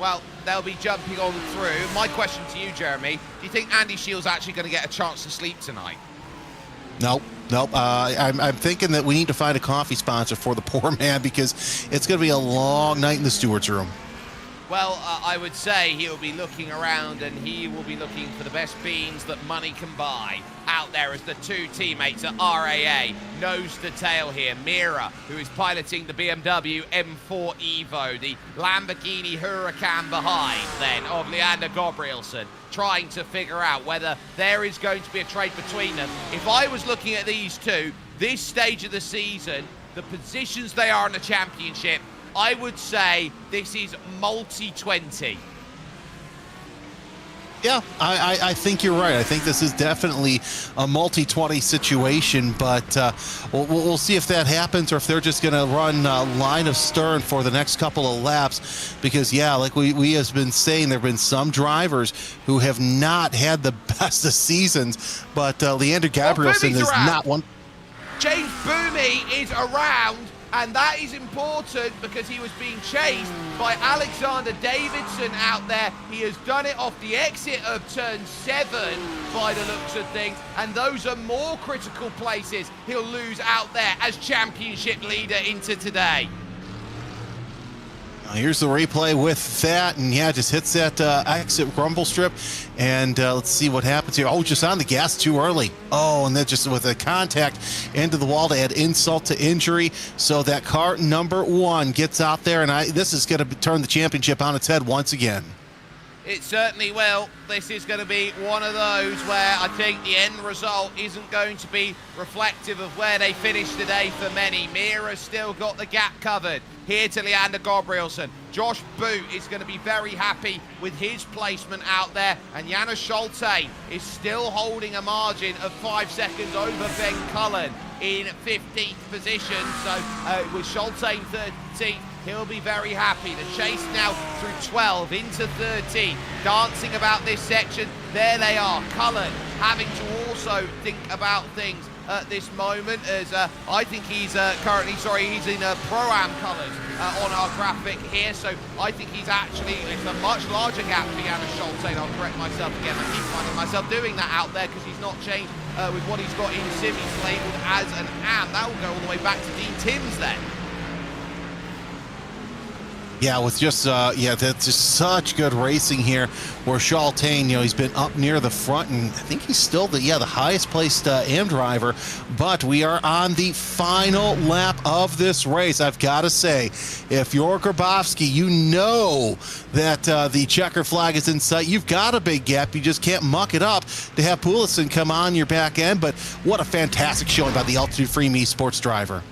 Well, they'll be jumping on through. My question to you, Jeremy, do you think Andy Shields actually going to get a chance to sleep tonight? Nope. I'm thinking that we need to find a coffee sponsor for the poor man because it's going to be a long night in the steward's room. Well, I would say he'll be looking around and he will be looking for the best beans that money can buy out there as the two teammates at RAA nose to tail here. Mira, who is piloting the BMW M4 Evo, the Lamborghini Huracan behind then of Leander Gabrielson, trying to figure out whether there is going to be a trade between them. If I was looking at these two, this stage of the season, the positions they are in the championship, I would say this is multi-20. Yeah, I think you're right. I think this is definitely a multi-20 situation, but we'll see if that happens or if they're just going to run line of stern for the next couple of laps. Because, yeah, like we have been saying, there have been some drivers who have not had the best of seasons, but Leander Gabrielson is not one. James Boomey is around, and that is important because he was being chased by Alexander Davidson out there. He has done it off the exit of turn 7 by the looks of things, and those are more critical places he'll lose out there as championship leader into today. Here's the replay with that, and yeah, just hits that exit rumble strip, and let's see what happens here. Oh, just on the gas too early. Oh, and then just with a contact into the wall to add insult to injury. So that car number 1 gets out there, and this is going to turn the championship on its head once again. It certainly will. This is going to be one of those where I think the end result isn't going to be reflective of where they finished today for many. Mira's still got the gap covered. Here to Leander Gabrielson. Josh Boot is going to be very happy with his placement out there. And Janis Schulte is still holding a margin of 5 seconds over Ben Cullen in 15th position. So with Schulte in 13th, he'll be very happy. The chase now through 12 into 13. Dancing about this section. There they are. Cullen having to also think about things at this moment, as I think he's he's in Pro-Am colours on our graphic here, so I think he's actually, it's a much larger gap for Janis Schulte, and I'll correct myself again, I keep finding myself doing that out there because he's not changed with what he's got in sim. He's labelled as an AM. That will go all the way back to Dean Timms then. Yeah, with just, that's just such good racing here where Schulte, he's been up near the front, and I think he's still the highest placed AM driver, but we are on the final lap of this race. I've got to say, if you're Grabowski, you know that the checker flag is in sight. You've got a big gap. You just can't muck it up to have Poulsen come on your back end, but what a fantastic showing by the Altitude Freem Esports driver.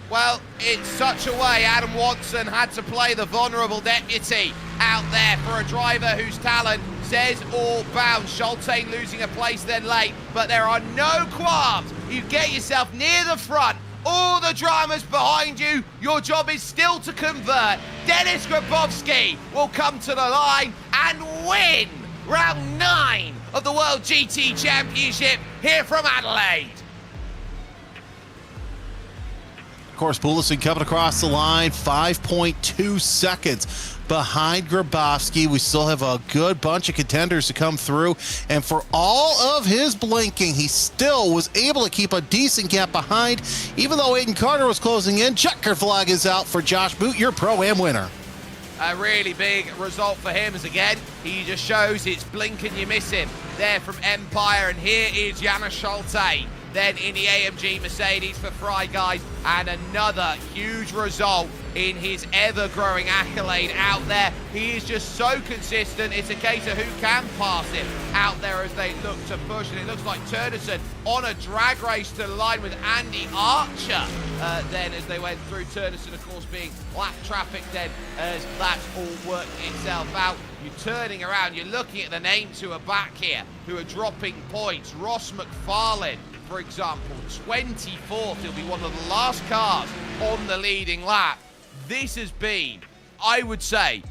Well, in such a way, Adam Watson had to play the vulnerable deputy out there for a driver whose talent says all bound. Schulte losing a place then late, but there are no qualms. You get yourself near the front, all the drama's behind you, your job is still to convert. Denis Grabowski will come to the line and win round 9 of the World GT Championship here from Adelaide. Of course, Poulsen coming across the line, 5.2 seconds behind Grabowski. We still have a good bunch of contenders to come through, and for all of his blinking, he still was able to keep a decent gap behind, even though Aiden Carter was closing in. Checker flag is out for Josh Boot, your Pro-Am winner. A really big result for him, as again, he just shows it's blink and you miss him there from Empire, and here is Janis Schulte. Then in the AMG Mercedes for Fry Guys, and another huge result in his ever-growing accolade out there. He is just so consistent. It's a case of who can pass him out there as they look to push, and it looks like Turnison on a drag race to the line with Andy Archer then as they went through. Turnison, of course, being lap traffic then as that's all worked itself out. You're turning around, you're looking at the names who are back here, who are dropping points. Ross McFarlane, for example, 24th. He'll be one of the last cars on the leading lap. This has been, I would say,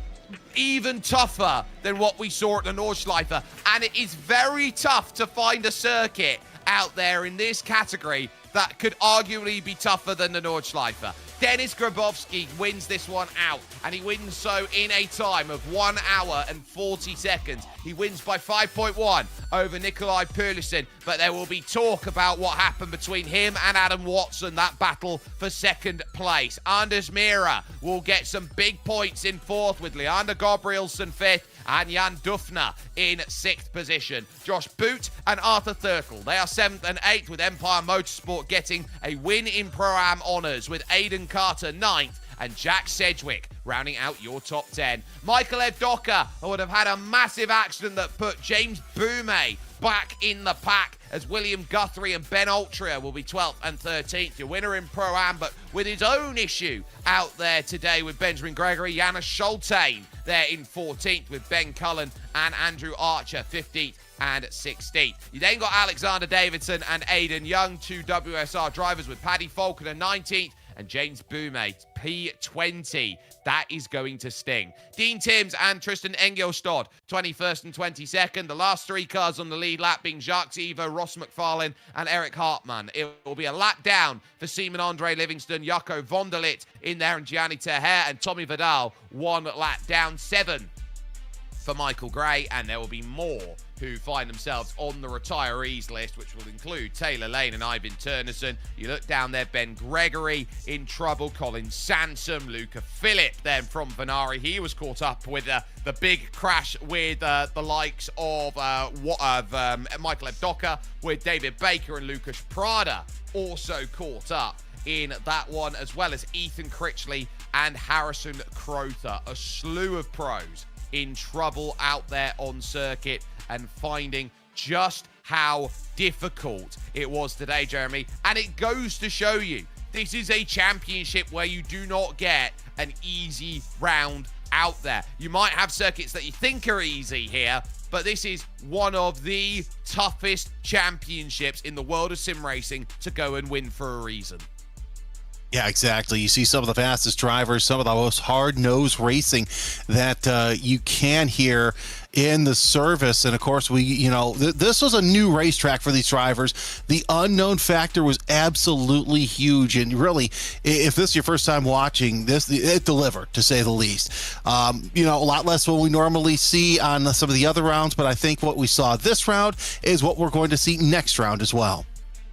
even tougher than what we saw at the Nordschleife, and it is very tough to find a circuit out there in this category that could arguably be tougher than the Nordschleife. Denis Grabowski wins this one out, and he wins so in a time of 1 hour and 40 seconds. He wins by 5.1 over Nikolai Poulsen, but there will be talk about what happened between him and Adam Watson, that battle for second place. Anders Mira will get some big points in 4th, with Leander Gabrielson 5th, and Jan Dufner in 6th position. Josh Boot and Arthur Thurtle, they are 7th and 8th, with Empire Motorsport getting a win in Pro-Am honours, with Aiden Carter 9th, and Jack Sedgwick rounding out your top 10. Michael Evdoka would have had a massive accident that put James Boumé back in the pack, as William Guthrie and Ben Altria will be 12th and 13th. Your winner in Pro-Am, but with his own issue out there today with Benjamin Gregory. Janis Schulte there in 14th, with Ben Cullen and Andrew Archer, 15th and 16th. You then got Alexander Davidson and Aidan Young, 2 WSR drivers, with Paddy Falconer 19th and James Boumet, P20. That is going to sting. Dean Timms and Tristan Engelstad, 21st and 22nd. The last 3 cars on the lead lap being Jacques Evo, Ross McFarlane, and Eric Hartmann. It will be a lap down for Seaman Andre Livingston, Jaco Vonderlit in there, and Gianni Teher and Tommy Vidal, 1 lap down. 7 for Michael Gray, and there will be more who find themselves on the retirees list, which will include Taylor Lane and Ivan Turnerson. You look down there, Ben Gregory in trouble, Colin Sansom, Luca Phillip then from Venari. He was caught up with the big crash with the likes of Michael Evdoka, with David Baker and Lucas Prada also caught up in that one, as well as Ethan Critchley and Harrison Crowther. A slew of pros in trouble out there on circuit, and finding just how difficult it was today, Jeremy. And it goes to show you, this is a championship where you do not get an easy round out there. You might have circuits that you think are easy here, but this is one of the toughest championships in the world of sim racing to go and win for a reason. Yeah, exactly. You see some of the fastest drivers, some of the most hard-nosed racing that you can hear in the service. And of course, this was a new racetrack for these drivers. The unknown factor was absolutely huge. And really, if this is your first time watching this, it delivered, to say the least. A lot less what we normally see on some of the other rounds, but I think what we saw this round is what we're going to see next round as well.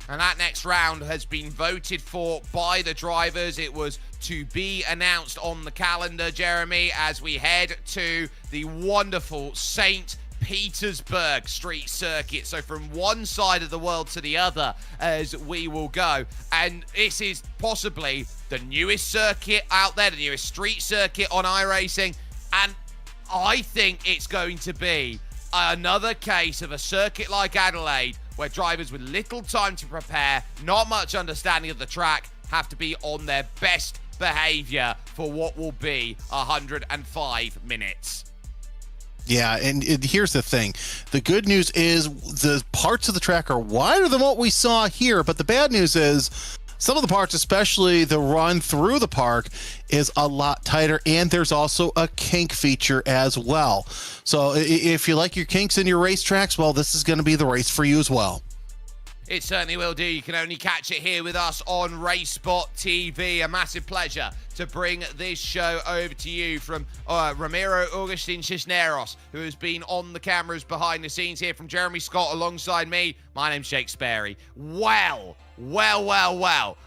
And that next round has been voted for by the drivers. It was to be announced on the calendar, Jeremy, as we head to the wonderful St. Petersburg street circuit. So from one side of the world to the other as we will go. And this is possibly the newest circuit out there, the newest street circuit on iRacing. And I think it's going to be another case of a circuit like Adelaide, where drivers with little time to prepare, not much understanding of the track, have to be on their best behavior for what will be 105 minutes. Yeah, and here's the thing. The good news is the parts of the track are wider than what we saw here, but the bad news is some of the parts, especially the run through the park, is a lot tighter, and there's also a kink feature as well. So if you like your kinks in your racetracks, well, this is going to be the race for you as well. It certainly will do. You can only catch it here with us on RaceSpotTV. A massive pleasure to bring this show over to you from Ramiro Augustin Cisneros, who has been on the cameras behind the scenes here, from Jeremy Scott alongside me. My name's Shakespeare. Well.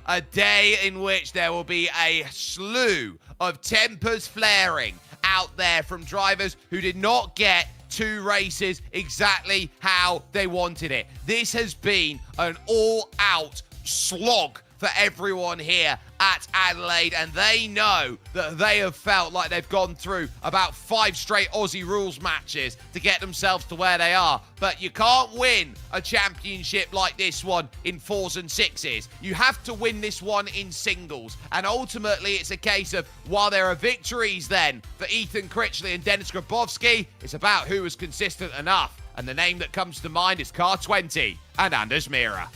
A day in which there will be a slew of tempers flaring out there from drivers who did not get 2 races exactly how they wanted it. This has been an all-out slog for everyone here at Adelaide, and they know that they have felt like they've gone through about 5 straight Aussie rules matches to get themselves to where they are. But you can't win a championship like this one in 4s and 6s. You have to win this one in singles. And ultimately, it's a case of, while there are victories then for Ethan Critchley and Dennis Grabowski, it's about who was consistent enough. And the name that comes to mind is Car 20 and Anders Mira.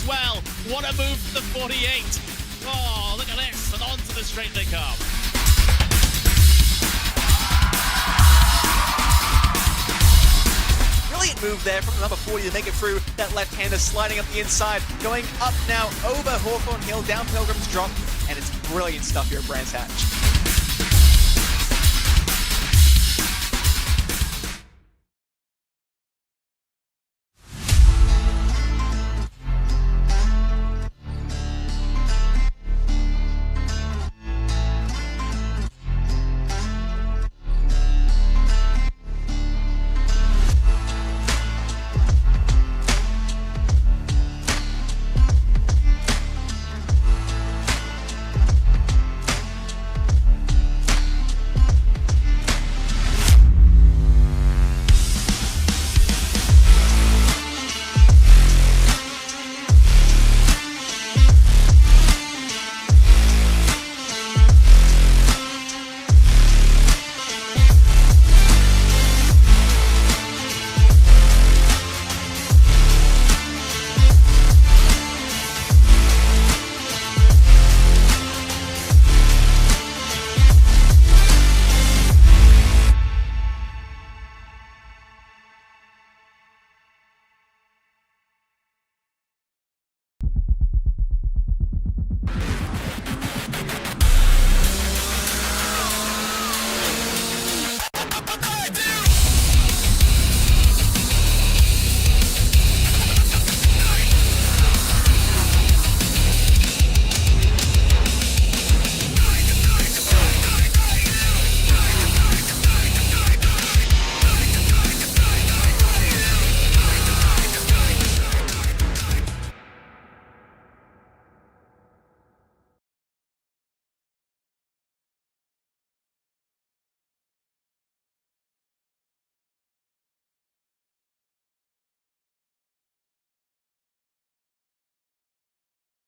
as well. What a move from the 48. Oh, look at this, and onto the straight they come. Brilliant move there from the number 40 to make it through. That left-hander sliding up the inside, going up now over Hawthorne Hill, down Pilgrim's Drop, and it's brilliant stuff here at Brands Hatch.